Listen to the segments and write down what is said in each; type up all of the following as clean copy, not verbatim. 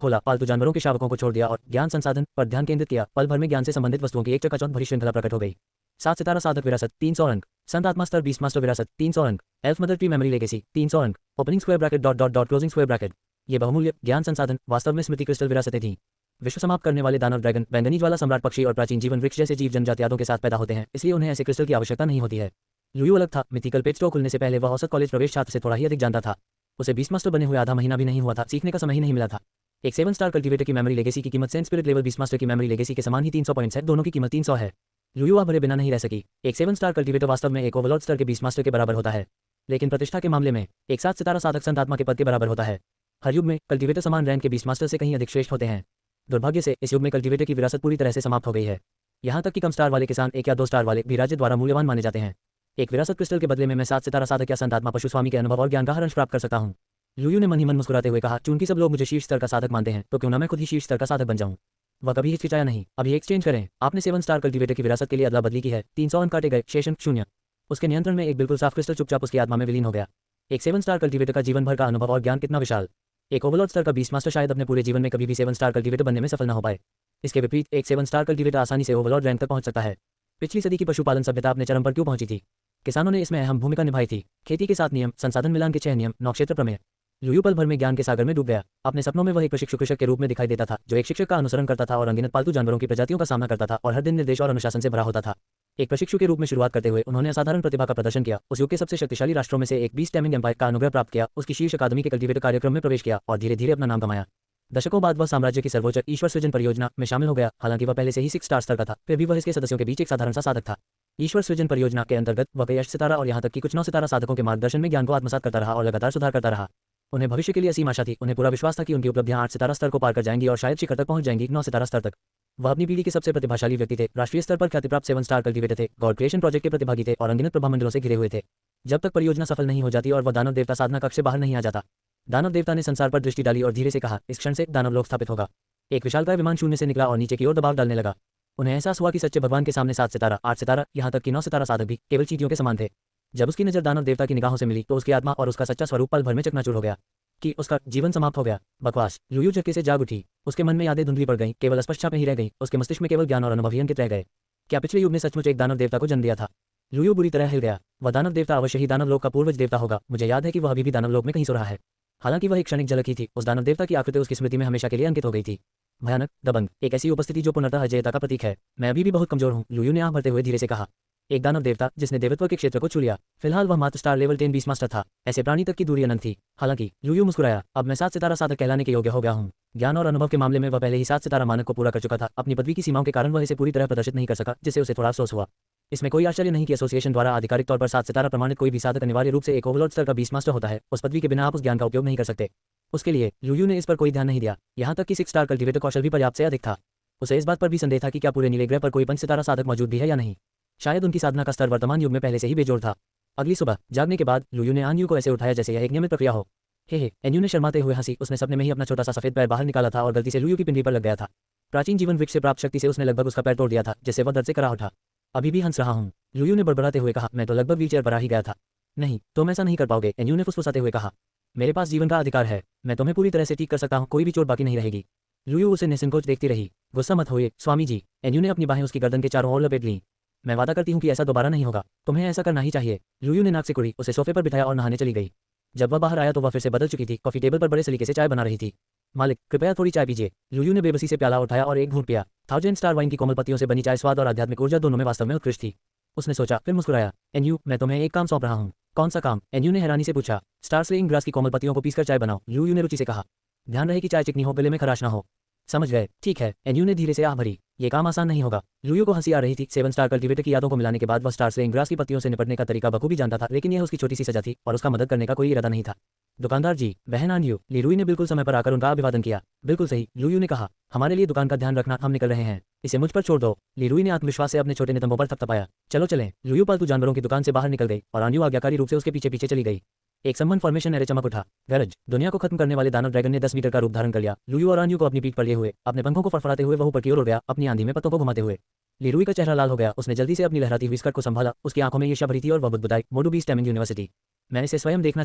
खोला, पालतू जानवरों के शावकों को छोड़ दिया और ज्ञान संसाधन पर ध्यान केंद्रित किया। पल भर में ज्ञान से संबंधित वस्तुओं की एक चकाचौंध भरी श्रृंखला प्रकट हो गई। 7 सितारा साधक विरासत 300 अंक, संत आत्मा स्तर 20 मास्टर विरासत 300 अंक, elf mother tree memory legacy 300 अंक, opening square bracket dot dot dot closing square bracket. ये बहुमूल्य ज्ञान संसाधन वास्तव में स्मृति क्रिस्टल विरासतें थीं। विश्व समाप्त करने वाले दानव ड्रैगन, बैंगनी ज्वाला सम्राट पक्षी और प्राचीन जीवन वृक्ष जैसे जीव जनजातियादों के साथ पैदा होते हैं, इसलिए उन्हें ऐसे क्रिस्टल की आवश्यकता नहीं होती है। यूयू अलग था। मिथिकल पेज स्टोर खुलने से पहले वह औसत कॉलेज प्रवेश छात्र से थोड़ा ही अधिक जानता था। उसे 20 मास्टर बने हुए आधा महीना भी नहीं हुआ था, सीखने का समय ही नहीं मिला था। एक 7 स्टार कल्टीवेटर की मेमोरी लेगेसी की कीमत सेंट स्पिरिट लेवल 20 मास्टर की मेमोरी लेगेसी के समान ही 300 पॉइंट्स है। दोनों की कीमत 300 है। यूयू आह भरे बिना नहीं रह सकी। एक 7 स्टार कल्टीवेटर वास्तव में एक ओवरलॉर्ड स्तर के 20 मास्टर के बराबर होता है, लेकिन प्रतिष्ठा के मामले में एक 7 सितारा साधक संत आत्मा के पद के बराबर होता है। हर युग में कल्टीवेटर समान रैंक के 20 मास्टर से कहीं अधिक श्रेष्ठ होते हैं। दुर्भाग्य से इस युग में कल्टीवेटर की विरासत पूरी तरह से समाप्त हो गई है। यहाँ तक कि कम स्टार वाले किसान 1 या 2 स्टार वाले भी राज्य द्वारा मूल्यवान माने जाते हैं। एक विरासत क्रिस्टल के बदले में मैं 7 सितारा साधक या संत आत्मा पशु स्वामी के अनुभव और ज्ञान का हरंश प्राप्त कर सकता हूँ। यूयू ने मन ही मन मुस्कुराते हुए कहा, चूंकि सब लोग मुझे शीर्ष स्तर का साधक मानते हैं, तो क्यों ना मैं खुद ही शीर्ष स्तर का साधक बन जाऊं। वह कभी हिचकिचाया नहीं। अभी एक्सचेंज करें। आपने 7 स्टार कल्टीवेटर की विरासत के लिए अदला बदली की है। 300 अंक काटे गए, शेष अंक 0। उसके नियंत्रण में एक बिल्कुल साफ क्रिस्टल चुपचाप उसकी आत्मा में विलीन हो गया। एक 7 स्टार कल्टीवेटर का जीवन भर का अनुभव और ज्ञान कितना विशाल। एक ओवरलॉर्ड स्तर का 20 मास्टर शायद अपने पूरे जीवन में कभी भी 7 स्टार कल्टीवेटर बनने में सफल न हो पाए। इसके विपरीत एक 7 स्टार कल्टीवेटर आसानी से ओवरलॉर्ड रैंक तक पहुंच सकता है। पिछली सदी की पशुपालन सभ्यता अपने चरम पर क्यों पहुंची थी? किसानों ने इसमें अहम भूमिका निभाई थी। खेती के 7 नियम, संसाधन मिलान के 6 नियम, नौक्षेत्र प्रमेय। यूयू पल भर में ज्ञान के सागर में डूब गया। अपने सपनों में वह एक प्रशिक्षु कृषक के रूप में दिखाई देता था, जो एक शिक्षक का अनुसरण करता था और अनगिनत पालतू जानवरों की प्रजातियों का सामना करता था और हर दिन निर्देश और अनुशासन से भरा होता था। एक प्रशिक्षु के रूप में शुरुआत करते हुए उन्होंने असाधारण प्रतिभा का प्रदर्शन किया, उस युग के सबसे शक्तिशाली राष्ट्रों में से एक बीस्ट टैमिंग एम्पायर का अनुग्रह प्राप्त किया, उसकी शीर्ष अकादमी के कल्टीवेटर कार्यक्रम में प्रवेश किया और धीरे धीरे अपना नाम कमाया। दशकों बाद वह साम्राज्य की सर्वोच्च ईश्वर सृजन परियोजना में शामिल हो गया। हालांकि वह पहले से ही 6 स्टार स्तर का था, फिर भी वह इसके सदस्यों के बीच एक साधारण सा साधक था। ईश्वर सृजन परियोजना के अंतर्गत वह कई 8 सितारा और यहाँ तक कि कुछ 9 सितारा साधकों के मार्गदर्शन में ज्ञान को आत्मसात करता रहा और लगातार सुधार करता रहा। उन्हें भविष्य के लिए असीम आशा थी। उन्हें पूरा विश्वास था कि उनकी उपलब्धियां 8 सितारा स्तर को पार कर जाएंगी और शायद शिखर तक पहुंच जाएंगी, 9 सितारा स्तर तक। वह अपनी पीढ़ी के सबसे प्रतिभाशाली व्यक्ति थे, राष्ट्रीय स्तर पर ख्यातिप्राप्त 7 स्टार कल्टीवेटर थे, गॉड क्रिएशन प्रोजेक्ट के प्रतिभागी थे और अनगिनत प्रभामंडलों से घिरे हुए थे। जब तक परियोजना सफल नहीं हो जाती और वह दानव देवता साधना कक्ष से बाहर नहीं आ जाता। दानव देवता ने संसार पर दृष्टि डाली और धीरे से कहा, इस क्षण से दानव लोक स्थापित होगा। एक विशालकाय विमान शून्य से निकला और नीचे की ओर दबाव डालने लगा। उन्हें एहसास हुआ कि सच्चे भगवान के सामने 7 सितारा, 8 सितारा, यहाँ तक कि 9 सितारा साधक भी केवल चींटियों के समान थे। जब उसकी नजर दानव देवता की निगाहों से मिली तो उसकी आत्मा और उसका सच्चा स्वरूप पल भर में चकनाचूर हो गया कि उसका जीवन समाप्त हो गया। बकवास। यूयू झटके से जाग उठी। उसके मन में यादें धुंधली पड़ गईं, केवल अस्पष्ट छापें ही रह गईं। उसके मस्तिष्क में केवल ज्ञान और अनुभव ही अंकित रह गए। क्या पिछले युग ने सचमुच एक दानव देवता को जन्म दिया था? यूयू बुरी तरह हिल गया। वह दानव देवता अवश्य ही दानव लोक का पूर्वज देवता होगा। मुझे याद है कि वह अभी भी दानव लोक में कहीं सो रहा है। हालांकि वह एक क्षणिक झलक ही थी। उस दानव देवता की आकृति उसकी स्मृति में हमेशा के लिए अंकित हो गई थी। भयानक, दबंग, एक ऐसी उपस्थिति जो पूर्णतः अजेयता का प्रतीक है। मैं अभी भी बहुत कमजोर हूँ, यूयू ने आह भरते हुए धीरे से कहा। एक दानव देवता जिसने देवत्व के क्षेत्र को छू लिया। फिलहाल वह मात्र स्टार लेवल 10 20 मास्टर था। ऐसे प्राणी तक की दूरी अनंत थी। हालांकि यूयू मुस्कुराया। अब मैं 7 सितारा साधक कहलाने के योग्य हो गया हूँ। ज्ञान और अनुभव के मामले में वह पहले ही 7 सितारा मानक को पूरा कर चुका था। अपनी पदवी की सीमाओं के कारण वह इसे पूरी तरह प्रदर्शित नहीं कर सका, जिससे उसे थोड़ा अफसोस हुआ। इसमें कोई आश्चर्य नहीं कि एसोसिएशन द्वारा आधिकारिक तौर पर 7 सितारा प्रमाणित कोई भी साधक अनिवार्य रूप से एक ओवरलॉर्ड स्तर का 20 मास्टर होता है। उस पदवी के बिना आप उस ज्ञान का उपयोग नहीं कर सकते। उसके लिए यूयू ने इस पर कोई ध्यान नहीं दिया। यहाँ तक कि 6 स्टार कल्टीवेटर कौशल भी पर्याप्त से अधिक था। उसे इस बात पर भी संदेह था कि क्या पूरे नीले ग्रह पर कोई 5 सितारा साधक मौजूद भी है या नहीं। शायद उनकी साधना का स्तर वर्तमान युग में पहले से ही बेजोड़ था। अगली सुबह जागने के बाद यूयू ने आन्यू को ऐसे उठाया जैसे यह एक नियमित प्रक्रिया हो। हे एन्यू ने शर्माते हुए हंसी। उसने सपने में ही अपना छोटा सा सफेद पैर बाहर निकाला था और गलती से यूयू की पिंडी पर लग गया था। प्राचीन जीवन वृक्ष से प्राप्त शक्ति से उसने लगभग उसका पैर तोड़ दिया था, जिससे वह दर्द से करा उठा। अभी भी हंस रहा हूँ, यूयू ने बड़बड़ाते हुए कहा। मैं तो लगभग व्हीलचेयर पर आ ही गया था। नहीं, तुम ऐसा नहीं कर पाओगे, एन्यू ने फुसफुसाते हुए कहा। मेरे पास जीवन का अधिकार है। मैं तुम्हें पूरी तरह से ठीक कर सकता हूँ, कोई भी चोट बाकी नहीं रहेगी। यूयू उसे निसंकोच देखती रही। गुस्सा मत होइए स्वामी जी। एन्यू ने अपनी बाहें उसकी गर्दन के चारों ओर लपेट लीं। मैं वादा करती हूँ कि ऐसा दोबारा नहीं होगा। तुम्हें ऐसा करना ही चाहिए। यूयू ने नाक से कुड़ी, उसे सोफे पर बिठाया और नहाने चली गई। जब वह बाहर आया तो वह फिर से बदल चुकी थी। कॉफी टेबल पर बड़े सलीके से चाय बना रही थी। मालिक, कृपया थोड़ी चाय पीजिए। यूयू ने बेबसी से प्याला उठाया और एक घूंट पिया। 1000 स्टार वाइन की कोमल पत्तियों से बनी चाय स्वाद और आध्यात्मिक ऊर्जा दोनों में वास्तव में उत्कृष्ट थी। उसने सोचा, फिर मुस्कुराया। एन्यू, मैं तुम्हें एक काम सौंप रहा हूँ। कौन सा काम? एन्यू ने हैरानी से पूछा। स्टार स्लेइंग ग्रास की कोमल पत्तियों को पीसकर चाय बनाओ, यूयू ने रुचि से कहा। ध्यान रहे कि चाय चिकनी हो, गले में खराश ना हो। समझ गए, ठीक है। एन्यू ने धीरे से आह भरी। ये काम आसान नहीं होगा। यूयू को हंसी आ रही थी। 7 स्टार कल्टीवेटर की यादों को मिलाने के बाद वह स्टार स्लेइंग ग्रास की पत्तियों से निपटने का तरीका बखूबी जानता था, लेकिन यह उसकी छोटी सी सजा थी और उसका मदद करने का कोई इरादा नहीं था। दुकानदार जी, बहन आन्यू, लीरुई ने बिल्कुल समय पर आकर उनका अभिवादन किया। बिल्कुल सही, यूयू ने कहा। हमारे लिए दुकान का ध्यान रखना, हम निकल रहे हैं। इसे मुझ पर छोड़ दो। लीरुई ने आत्मविश्वास से अपने छोटे नितंबों पर थपथपाया। चलो चलें। यूयू पालतू जानवरों की दुकान से बाहर निकल गई और आन्यू आज्ञाकारी रूप से उसके पीछे पीछे चली गई। एक सम्मन फॉर्मेशन एरे चमक उठा। गरज, दुनिया को खत्म करने वाले दानव ड्रैगन ने 10 मीटर का रूप धारण कर लिया। यूयू और आन्यू को अपनी पीठ पर लिए हुए, अपने पंखों को फड़फड़ाते हुए वह ऊपर की ओर उड़ गया, अपनी आंधी में पत्तों को घुमाते हुए। लीरुई का चेहरा लाल हो गया। उसने जल्दी से अपनी लहराती हुई स्कर्ट को संभाला। उसकी आंखों में ईर्ष्या भरी थी और वह बुदबुदाई। मोडू बीस्ट टैमिंग यूनिवर्सिटी। मैं इसे स्वयं देखना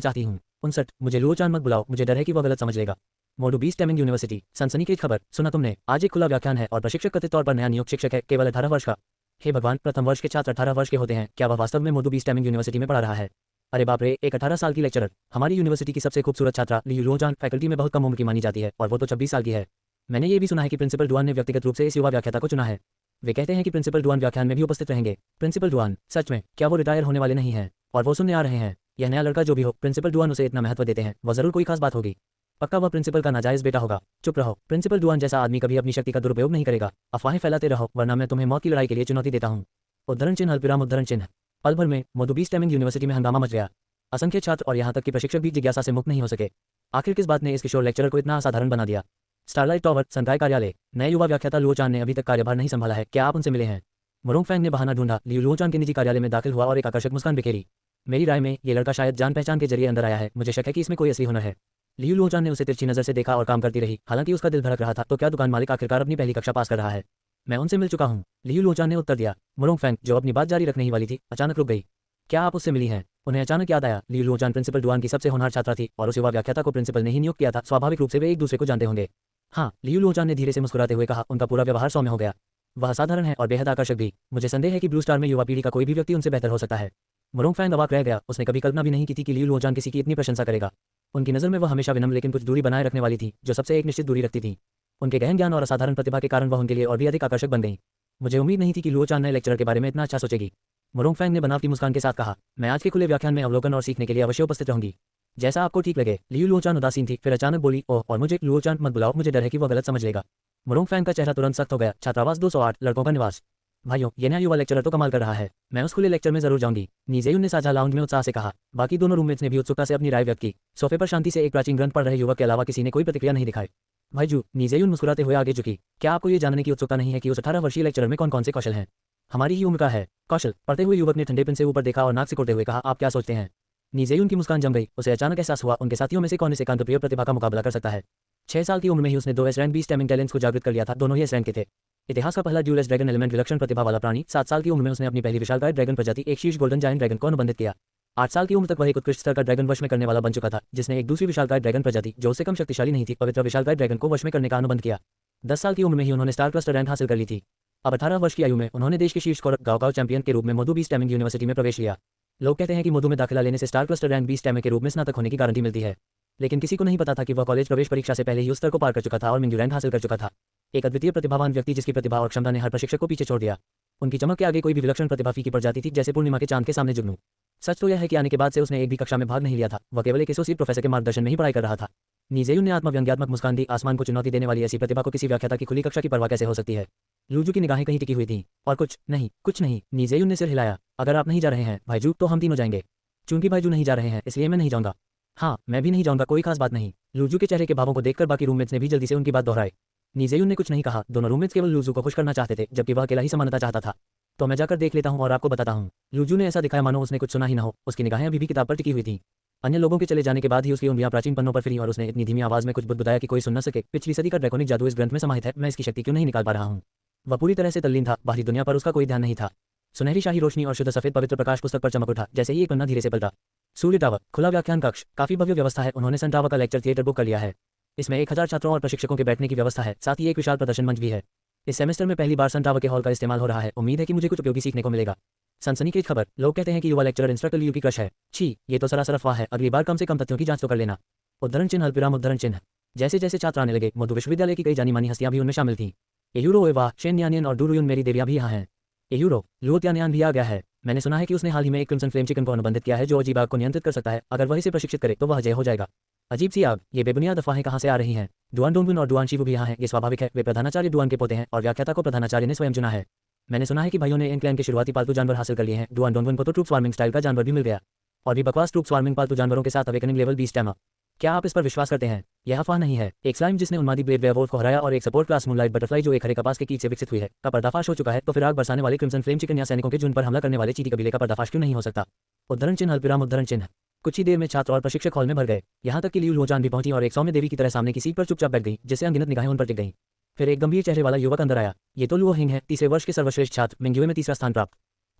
चाहती हूँ। 59, मुझे लुओ चान मत बुलाओ, मुझे डर है कि वह गलत समझ लेगा। मोडू बी स्टेमिंग यूनिवर्सिटी। सनसनीखेज खबर, सुना तुमने? आज एक खुला व्याख्यान है और प्रशिक्षक कथित तौर पर नया नियुक्त शिक्षक है, केवल 18 वर्ष का। हे भगवान, प्रथम वर्ष के छात्र 18 वर्ष के होते हैं? क्या वह वास्तव में मोडू बी स्टेमिंग यूनिवर्सिटी में पढ़ा रहा है? अरे बाप रे, एक 18 साल की लेक्चरर। हमारी यूनिवर्सिटी की सबसे खूबसूरत छात्रा ली लोजान फैकल्टी में बहुत कम उम्र की मानी जाती है और वो तो 26 साल की है। मैंने ये भी सुना है कि प्रिंसिपल डुआन ने व्यक्तिगत रूप से इस युवा व्याख्याता को चुना है। वे कहते हैं कि प्रिंसिपल डुआन व्याख्यान में भी उपस्थित रहेंगे। Principal Duan? सच में? क्या वो रिटायर होने वाले नहीं हैं और वो सुनने आ रहे हैं? यह नया लड़का जो भी हो, प्रिंसिपल डुआन उसे इतना महत्व देते हैं, वह जरूर कोई खास बात होगी। पक्का वह प्रिंसिपल का नाजायज बेटा होगा। चुप रहो। प्रिंसिपल डुआन जैसा आदमी कभी अपनी शक्ति का दुरुपयोग नहीं करेगा। अफवाहें फैलाते रहो, वरना मैं तुम्हें मौत की लड़ाई के लिए चुनौती देता हूँ। उद्धरण चिन्ह अल्पविराम उद्धरण चिन्ह। पल भर में मोडू बी स्टेमिंग यूनिवर्सिटी में हंगामा मच गया। असंख्य छात्र और यहाँ तक कि प्रशिक्षक भी जिज्ञासा से मुक्त नहीं हो सके। आखिर किस बात ने इस किशोर लेक्चरर को इतना असाधारण बना दिया? स्टारलाइट टॉवर, संकाय कार्यालय। नए युवा व्याख्याता लुओचान ने अभी तक कार्यभार नहीं संभाला है, क्या आप उनसे मिले हैं? मुरोंगफैंग ने बहाना ढूंढा, लुओचान के निजी कार्यालय में दाखिल हुआ और एक आकर्षक मुस्कान बिखेरी। मेरी राय में ये लड़का शायद जान पहचान के जरिए अंदर आया है, मुझे शक है कि इसमें कोई असली हुनर है। लियू लोचान ने उसे तिरछी नजर से देखा और काम करती रही। हालांकि उसका दिल धड़क रहा था, तो क्या दुकान मालिक आखिरकार अपनी पहली कक्षा पास कर रहा है? मैं उनसे मिल चुका हूँ, लियू लोचान ने उत्तर दिया। मुरोंगफैंग, जो अपनी बात जारी रखने ही वाली थी, अचानक रुक गई। क्या आप उससे मिली हैं? उन्हें अचानक याद आया, लियू लोचान प्रिंसिपल डुआन की सबसे होनहार छात्रा थी और उस युवा व्याख्याता को प्रिंसिपल ने ही नियुक्त किया था। स्वाभाविक रूप से वे एक दूसरे को जानते होंगे। हाँ, लियू लोचान ने धीरे से मुस्कुराते हुए कहा। उनका पूरा व्यवहार सौम्य हो गया। वह साधारण है और बेहद आकर्षक भी। मुझे संदेह है कि ब्लू स्टार में युवा पीढ़ी का कोई भी व्यक्ति उनसे बेहतर हो सकता है। मुरोंगफैंग अवाक रह गया। उसने कभी कल्पना भी नहीं की थी कि लियू लोचान किसी की इतनी प्रशंसा करेगा। उनकी नज़र में वह हमेशा विनम्र लेकिन कुछ दूरी बनाए रखने वाली थी, जो सबसे एक निश्चित दूरी रखती थी। उनके गहन ज्ञान और असाधारण प्रतिभा के कारण वह उनके लिए और भी अधिक आकर्षक बन गई। मुझे उम्मीद नहीं थी कि लुओचान नए लेक्चरर के बारे में इतना अच्छा सोचेगी। मुरोंगफैंग ने बनावटी मुस्कान के साथ कहा, मैं आज के खुले व्याख्यान में अवलोकन और सीखने के लिए अवश्य उपस्थित रहूंगी, जैसा आपको ठीक लगे। लियू लुओचान उदासीन थी, फिर अचानक बोली, ओह, और मुझे लुओचान मत बुलाओ, मुझे डर है कि वह गलत समझ लेगा। मुरोंगफैंग का चेहरा तुरंत सख्त हो गया। छात्रावास 208, लड़कों का निवास। भाइयों, ये नया युवा लेक्चरर तो कमाल कर रहा है, मैं उस खुले लेक्चर में जरूर जाऊंगी, नीजेयुन ने साझा लाउंज में उत्साह से कहा। बाकी दोनों रूममेट्स ने भी उत्सुकता से अपनी राय व्यक्त की। सोफे पर शांति से एक प्राचीन ग्रंथ पढ़ रहे युवक के अलावा किसी ने कोई प्रतिक्रिया नहीं दिखाई। भाईजू, नीजेयुन मुस्कुराते हुए आगे झुकी, क्या आपको ये जानने की उत्सुकता नहीं है कि उस 18 वर्षीय लेक्चरर में कौन कौन से कौशल हैं? हमारी ही उम्र का है। कौशल? पढ़ते हुए युवक ने ठंडेपन से ऊपर देखा और नाक सिकोड़ते हुए कहा, आप क्या सोचते हैं? नीजेयुन की मुस्कान जम गई। उसे अचानक एहसास हुआ, उनके साथियों में से कौन इस एकांतप्रिय प्रतिभा का मुकाबला कर सकता है। 6 साल की उम्र में ही उसने 2 एस रैंक बी स्टेमिंग टैलेंट्स को जागृत कर लिया था। दोनों ही एस रैंक के थे। इतिहास का पहला ड्यूलेस ड्रैगन एलिमेंट विलक्षण प्रतिभा वाला प्राणी। 7 साल की उम्र में उसने अपनी पहली विशालकाय ड्रैगन प्रजाति, एक शीर्ष गोल्डन जायंट ड्रैगन को अनुबंधित किया। 8 साल की उम्र तक वह एक उत्कृष्ट स्तर का ड्रैगन वश में करने वाला बन चुका था, जिसने एक दूसरी विशालकाय ड्रैगन प्रजाति, जो उससे कम शक्तिशाली नहीं थी, पवित्र विशालकाय ड्रैगन को वश में करने का अनुबंध किया। 10 साल की उम्र में ही उन्होंने स्टार क्लस्टर रैंक हासिल कर ली थी। अब 18 वर्ष की आयु में उन्होंने देश के शीर्ष स्कोरर गाओ चैंपियन के रूप में मोडू बी स्टेमिंग यूनिवर्सिटी में प्रवेश लिया। लोग कहते हैं कि मोडू में दाखिला लेने से स्टार क्लस्टर रैंक बी स्टेमिंग के रूप में स्नातक होने की गारंटी मिलती है, लेकिन किसी को नहीं पता था कि वह कॉलेज प्रवेश परीक्षा से पहले ही उस स्तर को पार कर चुका था और मिंगू रैंक हासिल कर चुका था। एक अद्वितीय प्रतिभावान व्यक्ति जिसकी प्रतिभा और क्षमता ने हर प्रशिक्षक को पीछे छोड़ दिया। उनकी चमक के आगे कोई भी विलक्षण प्रतिभा फीकी पड़ जाती थी, जैसे पूर्णिमा के चांद के सामने जुगनू। सच तो यह है कि आने के बाद से उसने एक भी कक्षा में भाग नहीं लिया था। वह केवल एक एसोसिएट प्रोफेसर के मार्गदर्शन में ही पढ़ाई कर रहा था। नीजेयुन ने आत्मव्यंग्यात्मक मुस्कान दी। आसमान को चुनौती देने वाली ऐसी प्रतिभा को किसी व्याख्याता की खुली कक्षा की परवाह कैसे हो सकती है? लूजू की निगाहें कहीं टिकी हुई थीं। और कुछ नहीं। नीजेयुन ने सिर हिलाया। अगर आप नहीं जा रहे हैं भाईजू, तो हम तीनों जाएंगे। चूंकि भाईजू नहीं जा रहे हैं, इसलिए मैं नहीं जाऊंगा। हाँ, मैं भी नहीं जाऊंगा, कोई खास बात नहीं। लूजू के चेहरे के भावों को देखकर बाकी रूममेट्स ने भी जल्दी से उनकी बात दोहराई। नीजेयुन ने कुछ नहीं कहा। दोनों रूममेट्स केवल लूजू को खुश करना चाहते थे, जबकि वह अकेला ही समानता चाहता था। तो मैं जाकर देख लेता हूँ और आपको बताता हूँ। लूजू ने ऐसा दिखाया मानो उसने कुछ सुना ही न हो। उसकी निगाहें अभी भी किताब पर टिकी हुई थीं। अन्य लोगों के चले जाने के बाद ही उसकी उंगलियां प्राचीन पन्नों पर फिरी और उसने इतनी धीमी आवाज में कुछ बुदबुदाया कि कोई सुन न सके। पिछली सदी का ड्रैकोनिक जादू इस ग्रंथ में समाहित है, मैं इसकी शक्ति क्यों नहीं निकाल पा रहा हूँ? वह पूरी तरह से तल्लीन था। बाहरी दुनिया पर उसका कोई ध्यान नहीं था। सुनहरी शाही रोशनी और शुद्ध सफेद पवित्र प्रकाश पुस्तक पर चमक उठा, जैसे ही एक पन्ना धीरे से पलटा। सूर्य टावर, खुला व्याख्यान कक्ष, काफी भव्य व्यवस्था है। उन्होंने सन टावर का लेक्चर थिएटर बुक कर लिया है। इसमें 1000 छात्रों और प्रशिक्षकों के बैठने की व्यवस्था है, साथ ही एक विशाल प्रदर्शन मंच भी है। इस सेमेस्टर में पहली बार सन टावर के हॉल का इस्तेमाल हो रहा है। उम्मीद है कि मुझे कुछ उपयोगी सीखने को मिलेगा। सनसनीखेज खबर, लोग कहते हैं कि युवा लेक्चरर इंस्ट्रक्टर लियू की क्रश है। छी, ये तो सरासर अफवाह है। अगली बार कम से कम तथ्यों की जांच तो कर लेना। उद्धरण चिन्ह अल्पविराम उद्धरण चिन्ह। जैसे जैसे छात्र आने लगे, मोडू विश्वविद्यालय की कई जानी मानी हस्तियां भी उनमें शामिल थीं। एयूरो एवा, शेन यानियन और डूरुयुन मेरी देवियां भी यहाँ हैं। एयूरो, लुओ त्यानयान भी आ गया है। मैंने सुना है कि उसने हाल ही में एक क्रिम्सन फ्लेम चिकन को अनुबंधित किया है, जो अजीब आग को नियंत्रित कर सकता है। अगर वह इसे प्रशिक्षित करे तो वह अजय हो जाएगा। अजीब सी आग, ये बेबुनियाद अफवाहें कहाँ से आ रही हैं? डुआन डोंगविन और डुआन शीवू भी यहाँ हैं। ये स्वाभाविक है, वे प्रधानाचार्य डुआन के पोते हैं और व्याख्याता को प्रधानाचार्य ने स्वयं चुना है। मैंने सुना है कि भाइयों ने इन क्लैन के शुरुआती पालतू जानवर हासिल कर लिए हैं। डुआन डोंगविन को तो ट्रूप स्वार्मिंग स्टाइल का जानवर भी मिल गया, और भी बकवास ट्रूप स्वार्मिंग पालतू जानवरों के साथ अवेकनिंग लेवल 20 स्टैमा। क्या आप इस पर विश्वास करते हैं? यह अफवाह नहीं है। एक स्लाइम जिसने उन्मादी ब्लेड वेयरवुल्फ को हराया और एक सपोर्ट क्लास मूनलाइट बटरफ्लाई जो एक हरे कपास के कीट से विकसित हुई है, का पर्दाफाश हो चुका है। तो फिर आग बरसाने वाले क्रिम्सन फ्लेम चिकन या सैनिकों के झुंड पर हमला करने वाले चीटी कबीले का पर्दाफाश क्यों नहीं हो सकता? उद्धरण चिन्ह अल्पविराम उद्धरण चिन्ह। कुछ ही देर में छात्र और प्रशिक्षक हॉल में भर गए। यहाँ तक कि लियू लुओचान भी पहुंची और एक सौम्य देवी की तरह सामने की सीट पर चुपचाप बैठ गई, जिससे अनगिनत निगाहें उन पर टिक गईं। फिर एक गंभीर चेहरे वाला युवक अंदर आया। ये तो लुओ हिंग है, तीसरे वर्ष के सर्वश्रेष्ठ छात्र, मिंग्यूए में तीसरा स्थान प्राप्त।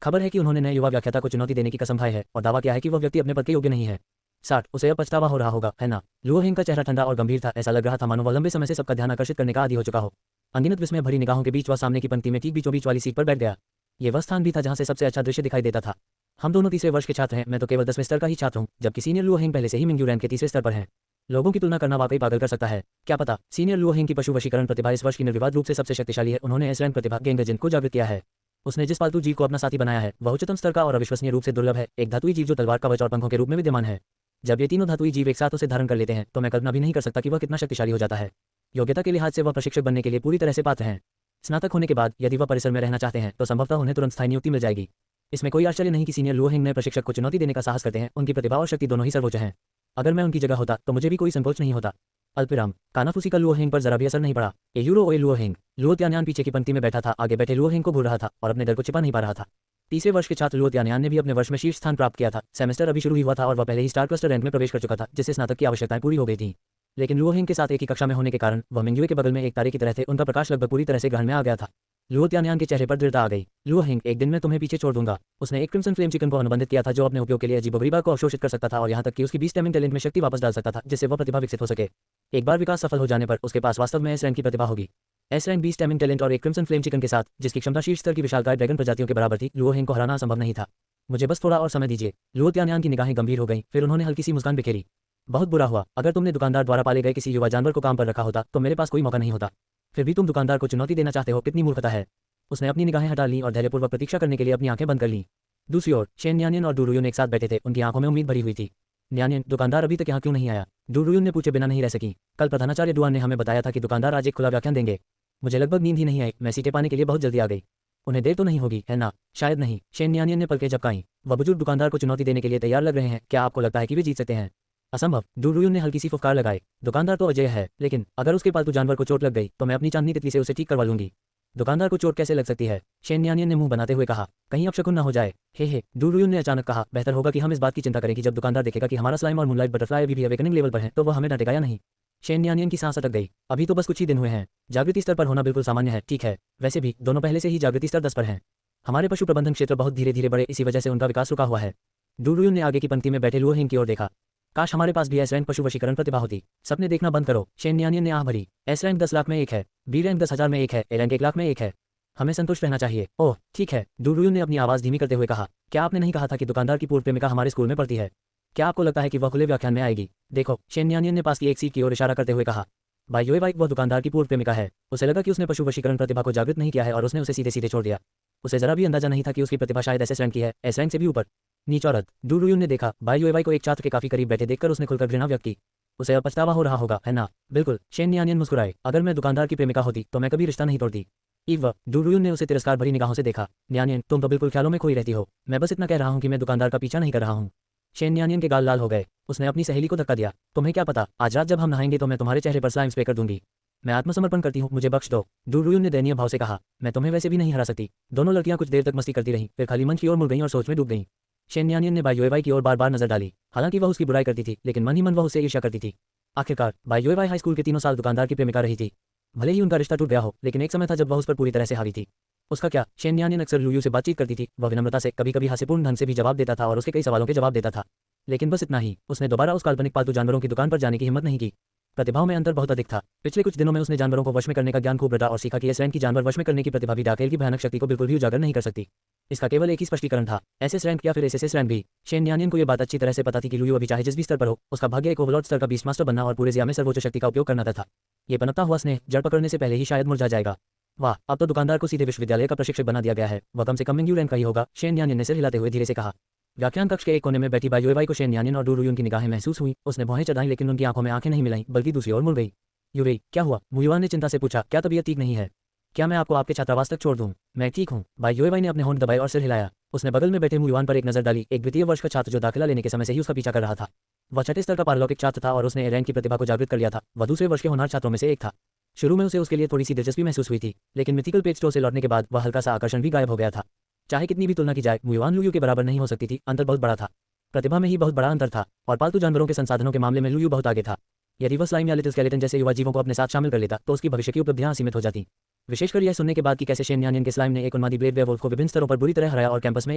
खबर है कि उन्होंने नए युवा व्याख्याता को चुनौती देने की कसम खाई है और दावा किया है कि वह व्यक्ति अपने पद के योग्य नहीं है। 60 उसे अब पछतावा हो रहा होगा, है ना? लुओ हेंग का चेहरा ठंडा और गंभीर था, ऐसा लग रहा था मानो वह लंबे समय से सबका ध्यान आकर्षित करने का आदी हो चुका हो। अनगिनत विस्मय भरी निगाहों के बीच वह सामने की पंक्ति में ठीक बीचों बीच वाली सीट पर बैठ गया। ये वह स्थान भी था जहां से सबसे अच्छा दृश्य दिखाई देता था। हम दोनों तीसरे वर्ष के छात्र हैं, मैं तो केवल 10वें स्तर का ही छात्र हूँ, जबकि सीनियर लुओ हेंग पहले से ही मिंग्यू रैंक के तीसरे स्तर पर हैं। लोगों की तुलना करना वाकई पागल कर सकता है। क्या पता सीनियर लुओ हेंग की पशु वशीकरण प्रतिभा इस वर्ष की निर्विवाद रूप से सबसे शक्तिशाली है। उन्होंने एस रैंक प्रतिभा गेंगजिन को जागृत किया है। उसने जिस पालतू जीव को अपना साथी बनाया है वह उच्चतम स्तर का और अविश्वसनीय रूप से दुर्लभ है, एक धातुई जीव जो तलवार, कवच और पंखों के रूप में विद्यमान है। जब ये तीनों धातुई जीव एक साथ उसे धारण कर लेते हैं तो मैं कल्पना भी नहीं कर सकता कि वह कितना शक्तिशाली हो जाता है। योग्यता के लिहाज से वह प्रशिक्षक बनने के लिए पूरी तरह से पात्र हैं। स्नातक होने के बाद यदि वह परिसर में रहना चाहते हैं तो संभवतः उन्हें तुरंत स्थायी नियुक्ति मिल जाएगी। इसमें कोई आश्चर्य नहीं कि सीनियर लुओ हेंग नए प्रशिक्षक को चुनौती देने का साहस करते हैं। उनकी प्रतिभा और शक्ति दोनों ही सर्वोच्च हैं। अगर मैं उनकी जगह होता तो मुझे भी कोई संकोच नहीं होता। अल्पविराम। कानाफूसी का लुओ हेंग पर जरा भी असर नहीं पड़ा। ए यूरो ओए लुओ हेंग। लुओ त्यान्यान पीछे की पंक्ति में बैठा था, आगे बैठे लुओ हेंग को घूर रहा था और अपने डर को छिपा नहीं पा रहा था। तीसरे वर्ष के छात्र लुओ त्यान्यान ने भी अपने वर्ष में शीर्ष स्थान प्राप्त किया था। सेमेस्टर अभी शुरू ही हुआ था और वह पहले ही स्टार क्लस्टर रैंक में प्रवेश कर चुका था, जिससे स्नातक की आवश्यकताएं पूरी हो गई थी। लेकिन लुओ हेंग के साथ एक ही कक्षा में होने के कारण वह मिंग्युए के बगल में एक तारे की तरह थे। उनका प्रकाश लगभग पूरी तरह से ग्रहण में आ गया था। लुओ त्यान्यान के चेहरे पर दृढ़ता आ गई। लुओ हेंग, एक दिन में तुम्हें पीछे छोड़ दूंगा। उसने एक क्रिम्सन फ्लेम चिकन को अनुबंधित किया था जो अपने उपयोग के लिए अजीबोगरीब को अवशोषित कर सकता था और यहाँ तक कि उसकी 20 स्टैमिंग टैलेंट में शक्ति वापस डाल सकता था, जिससे वह प्रतिभा विकसित हो सके। एक बार विकास सफल हो जाने पर उसके पास वास्तव में एस रैंक की प्रतिभा होगी। एस रैंक 20 स्टैमिंग टैलेंट और एक क्रिम्सन फ्लेम चिकन के साथ, जिसकी क्षमता शीर्ष स्तर की विशालकाय ड्रैगन प्रजातियों के बराबर थी, लुओ हेंग को हराना संभव नहीं था। मुझे बस थोड़ा और समय दीजिए। लुओ त्यान्यान की निगाहें गंभीर हो गईं, फिर उन्होंने हल्की सी मुस्कान बिखेरी। बहुत बुरा हुआ। अगर तुमने दुकानदार द्वारा पाले गए किसी युवा जानवर को काम पर रखा होता तो मेरे पास कोई मौका नहीं होता। फिर भी तुम दुकानदार को चुनौती देना चाहते हो, कितनी मूर्खता है। उसने अपनी निगाहें हटा लीं और धैर्यपूर्वक प्रतीक्षा करने के लिए अपनी आंखें बंद कर लीं। दूसरी ओर शेन न्यानियन और डूरुयुन एक साथ बैठे थे। उनकी आंखों में उम्मीद भरी हुई थी। न्यानियन, दुकानदार अभी तक यहाँ क्यों नहीं आया? डूरुयुन ने पूछे बिना नहीं रह सकी। कल प्रधानाचार्य डुआन ने हमें बताया था कि दुकानदार आज एक खुला व्याख्यान देंगे। मुझे लगभग नींद ही नहीं आई। मैं सीटें पाने के लिए बहुत जल्दी आ गई। उन्हें देर तो नहीं होगी, है ना? शायद नहीं। शेन न्यानियन ने पलकें झपकाईं। वह बुजुर्ग दुकानदार को चुनौती देने के लिए तैयार लग रहे हैं। क्या आपको लगता है कि वे जीत सकते हैं? असंभव। डूरुयुन ने हल्की सी फुफकार लगाई। दुकानदार तो अजय है, लेकिन अगर उसके पालतू जानवर को चोट लग गई तो मैं अपनी चांदनी तितली से उसे ठीक करवा लूंगी। दुकानदार को चोट कैसे लग सकती है? शेन न्यानियन ने मुंह बनाते हुए कहा। कहीं अपशकुन न हो जाए। हे, डूरुयुन ने अचानक कहा। बेहतर होगा कि हम इस बात की चिंता करें कि जब दुकानदार देखेगा कि हमारा स्लाइम और मूनलाइट बटरफ्लाई अभी भी अवेकनिंग लेवल पर है तो वह हमें डांटेगा या नहीं। शेन न्यानियन की सांस अटक गई। अभी तो बस कुछ ही दिन हुए हैं। जागृति स्तर पर होना बिल्कुल सामान्य है। ठीक है, वैसे भी दोनों पहले से ही जागृति स्तर 10 पर हैं। हमारे पशु प्रबंधन क्षेत्र बहुत धीरे धीरे बढ़े, इसी वजह से उनका विकास रुका हुआ है। डूरुयुन ने आगे की पंक्ति में बैठे लुओ हेंग की ओर देखा। काश हमारे पास भी एस रैंक पशु वशीकरण प्रतिभा होती। सपने देखना बंद करो। शेन न्यानियन ने आह भरी। एस रैंक 10 लाख में एक है, बी रैंक 10,000 में एक है, ए रैंक 1 लाख में एक है। हमें संतुष्ट रहना चाहिए। ओह ठीक है, डूरुयुन ने अपनी आवाज धीमी करते हुए कहा। क्या आपने नहीं कहा था कि दुकानदार की पूर्व प्रेमिका हमारे स्कूल में पढ़ती है? क्या आपको लगता है कि वह खुले व्याख्यान में आएगी? देखो, शेन न्यानियन ने पास की एक सीट की ओर इशारा करते हुए कहा। भाई योएवाई, वह दुकानदार की पूर्व प्रेमिका है। उसे लगा कि उसने पशु वशीकरण प्रतिभा को जागृत नहीं किया है और उसने उसे सीधे सीधे छोड़ दिया। उसे जरा भी अंदाजा नहीं था कि उसकी प्रतिभा शायद एस रैंक की है, एस रैंक से भी ऊपर। नीच औरत। डूरुयुन ने देखा। भाई योएवाई को एक छात्र के काफी करीब बैठे देखकर उसने खुलकर घृणा व्यक्त की। उसे अब पछतावा हो रहा होगा, है ना? बिल्कुल। शेन न्यानियन मुस्कुराए। अगर मैं दुकानदार की प्रेमिका होती तो मैं कभी रिश्ता नहीं तोड़ती। इव। डूरुयुन ने उसे तिरस्कार भरी निगाहों से देखा। न्यानियन, तुम तो बिल्कुल ख्यालों में खोई रहती हो। मैं बस इतना कह रहा हूँ कि मैं दुकानदार का पीछा नहीं कर रहा हूँ। शेन न्यानियन के गाल लाल हो गए। उसने अपनी सहेली को धक्का दिया। तुम्हें क्या पता, आज रात जब हम नहाएंगे तो मैं तुम्हारे चेहरे पर स्लाइम स्प्रे कर दूंगी। मैं आत्मसमर्पण करती हूँ, मुझे बख्श दो। डूरुयुन ने दयनीय भाव से कहा। मैं तुम्हें वैसे भी नहीं हरा सकती। दोनों लड़कियां कुछ देर तक मस्ती करती रहीं, फिर खाली मंच की ओर मुड़ गईं और सोच में डूब गईं। शेन न्यानियन ने बाई योएवाई की ओर बार बार नजर डाली। हालांकि वह उसकी बुराई करती थी, लेकिन मन ही मन वह उससे ईर्ष्या करती थी। आखिरकार बाई योएवाई हाई स्कूल के 3 साल दुकानदार की प्रेमिका रही थी। भले ही उनका रिश्ता टूट गया हो, लेकिन एक समय था जब वह उस पर पूरी तरह से हावी थी। उसका क्या? शेन न्यानियन अक्सर लुयू से बातचीत करती थी। वह विनम्रता से, कभी कभी हास्यपूर्ण ढंग से भी जवाब देता था और उसके कई सवालों के जवाब देता था। लेकिन बस इतना ही। उसने दोबारा उस काल्पनिक पालतू जानवरों की दुकान पर जाने की हिम्मत नहीं की। प्रतिभाओं में अंतर बहुत अधिक था। पिछले कुछ दिनों में उसने जानवरों को वश में करने का ज्ञान खूब रटा और सीखा कि एस रैंक की जानवर वश में करने की प्रतिभा भी डाकेल की भयानक शक्ति को बिल्कुल भी उजागर नहीं कर सकती। इसका केवल एक ही स्पष्टीकरण था, एसएस रैंक या फिर एसएसएस रैंक भी। शेन न्यानियन को यह बात अच्छी तरह से पता थी कि लुयू अभी चाहे जिस भी स्तर पर हो, उसका भाग्य एक ओवरलॉर्ड स्तर का बीस्ट मास्टर बनना और पूरे जिया में सर्वोच्च शक्ति का उपयोग करना था। ये पनपता हुआ स्नेह जड़ पकड़ने से पहले ही शायद मुरझा जाएगा। वाह, अब तो दुकानदार को सीधे विश्वविद्यालय का प्रशिक्षक बना दिया गया है। वह कम से कम मिंग्यू रैंक का ही होगा। शेन न्यानियन ने सिर हिलाते हुए धीरे से कहा। व्याख्यान कक्ष के एक कोने में बैठी बाई योएवाई को शेन न्यानियन और डूरुयुन की निगाहें महसूस हुई। उसने भौहें चढ़ाई, लेकिन उनकी आंखों में आंखें नहीं मिलाई, बल्कि दूसरी ओर मुड़ गई। युवेई, क्या हुआ? मुयुआन ने चिंता से पूछा। क्या तबीयत ठीक नहीं है? क्या मैं आपको आपके छात्रावास तक छोड़ दूं? मैं ठीक हूँ। बाई योएवाई ने अपने होंठ दबाए और सिर हिलाया। उसने बगल में बैठे मुयुआन पर एक नजर डाली, एक द्वितीय वर्ष का छात्र जो दाखिला लेने के समय से ही उसका पीछा कर रहा था। वह 6ठे स्तर का पारलौकिक छात्र था और उसने ए रैंक की प्रतिभा को जागृत कर लिया था। वह दूसरे वर्ष के होनहार छात्रों में से एक था। शुरू में उसे उसके लिए थोड़ी सी दिलचस्पी महसूस हुई थी, लेकिन मिथिकल पेज स्टोर से लौटने के बाद वह हल्का सा आकर्षण भी गायब हो गया था। चाहे कितनी भी तुलना की जाए, मुयुआन लुयू के बराबर नहीं हो सकती थी। अंतर बहुत बड़ा था। प्रतिभा में ही बहुत बड़ा अंतर था और पालतू जानवरों के संसाधनों के मामले में लुयू बहुत आगे था। यदि वह स्लाइम या लिटिल स्केलेटन जैसे युवा जीवों को अपने साथ शामिल कर लेता तो उसकी भविष्य की उपलब्धियां असीमित हो जाती। विशेषकर यह सुनने के बाद कि कैसे शेन न्यानियन के स्लाइम ने एक उन्मादी ब्लेड वेयरवुल्फ को विभिन्न स्तरों पर बुरी तरह हराया और कैंपस में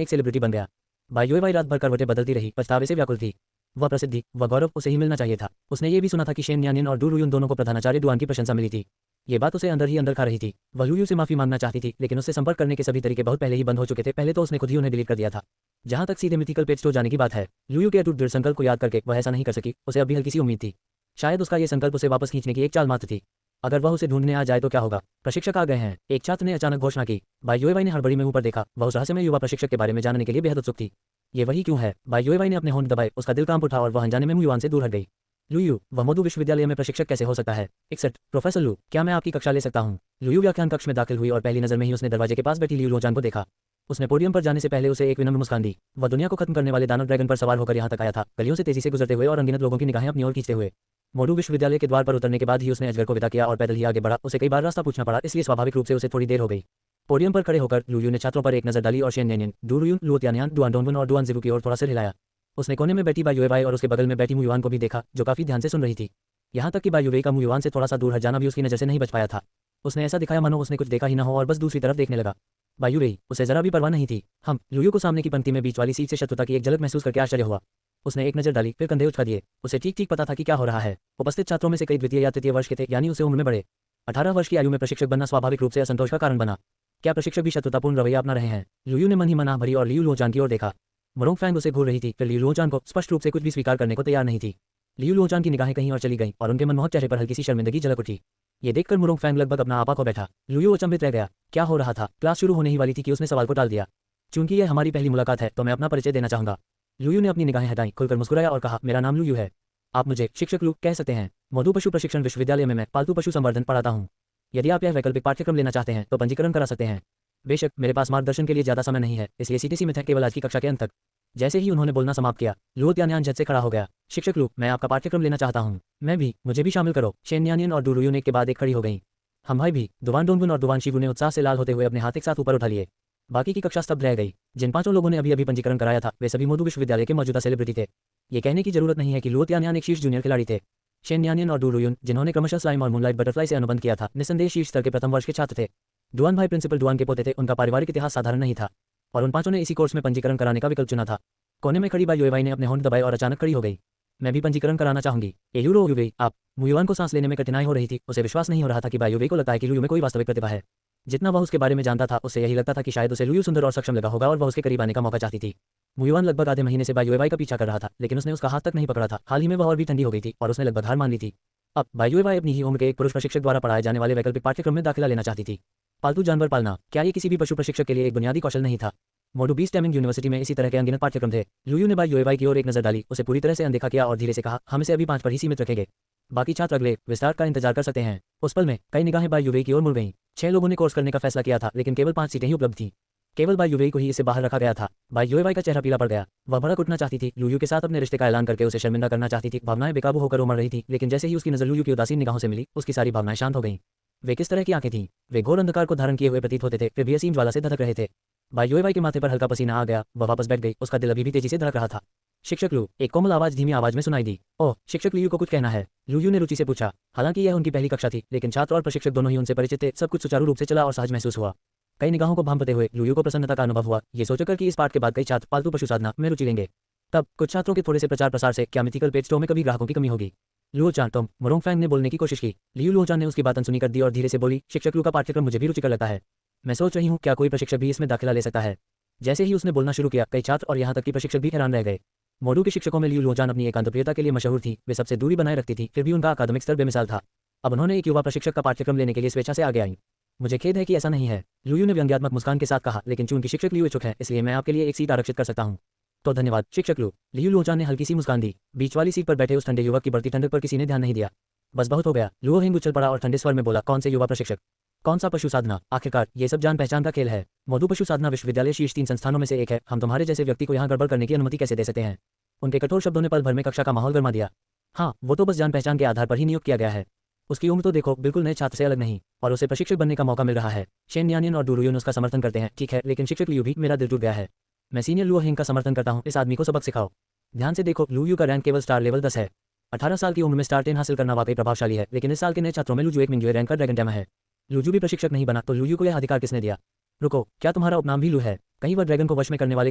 एक सेलिब्रिटी बन गया। बाई योएवाई रात भर करवटें बदलती रही, पछतावे से व्याकुल थी। वह प्रसिद्धि, वह गौरव उसे ही मिलना चाहिए था। उसने ये भी सुना था कि शेन न्यानिन और डू रुयुन दोनों को प्रधानाचार्य डुआन की प्रशंसा मिली थी। ये बात उसे अंदर ही अंदर खा रही थी। वह लुयू से माफी मांगना चाहती थी, लेकिन उससे संपर्क करने के सभी तरीके बहुत पहले ही बंद हो चुके थे। पहले तो उसने खुद ही उन्हें डिलीट कर दिया था। जहां तक सीधे मिथिकल पेज स्टोर जाने की बात है, लुयू के अटूट दृढ़ संकल्प को याद करके वह ऐसा नहीं कर सकी। उसे अभी हल्की सी उम्मीद थी। शायद उसका ये संकल्प उसे वापस खींचने की एक चाल मात्र थी। अगर वह उसे ढूंढने आ जाए तो क्या होगा। प्रशिक्षक आ गए हैं, एक छात्र ने अचानक घोषणा की। बाई युएवाई ने हड़बड़ी में ऊपर देखा। वह उस रहस्यमय युवा प्रशिक्षक के बारे में जानने के लिए बेहद उत्सुक थी। ये वही क्यों है? बाई युएवाई ने अपने होंठ दबाए। उसका दिल कांप उठा और वह अनजाने में मुयुआन से दूर हट गई। लुयू, वह मोदू विश्वविद्यालय में प्रशिक्षक कैसे हो सकता है? 61। प्रोफेसर लू, क्या मैं आपकी कक्षा ले सकता हूँ? लुयू व्याख्यान कक्ष में दाखिल हुई और पहली नजर में ही उसने दरवाजे के पास बैठी लियू लोचान को देखा। उसने पोडियम पर जाने से पहले उसे एक विनम्र मुस्कान दी। वह दुनिया को खत्म करने वाले दानव ड्रैगन पर सवार होकर यहाँ तक आया था, गलियों से तेजी से गुजरते हुए और अनगिनत लोगों की निगाहें अपनी ओर खींचते हुए। मोडू विश्वविद्यालय के द्वार पर उतरने के बाद ही उसने अजगर को विदा किया और पैदल ही आगे बढ़ा। उसे कई बार रास्ता पूछना पड़ा, इसलिए स्वाभाविक रूप से उसे थोड़ी देर हो गई। पोडियम पर खड़े होकर लुयू ने छात्रों पर एक नजर डाली और शेन न्यानिन, डू रुयुन, लुओ त्यानियान, डुआन डोनगुन और डुआन जिवू की ओर थोड़ा सिर हिलाया। उसने कोने में बैठी बाई युएवाई और उसके बगल में बैठी मुयुआन को भी देखा, जो काफी ध्यान से सुन रही थी। यहाँ तक कि बाई युएवाई का मुयुआन से थोड़ा सा दूर हट जाना भी उसकी नजर से नहीं बच पाया था। उसने ऐसा दिखाया मानो उसने कुछ देखा ही न हो और बस दूसरी तरफ देखने लगा। बाई युएवाई, उसे जरा भी परवाह नहीं थी। लुयू को सामने की पंक्ति में बीच वाली सीट से शत्रुता की एक झलक महसूस करके आश्चर्य हुआ। उसने एक नजर डाली, फिर कंधे उचका दिए। उसे ठीक ठीक पता था कि क्या हो रहा है। उपस्थित छात्रों में से कई द्वितीय या तृतीय वर्ष के थे, यानी उसे उम्र में बड़े। 18 वर्ष की आयु में प्रशिक्षक बनना स्वाभाविक रूप से असंतोष का कारण बना। क्या प्रशिक्षक भी शत्रुतापूर्ण रवैया अपना रहे हैं? लुयू ने मन ही मन आह भरी और लियू लोचान की ओर देखा। मोरोंगफैंग उसे घूर रही थी, फिर लियू लोचान को स्पष्ट रूप से कुछ भी स्वीकार करने को तैयार नहीं थी। लियू लोचान की निगाहें कहीं और चली गईं और उनके मनमोहक चेहरे पर हल्की सी शर्मिंदगी झलक उठी। ये देखकर मोरोंगफैंग लगभग अपना आपा खो बैठा। लुयू अचंभित रह गया। क्या हो रहा था? क्लास शुरू होने ही वाली थी कि उसने सवाल को टाल दिया। चूंकि यह हमारी पहली मुलाकात है तो मैं अपना परिचय देना चाहूंगा। लुयू ने अपनी निगाहें हटाई, खुलकर मुस्कुराया और कहा, मेरा नाम लुयू है। आप मुझे शिक्षक लू कह सकते हैं। मधु पशु प्रशिक्षण विश्वविद्यालय में मैं पालतू पशु संवर्धन पढ़ाता हूँ। यदि आप यह वैकल्पिक पाठ्यक्रम लेना चाहते हैं तो पंजीकरण करा सकते हैं। बेशक मेरे पास मार्गदर्शन के लिए ज्यादा समय नहीं है, इसलिए सीटी सीमित है केवल आज की कक्षा के अंत तक। जैसे ही उन्होंने बोलना समाप्त किया, लुओ त्यानियान झट से खड़ा हो गया। शिक्षक लू, मैं आपका पाठ्यक्रम लेना चाहता हूँ। मैं भी, मुझे भी शामिल करो। शेन न्यानिन और डू रुयुन एक के बाद एक खड़ी हो गईं। हम भाई भी। दुवान डोनगुन और दुवान शिवू ने उत्साह से लाल होते हुए अपने हाथ एक साथ ऊपर उठा लिए। बाकी की कक्षा स्तब्ध रह गई। जिन 5 लोगों ने अभी अभी पंजीकरण कराया था वे सभी मोदू विश्वविद्यालय के मौजूदा सेलिब्रिटी थे। ये कहने की जरूरत नहीं है कि लुओ त्यानियान एक शीर्ष जूनियर खिलाड़ी थे। शेन न्यानिन और डू रुयुन, जिन्होंने क्रमशः स्लाइम और मूनलाइट बटरफ्लाई से अनुबंध किया था, निस्संदेह शीर्ष स्तर के प्रथम वर्ष के छात्र थे। डुआन भाई प्रिंसिपल डुआन के पोते थे। उनका पारिवारिक इतिहास साधारण नहीं था और उन 5 ने इसी कोर्स में पंजीकरण कराने का विकल्प चुना था। कोने में खड़ी बाई युएवाई ने अपने होंठ दबाए और अचानक खड़ी हो गई। मैं भी पंजीकरण कराना चाहूंगी। एयूरो युवेई, आप। मुयुआन को सांस लेने में कठिनाई हो रही थी। उसे विश्वास नहीं हो रहा था कि बाई युवेई को लगता है कि लुयू में कोई वास्तविक प्रतिभा है। जितना वह उसके बारे में जानता था उससे यही लगता था कि शायद उसे लुयू सुंदर और सक्षम लगा होगा और वह उसके करीब आने का मौका चाहती थी। मुयुआन लगभग आधे महीने से बाई युएवाई का पीछा कर रहा था, लेकिन उसने उसका हाथ तक नहीं पकड़ा था। हाल ही में वह और भी ठंडी हो गई थी और उसने लगभग हार मान ली थी। अब बाई युएवाई अपनी ही उम्र के एक पुरुष प्रशिक्षक द्वारा पढ़ाए जाने वाले वैकल्पिक पाठ्यक्रम में दाखिला लेना चाहती थी। पालतू जानवर पालना, क्या ये किसी भी पशु प्रशिक्षक के लिए एक बुनियादी कौशल नहीं था? मोडू बीस टैमिंग यूनिवर्सिटी में इसी तरह के अनगिनत पाठ्यक्रम थे। लुयू ने बाई युएवाई की ओर एक नजर डाली, उसे पूरी तरह से अनदेखा किया और धीरे से कहा, हम इसे अभी 5 पर ही सीमित रखेंगे। बाकी छात्र अगले विस्तार का इंतजार कर सकते हैं। उस पल में कई निगाहें बाई युवेई की ओर मुड़ गईं। 6 लोगों ने कोर्स करने का फैसला किया था, लेकिन केवल 5 सीटें ही उपलब्ध थीं। केवल बाई युवेई को ही इससे बाहर रखा गया था। बाई युएवाई का चेहरा पीला पड़ गया। वह भड़क उठना चाहती थी, लुयू के साथ अपने रिश्ते का ऐलान करके उसे शर्मिंदा करना चाहती थी। भावनाएं बेकाबू होकर उमड़ रही थी, लेकिन जैसे ही उसकी नजर लुयू की उदासीन निगाहों से मिली, उसकी सारी भावनाएं शांत हो गईं। वे किस तरह की आंखें थीं? वे घोर अंधकार को धारण किए हुए प्रतीत होते थे, फिर भी असीम ज्वाला से धधक रहे थे। बाई युएवाई के माथे पर हल्का पसीना आ गया। वह वापस बैठ गई। उसका दिल अभी भी तेजी से धड़क रहा था। शिक्षक लू, एक कोमल आवाज धीमी आवाज में सुनाई दी। ओह, शिक्षक लियू को कुछ कहना है? लुयू ने रुचि से पूछा। हालांकि यह उनकी पहली कक्षा थी, लेकिन छात्र और प्रशिक्षक दोनों ही उनसे परिचित थे। सब कुछ सुचारू रूप से चला और सहज महसूस हुआ। कई निगाहों को भांपते हुए लुयू को प्रसन्नता का अनुभव हुआ, ये सोचकर कि इस पाठ के बाद कई छात्र पालतू पशु साधना में रुचि लेंगे। तब कुछ छात्रों के थोड़े से प्रचार प्रसार से क्या मिथिकल पेज स्टोर में कभी ग्राहकों की कमी होगी? लुओ चान, तुम। मोरोंगफैंग ने बोलने की कोशिश की। लियू लोचान ने उसकी बात अनसुनी कर दी और धीरे से बोली, शिक्षक लू का पाठ्यक्रम मुझे भी रुचिकर लगता है। मैं सोच रही हूँ क्या कोई प्रशिक्षक भी इसमें दाखिला ले सकता है। जैसे ही उसने बोलना शुरू किया, कई छात्र और यहाँ तक कि प्रशिक्षक भी हैरान रह गए। मोडू के शिक्षकों में लियू लोचान अपनी एकांतप्रियता के लिए मशहूर थी। वे सबसे दूरी बनाए रखती थी, फिर भी उनका अकादमिक स्तर बेमिसाल था। अब उन्होंने एक युवा प्रशिक्षक का पाठ्यक्रम लेने के लिए स्वेच्छा से आगे आईं। मुझे खेद है कि ऐसा नहीं है, लुयू ने व्यंग्यात्मक मुस्कान के साथ कहा, लेकिन चूंकि शिक्षक लियू इच्छुक है, इसलिए मैं आपके लिए एक सीट आरक्षित कर सकता हूँ। तो धन्यवाद शिक्षक लू। लियू लोचान ने हल्की सी मुस्कान दी। बीच वाली सीट पर बैठे उस ठंडे युवक की बढ़ती ठंडक पर किसी ने ध्यान नहीं दिया। बस बहुत हो गया। लुओ हिंग उछल पड़ा और ठंडे स्वर में बोला, कौन से युवा प्रशिक्षक? कौन सा पशु साधना? आखिरकार ये सब जान पहचान का खेल है। मोदू पशु साधना विश्वविद्यालय शीर्ष 3 संस्थानों में से एक है। हम तुम्हारे जैसे व्यक्ति को यहाँ गड़बड़ करने की अनुमति कैसे दे सकते हैं? उनके कठोर शब्दों ने पल भर में कक्षा का माहौल गर्मा दिया। हाँ, वो तो बस जान पहचान के आधार पर ही नियुक्त किया गया है। उसकी उम्र तो देखो, बिल्कुल नए छात्र से अलग नहीं, और उसे प्रशिक्षक बनने का मौका मिल रहा है। शेन न्यानिन और डू रुयुन उसका समर्थन करते हैं, ठीक है, लेकिन शिक्षक लियू भी, मेरा दिल टूट गया है। मैं सीनियर लुओ हिंग का समर्थन करता हूँ। इस आदमी को सबक सिखाओ। ध्यान से देखो, लुयू का रैंक केवल स्टार लेवल 10 है। 18 साल की उम्र में स्टार 10 हासिल करना वाकई प्रभावशाली है, लेकिन इस साल के नए छात्रों में लुजू एक मिंगजुए रैंक का ड्रैगन टैमा है। लुजू भी प्रशिक्षक नहीं बना तो लुयू को यह अधिकार किसने दिया? रुको, क्या तुम्हारा उपनाम भी लू है? कहीं वह ड्रैगन को वश में करने वाले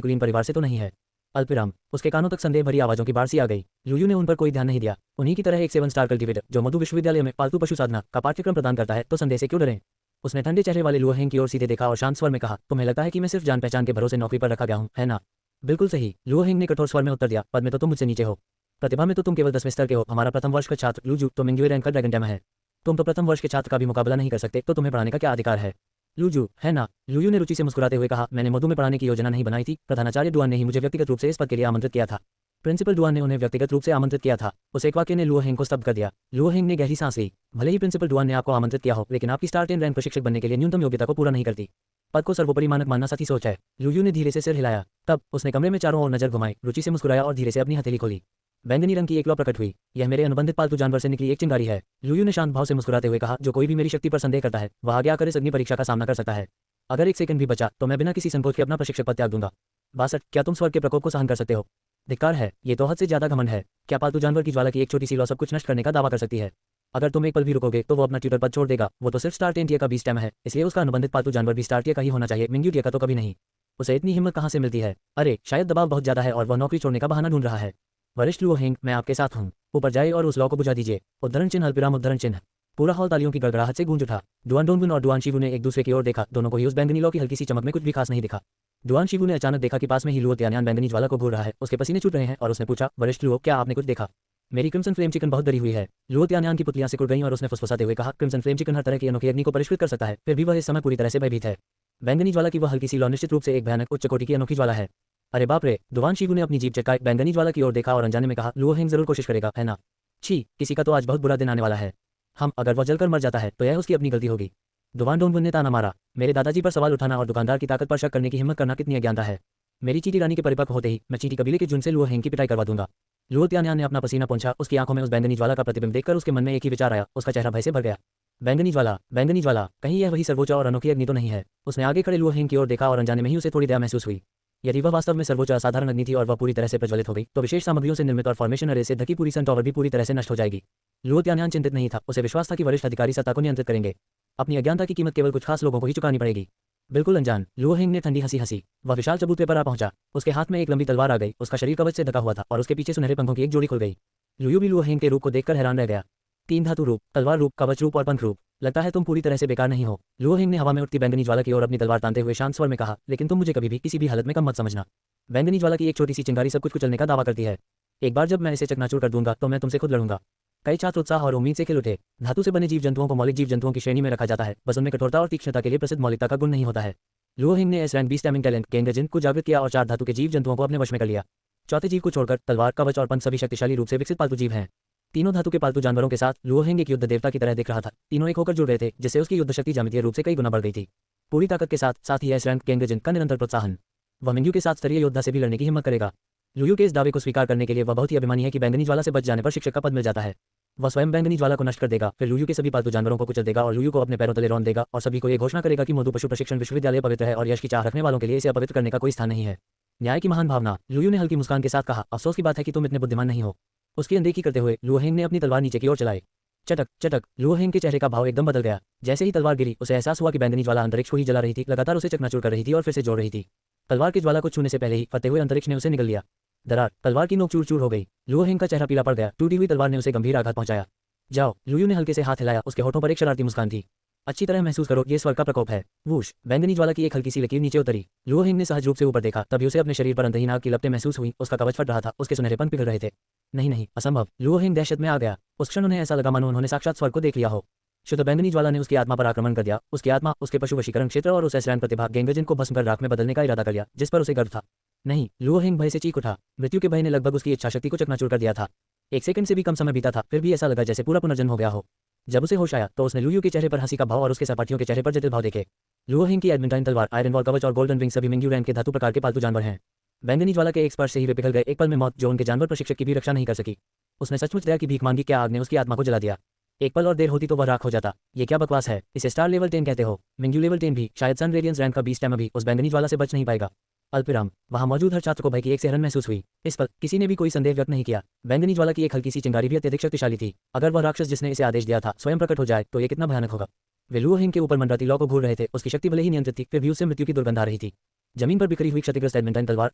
कुलीन परिवार से तो नहीं है? अल्पविराम। उसके कानों तक संदेह भरी आवाजों की बाढ़ सी आ गई। यूयू ने उन पर कोई ध्यान नहीं दिया। उन्हीं की तरह एक 7 स्टार कल्टिवेटर जो मधु विश्वविद्यालय में पालतू पशु साधना का पाठ्यक्रम प्रदान करता है, तो संदेह से क्यों डरें। उसने ठंडे चेहरे वाले लुओ हेंग की ओर सीधे देखा और शांत स्वर में कहा, तुम्हें लगता है कि मैं सिर्फ जान पहचान के भरोसे नौकरी पर रखा गया हूं, है ना। बिल्कुल सही, लुओ हेंग ने कठोर स्वर में उत्तर दिया। पद में तो तुम मुझसे नीचे हो, प्रतिभा में तो तुम केवल 10वें स्तर के हो। हमारा प्रथम वर्ष का छात्र लूजू तो मिंग्युए रैंक का ड्रैगन टैम है। तुम तो प्रथम वर्ष के छात्र का भी मुकाबला नहीं कर सकते, तो तुम्हें पढ़ाने का क्या अधिकार है। लूजू, है ना। लुयू ने रुचि से मुस्कुराते हुए कहा, मैंने मधु में पढ़ाने की योजना नहीं बनाई थी। प्रधानाचार्य डुआन ने ही मुझे व्यक्तिगत रूप से इस पद के लिए आमंत्रित किया था। प्रिंसिपल डुआन ने उन्हें व्यक्तिगत रूप से आमंत्रित किया था। उस एक वाक्य ने लुओ हेंग को स्तब्ध कर दिया। लुओ हेंग ने गहरी सांस ली। भले ही प्रिंसिपल डुआन ने आपको आमंत्रित किया हो, लेकिन आपकी स्टार 10 रैंक प्रशिक्षक बनने के लिए न्यूनतम योग्यता को पूरा नहीं करती। पद को सर्वोपरि मानक मानना सही सोच है। लुयू ने धीरे से सिर हिलाया। तब उसने कमरे में चारों ओर नजर घुमाई, रुचि से मुस्कुराया और धीरे से अपनी हथेली खोली। बैंगनी रंग की एक लौ प्रकट हुई। यह मेरे अनुबंधित पालतू जानवर से निकली एक चिंगारी है। लुयू ने शांत भाव से मुस्कुराते हुए कहा, जो कोई भी मेरी शक्ति पर संदेह करता है, वह आगे आकर इस अग्नि परीक्षा का सामना कर सकता है। अगर एक सेकंड भी बचा तो मैं बिना किसी संकोच के अपना प्रशिक्षक पद त्याग दूंगा। 62, क्या तुम स्वर्ग के प्रकोप को सहन कर सकते हो। धिक्कार है, ये तो हद से ज्यादा घमंड है। क्या पालतू जानवर की ज्वाला की एक छोटी सी लौ सब कुछ नष्ट करने का दावा कर सकती है। अगर तुम एक पल भी रुकोगे तो वो अपना ट्यूटर पद छोड़ देगा। वो तो सिर्फ स्टार 10 टियर का 20 टैम है, इसलिए उसका अनुबंधित पालतू जानवर भी स्टार टियर का ही होना चाहिए। मिंग्यू टियर का तो कभी नहीं। उसे इतनी हिम्मत कहाँ से मिलती है। अरे शायद दबाव बहुत ज्यादा है और वह नौकरी छोड़ने का बहाना ढूंढ रहा है। वरिष्ठ लुओ हेंग, मैं आपके साथ हूँ। ऊपर जाए और उस लौ को बुझा दीजिए। उद्धरण चिन्ह, अल्पविराम उद्धरण चिन्ह। पूरा हॉल तालियों की गड़गड़ाहट से गूंज उठा। डुआन डोंगुन और डुआन शिवू ने एक दूसरे की ओर देखा। दोनों को ही उस बैंगनी लौ की हल्की सी चमक में कुछ भी खास नहीं दिखा। डुआन शिवू ने अचानक देखा कि पास में ही लुओ त्यान्यान बैंगनी ज्वाला को घूर रहा है। उसके पसीने छूट रहे हैं और उसने पूछा, वरिष्ठ लुओ, क्या आपने कुछ देखा। मेरी क्रिम्सन फ्लेम चिकन बहुत डरी हुई है। लुओ त्यान्यान की पुतलियां सिकुड़ गईं और उसने फुसफुसाते हुए कहा, क्रिम्सन फ्लेम चिकन हर तरह की अनोखी अग्नि को परिष्कृत कर सकता है, फिर भी वह इस समय पूरी तरह से भयभीत है। बैंगनी ज्वाला की वह हल्की सी लौ निश्चित रूप से एक भयानक उच्च कोटि की अनोखी ज्वाला है। अरे बाप रे। डुआन शिवू ने अपनी जीभ चटकाई बैंगनी ज्वाला की ओर देखा और अनजाने में कहा, लुओ हेंग जरूर कोशिश करेगा, है ना। छी, किसी का तो आज बहुत बुरा दिन आने वाला है। अगर वह जलकर मर जाता है तो यह उसकी अपनी गलती होगी। डुआन डोंगुन ने ताना मारा। मेरे दादाजी पर सवाल उठाना और दुकानदार की ताकत पर शक करने की हिम्मत करना कितनी अज्ञानता है। मेरी चींटी रानी के परिपक्व होते ही मैं चींटी कबीले के जुन से लुओ हेंग की पिटाई करवा दूंगा। लुओ त्यान्यान ने अपना पसीना पोंछा। उसकी आंखों में उस बैंगनी ज्वाला का प्रतिबिंब देखकर उसके मन में एक ही विचार आया। उसका चेहरा भय से भर गया। बैंगनी ज्वाला, कहीं यह वही सर्वोच्च और अनोखी अग्नि तो नहीं है। उसने आगे खड़े लुओ हेंग की ओर देखा और अनजाने में ही उसे थोड़ी दया महसूस हुई। यदि वह वास्तव में सर्वोच्च असाधारण अग्नि थी और वह पूरी तरह से प्रज्वलित हो गई, तो विशेष सामग्रियों से निर्मित और फॉर्मेशन अरे से ढकी पूरी सन टॉवर भी पूरी तरह से नष्ट हो जाएगी। लुओ त्यान्यान चिंतित नहीं था। उसे विश्वास था कि वरिष्ठ अधिकारी सत्ता को नियंत्रित करेंगे। अपनी अज्ञानता की कीमत केवल कुछ खास लोगों को ही चुकानी पड़ेगी। बिल्कुल अनजान। लुओ हेंग ने ठंडी हंसी हंसी। वह विशाल चबूतरे पर आ पहुंचा। उसके हाथ में एक लंबी तलवार आ गई। उसका शरीर कवच से ढका हुआ था और उसके पीछे सुनहरे पंखों की एक जोड़ी खुल गई। लुयू भी लुओ हेंग के रूप को देखकर हैरान रह गया। 3 धातु रूप, तलवार रूप, कवच रूप और पंख रूप। लगता है तुम पूरी तरह से बेकार नहीं हो। लुओ हेंग ने हवा में उठती बैंगनी ज्वाला की ओर अपनी तलवार तानते हुए शांत स्वर में कहा, लेकिन तुम मुझे कभी भी किसी भी हालत में कम मत समझना। बैंगनी ज्वाला की एक छोटी सी चिंगारी सब कुछ कुचलने का दावा करती है। एक बार जब मैं इसे चकनाचूर कर दूंगा तो मैं तुमसे खुद लड़ूंगा। कई छात्र उत्साह और उम्मीद से खिल उठे। धातु से बने जीव जंतुओं को मौलिक जीव जंतुओं की श्रेणी में रखा जाता है, बस उनमें कठोरता और तीक्ष्णता के लिए प्रसिद्ध मौलिकता का गुण नहीं होता है। लुओ हेंग ने एस रैंक 20 टैमिंग टैलेंट गेंगजिन को जागृत किया और 4 धातु के जीव जंतुओं को अपने वश में कर लिया। चौथे जीव को छोड़कर तलवार, कवच और पंख सभी शक्तिशाली रूप से विकसित पालतू जीव हैं। तीनों धातु के पालतू जानवरों के साथ लुओ हेंग एक युद्ध देवता की तरह दिख रहा था। तीनों एक होकर जुड़ रहे थे, जिससे उसकी युद्ध शक्ति ज्यामितीय रूप से कई गुना बढ़ गई थी। पूरी ताकत के साथ ही एस रैंक गेंगजिन का निरंतर प्रोत्साहन। वह मिंग्यू के साथ स्तरीय योद्धा से भी लड़ने की हिम्मत करेगा। लुयू के इस दावे को स्वीकार करने के लिए वह बहुत ही अभिमानी है कि बैंगनी ज्वाला से बच जाने पर शिक्षक का पद मिल जाता है। वह स्वयं बैंगनी ज्वाला को नष्ट कर देगा, फिर लुयू के सभी पालतू जानवरों को कुचल देगा और लुयू को अपने पैरों तले रौंद देगा और सभी को यह घोषणा करेगा कि मधु पशु प्रशिक्षण विश्वविद्यालय पवित्र है और यश की चाह रखने वालों के लिए इसे अपवित्र करने का कोई स्थान नहीं है। न्याय की महान भावना। लुयू ने हल्की मुस्कान के साथ कहा, अफसोस की बात है कि तुम इतने बुद्धिमान नहीं हो। उसकी अनदेखी करते हुए लुओ हेंग ने अपनी तलवार नीचे की ओर चलाई। चटक चटक। लुओ हेंग के चेहरे का भाव एकदम बदल गया। जैसे ही तलवार गिरी, उसे एहसास हुआ कि बैंगनी ज्वाला अंतरिक्ष को ही जला रही थी, लगातार उसे चकनाचूर कर रही थी और फिर से जोड़ रही थी। तलवार की ज्वाला को छूने से पहले ही फटे हुए अंतरिक्ष ने उसे निगल लिया। दरार, तलवार की नोक चूर चूर हो गई। लुओ हेंग का चेहरा पीला पड़ गया। टूटी हुई तलवार ने उसे गंभीर आघात पहुंचाया। जाओ। लुयू ने हल्के से हाथ हिलाया। उसके होठों पर एक शरारती मुस्कान थी। अच्छी तरह महसूस करो, ये स्वर्ग का प्रकोप है। वूश। बैंगनी ज्वाला की एक हल्की सी लकीर नीचे उतरी। लुओ हेंग ने सहज रूप से ऊपर देखा, तभी उसे अपने शरीर पर अंतहीन आग की लपटें महसूस हुई। उसका कवच फट रहा था, उसके सुनहरे पंख पिघल रहे थे। नहीं, असंभव। लुओ हेंग दहशत में आ गया। उस क्षण उन्हें ऐसा लगा मानो उन्होंने साक्षात स्वर्ग को देख लिया हो। शुद्ध बैंगनी ज्वाला ने उसकी आत्मा पर आक्रमण कर दिया। उसकी आत्मा, उसके पशु वशीकरण क्षेत्र और उस एसरैन प्रतिभा गेंगजिन को भस्म कर राख में बदलने का इरादा कर लिया, जिस पर उसे गर्व था। नहीं। लुओ हेंग भय से चीख उठा। मृत्यु के भय ने लगभग उसकी इच्छाशक्ति को चकनाचूर कर दिया था। 1 सेकंड से भी कम समय बीता था, फिर भी ऐसा लगा जैसे पूरा पुनर्जन्म हो गया हो। जब उसे होश आया तो उसने लुयू के चेहरे पर हंसी का भाव और उसके सहपाठियों के चेहरे पर जटिल भाव देखे। लुओ हेंग की एडमिंटाइन तलवार, आयरन वॉल कवच और गोल्डन विंग सभी मिंग्यू रैंक के धातु प्रकार के पालतू जानवर हैं। बैंगनी ज्वाला के एक स्पर्श से ही वे पिघल गए। एक पल में मौत जो उनके जानवर प्रशिक्षक की भी रक्षा नहीं कर सकी। उसने सचमुच दया की भीख मांगी। क्या आग ने उसकी आत्मा को जला दिया। एक पल और देर होती तो वह राख हो जाता। ये क्या बकवास है। इसे स्टार लेवल 10 कहते हो। मिंग्यू लेवल 10 भी, शायद सन रेडियंस रैंक का 20 टैम भी उस बैंगनी ज्वाला से बच नहीं पाएगा। अल्पविराम। वहां मौजूद हर छात्र को भय की एक सिहरन महसूस हुई। इस पर किसी ने भी कोई संदेह व्यक्त नहीं किया। बैंगनी ज्वाला की एक हल्की सी चिंगारी भी अत्यधिक शक्तिशाली थी। अगर वह राक्षस जिसने इसे आदेश दिया था स्वयं प्रकट हो जाए तो ये कितना भयानक होगा। वे लुओ हेंग के ऊपर मंडराती लौ को घूर रहे थे। उसकी शक्ति भले ही नियंत्रित थी, फिर भी उससे मृत्यु की दुर्गंध आ रही थी। जमीन पर बिखरी हुई क्षतिग्रस्त एडमिंटन तलवार,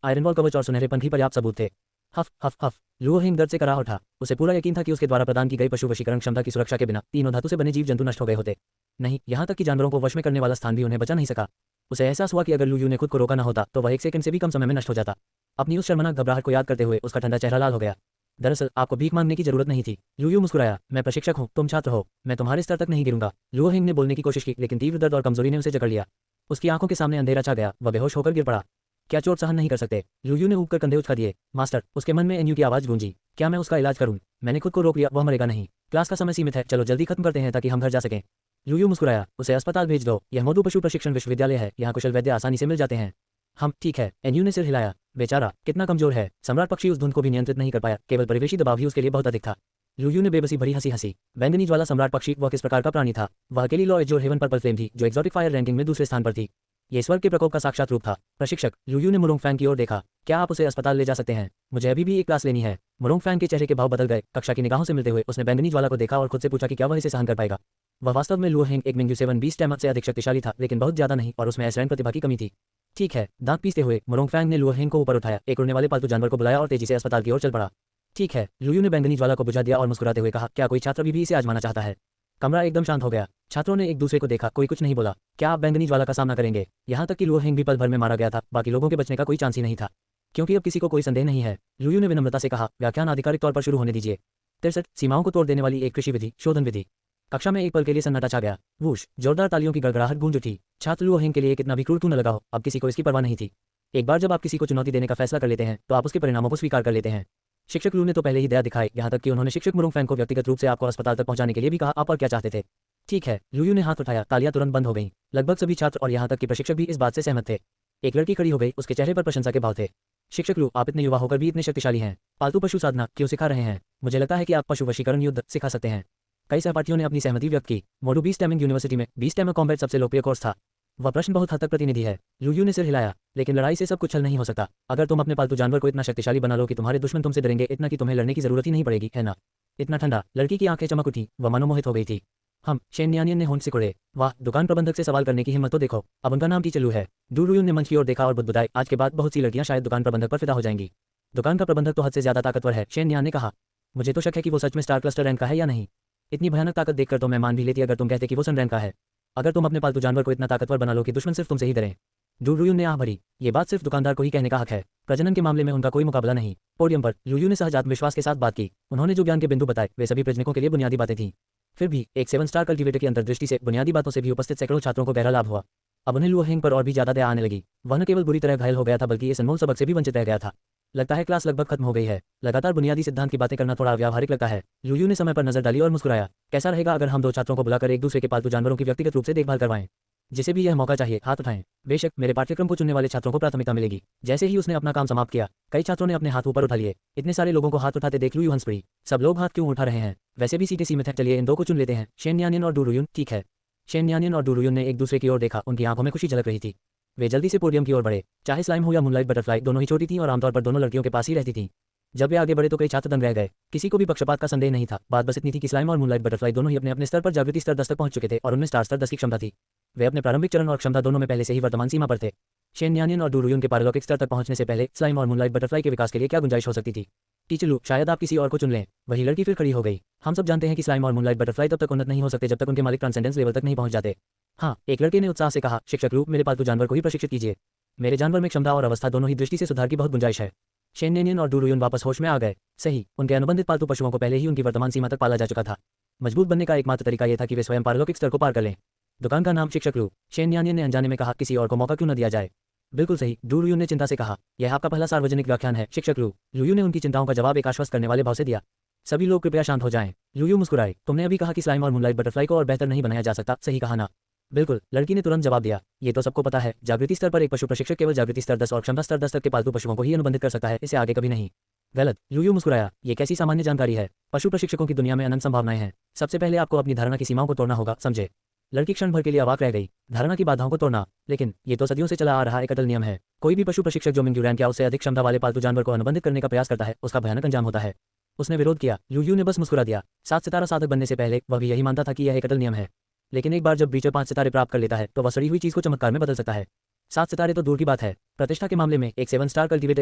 आयरन वॉल कवच और सुनहरे पंख ही पर्याप्त सबूत थे। हफ हफ हफ, लुओ हेंग दर्द से कराह उठा। उसे पूरा यकीन था कि उसके द्वारा प्रदान की गई पशु वशीकरण क्षमता की सुरक्षा के बिना तीनों धातु से बने जीव जंतु नष्ट हो गए होते। नहीं, यहाँ तक कि जानवरों को वश में करने वाला स्थान भी उन्हें बचा नहीं सका। उसे एहसास हुआ कि अगर लुयू ने खुद को रोका न होता तो वह 1 सेकंड से भी कम समय में नष्ट हो जाता। अपनी उस शर्मनाक घबराहट को याद करते हुए उसका ठंडा चेहरा लाल हो गया। दरअसल आपको भीख मांगने की जरूरत नहीं थी। लुयू मुस्कुराया। मैं प्रशिक्षक हूँ, तुम छात्र हो, मैं तुम्हारे स्तर तक नहीं गिरूंगा। लुओ हेंग ने बोलने की कोशिश की, लेकिन तीव्र दर्द और कमजोरी ने उसे जकड़ लिया। उसकी आंखों के सामने अंधेरा छा गया। वह बेहोश होकर गिर पड़ा। क्या चोट सहन नहीं कर सकते? लुयू ने ऊपर कंधे उचका दिए। मास्टर, उसके मन में एन्यू की आवाज गूंजी। क्या मैं उसका इलाज करूं? मैंने खुद को रोक लिया, वह मरेगा नहीं। क्लास का समय सीमित है, चलो जल्दी खत्म करते हैं ताकि हम घर जा सकें। लुयू मुस्कुराया। उसे अस्पताल भेज दो, यह मोदू पशु प्रशिक्षण विश्वविद्यालय है, यहाँ कुशल वैद्य आसानी से मिल जाते हैं। हम ठीक है। एन्यू ने सिर हिलाया। बेचारा कितना कमजोर है। सम्राट पक्षी उस धुंध को भी नियंत्रित नहीं कर पाया, केवल परिवेशी दबाव ही उसके लिए बहुत अधिक था। लुयू ने बेबसी भरी हंसी हंसी। बैंगनी ज्वाला सम्राट पक्षी, वह किस प्रकार का प्राणी था? वह अकेली लॉ एजोर हेवन पर्पल फ्लेम थी जो एक्सोटिक फायर रैंकिंग में दूसरे स्थान पर थी। ये स्वर्ग के प्रकोप का साक्षात रूप था। प्रशिक्षक, लुयू ने मुरोंग फैंग की ओर देखा। क्या आप उसे अस्पताल ले जा सकते हैं? मुझे अभी भी एक क्लास लेनी है। मुरोंग फैंग के चेहरे के भाव बदल गए। कक्षा की निगाहों से मिलते हुए उसने बैंगनी ज्वाला को देखा और खुद से पूछा कि क्या वह इसे सहन कर पाएगा। वह वास्तव में लुओ हेंग एक मिंग्यू 7 स्टैमर से अधिक शक्तिशाली था, लेकिन बहुत ज्यादा नहीं, और उसमें एस रैंक प्रतिभा की कमी थी। ठीक है। दांत पीसते हुए मुरोंग फैंग ने लुओ हेंग को ऊपर उठाया, एक उड़ने वाले पालतू जानवर को बुलाया और तेजी से अस्पताल की ओर चल पड़ा। ठीक है। लुयू ने बैंगनी ज्वाला को बुझा दिया और मुस्कुराते हुए कहा, क्या कोई छात्र भी इसे आजमाना चाहता है? कमरा एकदम शांत हो गया। छात्रों ने एक दूसरे को देखा, कोई कुछ नहीं बोला। क्या आप बैंगनी ज्वाला का सामना करेंगे? यहाँ तक कि लुओ हेंग भी पल भर में मारा गया था, बाकी लोगों के बचने का कोई चांस ही नहीं था, क्योंकि अब किसी को कोई संदेह नहीं है। लुयू ने विनम्रता से कहा, व्याख्यान आधिकारिक तौर पर शुरू होने दीजिए। 63 सीमाओं को तोड़ देने वाली एक कृषि विधि, शोधन विधि। कक्षा में एक पल के लिए सन्नाटा छा गया। वूश, जोरदार तालियों की गड़गड़ाहट गूंज उठी। छात्र लुओ हेंग के लिए कितना भी क्रूर क्यों न लगा हो, अब किसी को इसकी परवाह नहीं थी। एक बार जब आप किसी को चुनौती देने का फैसला कर लेते हैं तो आप उसके परिणामों को स्वीकार कर लेते हैं। शिक्षक लू ने तो पहले ही दया दिखाई, यहाँ तक कि उन्होंने शिक्षक मुरोंग फैंग को व्यक्तिगत रूप से आपको अस्पताल तक पहुंचाने के लिए भी कहा। आप और क्या चाहते थे? ठीक है। लुयू ने हाथ उठाया। तालियां तुरंत बंद हो गईं। लगभग सभी छात्र और यहाँ तक कि प्रशिक्षक भी इस बात से सहमत थे। एक लड़की खड़ी हो गई, उसके चेहरे पर प्रशंसा के भाव थे। शिक्षक लू, आप इतने युवा होकर भी इतने शक्तिशाली हैं। पालतू पशु साधना क्यों सिखा रहे हैं? मुझे लगता है कि आप पशु वशीकरण युद्ध सिखा सकते हैं। कई सहपाठियों ने अपनी सहमति व्यक्त की। मोडू बी स्टैमिंग यूनिवर्सिटी में बी स्टैमर कॉम्बैट सबसे लोकप्रिय कोर्स था। वह प्रश्न बहुत हद तक प्रतिनिधि है। लुयू ने सिर हिलाया। लेकिन लड़ाई से सब कुछ हल नहीं हो सकता। अगर तुम अपने पालतू जानवर को इतना शक्तिशाली बना लो कि तुम्हारे दुश्मन तुमसे डरेंगे इतना कि तुम्हें लड़ने की जरूरत ही नहीं पड़ेगी, है ना? इतना ठंडा। लड़की की आंखें चमक उठी, वह मनोमोहित हो गई थी। हम शेन नियानियन ने होंठ सिकुड़े। वाह, दुकान प्रबंधक से सवाल करने की हिम्मत तो देखो। अब उनका नाम टीचर लू है। डू रुयुन ने मंच की ओर देखा और बुदबुदाई, आज के बाद बहुत सी लड़कियां शायद दुकान प्रबंधक पर फिदा हो जाएंगी। दुकान का प्रबंधक तो हद से ज्यादा ताकतवर है, शेन नियान ने कहा। मुझे तो शक है कि वो सच में स्टार क्लस्टर रैंक का है या नहीं। इतनी भयानक ताकत देखकर तो मैं मान भी लेती अगर तुम कहते कि वो सन रैंक का है। अगर तुम अपने पालतू जानवर को इतना ताकतवर बना लो कि दुश्मन सिर्फ तुमसे ही डरें। डू रुयुन ने आह भरी। ये बात सिर्फ दुकानदार को ही कहने का हक है। प्रजनन के मामले में उनका कोई मुकाबला नहीं। पोडियम पर लुयू ने सहज आत्मविश्वास के साथ बात की। उन्होंने जो ज्ञान के बिंदु बताए वे सभी प्रजनकों के लिए बुनियादी बातें थीं। फिर भी एक 7 स्टार कल्टीवेटर की अंतर्दृष्टि से बुनियादी बातों से भी उपस्थित सैकड़ों छात्रों को गहरा लाभ हुआ। अब उन्हें लुओ हेंग पर और भी ज्यादा दया आने लगी। वह न केवल बुरी तरह घायल हो गया था बल्कि इस अनमोल सबक से भी वंचित रह गया था। लगता है क्लास लगभग खत्म हो गई है। लगातार बुनियादी सिद्धांत की बातें करना थोड़ा व्यावहारिक लगता है। लुयू ने समय पर नजर डाली और मुस्कुराया। कैसा रहेगा अगर हम 2 छात्रों को बुलाकर एक दूसरे के पालतू जानवरों की व्यक्तिगत रूप से देखभाल करवाएं? जिसे भी यह मौका चाहिए हाथ उठाएं। बेशक, मेरे पाठ्यक्रम को चुनने वाले छात्रों को प्राथमिकता मिलेगी। जैसे ही उसने अपना काम समाप्त किया, कई छात्रों ने अपने हाथ ऊपर उठा लिए। इतने सारे लोगों को हाथ उठाते देख लुयू हंस पड़ी। सब लोग हाथ क्यों उठा रहे हैं? वैसे भी सीटें सीमित हैं, चलिए इन 2 को चुन लेते हैं, शेन नियानियन और डू रुयुन। ठीक है। शेन नियानियन और डू रुयुन ने एक दूसरे की ओर देखा, उनकी आंखों में खुशी झलक रही थी। वे जल्दी से पोडियम की ओर बढ़े। चाहे स्लाइम हो या मूनलाइट बटरफ्लाई, दोनों ही छोटी थीं और आमतौर पर दोनों लड़कियों के पास ही रहती थीं। जब वे आगे बढ़े तो कई छात्र दंग रह गए। किसी को भी पक्षपात का संदेह नहीं था। बात बस इतनी थी कि स्लाइम और मूनलाइट बटरफ्लाई दोनों ही अपने अपने स्तर पर जागृति स्तर 10 तक पहुंच चुके थे और उनमें स्टार स्तर 10 की क्षमता थी। वे अपने प्रारंभिक चरण और क्षमता दोनों में पहले से ही वर्तमान सीमा पर थे। शेन नियानियन और डू रुयुन के पारलौकिक स्तर तक पहुंचने से पहले स्लाइम और मूनलाइट बटरफ्लाई के विकास के लिए क्या गुंजाइश हो सकती थी? टीचर लू, शायद आप किसी और को चुन लें। वही लड़की फिर खड़ी हो गई। हम सब जानते हैं कि स्लाइम और मूनलाइट बटरफ्लाई तब तक उन्नत नहीं हो सकते जब तक उनके मालिक ट्रांसेंडेंस लेवल तक नहीं पहुंच जाते। हाँ, एक लड़के ने उत्साह से कहा। शिक्षक लू, मेरे पालतू जानवर को ही प्रशिक्षित कीजिए। मेरे जानवर में क्षमता और अवस्था दोनों ही दृष्टि से सुधार की बहुत गुंजाइश है। शेन नियानियन और डू रुयुन वापस होश में आ गए। सही, उनके अनुबंधित पालतू पशुओं को पहले ही उनकी वर्तमान सीमा तक पाला जा चुका था। मजबूत बनने का एकमात्र तरीका यह था कि वे स्वयं पारलौकिक स्तर को पार कर लें। दुकान का नाम शिक्षक लू। शेन नियानियन ने अनजाने में कहा, किसी और को मौका क्यों न दिया जाए? बिल्कुल सही, डू रुयुन ने चिंता से कहा। यह आपका पहला सार्वजनिक व्याख्यान है शिक्षक लू। लुयू ने उनकी चिंताओं का जवाब एक आश्वस्त करने वाले भाव से दिया। सभी लोग कृपया शांत हो जाएं। लुयू मुस्कुराए। तुमने अभी कहा कि स्लाइम और मूनलाइट बटरफ्लाई को और बेहतर नहीं बनाया जा सकता, सही कहा ना? बिल्कुल, लड़की ने तुरंत जवाब दिया। ये तो सबको पता है। जागृति स्तर पर एक पशु प्रशिक्षक केवल जागृति स्तर 10 और क्षमता स्तर 10 तक के पालतू पशुओं को ही अनुबंधित कर सकता है, इससे आगे कभी नहीं। गलत। लुयू मुस्कुराया। ये कैसी सामान्य जानकारी है? पशु प्रशिक्षकों की दुनिया में अनंत संभावनाएं हैं। सबसे पहले आपको अपनी धारणा की सीमाओं को तोड़ना होगा, समझे? लड़की क्षण भर के लिए अवाक रह गई। धारणा की बाधाओं को तोड़ना? लेकिन ये तो सदियों से चला आ रहा एक अटल नियम है। कोई भी पशु प्रशिक्षक जो मिंग्यू रैंक या उससे अधिक क्षमता वाले पालतू जानवर को अनुबंधित करने का प्रयास करता है, उसका भयानक अंजाम होता है। उसने विरोध किया। लुयू ने बस मुस्कुरा दिया। 7 सितारा साधक बनने से पहले वह भी यही मानता था कि यह एक अटल नियम है। लेकिन एक बार जब ब्रीचर 5 सितारे प्राप्त कर लेता है तो वह सड़ी हुई चीज को चमत्कार में बदल सकता है। 7 सितारे तो दूर की बात है, प्रतिष्ठा के मामले में एक 7 स्टार कल्टिवेटर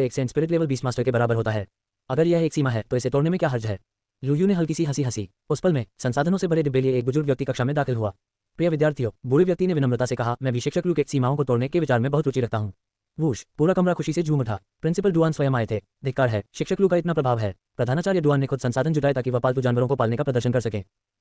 एक सेंट स्पिरिट लेवल बीस मास्टर के बराबर होता है। अगर यह एक सीमा है तो इसे तोड़ने में क्या हर्ज है। लुयू ने हल्की सी हंसी हंसी। उस पल में संसाधनों से भरे डिब्बे लिए एक बुजुर्ग व्यक्ति कक्षा में दाखिल हुआ। प्रिय विद्यार्थियों, बूढ़े व्यक्ति ने विनम्रता से कहा, मैं भी शिक्षक लू के सीमाओं को तोड़ने के विचार में बहुत रुचि रखता हूँ। वूश, पूरा कमरा खुशी से झूम उठा। प्रिंसिपल डुआन स्वयं आए थे। धिक्कार है, शिक्षक लू का इतना प्रभाव है। प्रधानाचार्य डुआन ने खुद संसाधन जुटाए ताकि वह पालतू जानवरों को पालने का प्रदर्शन कर सके।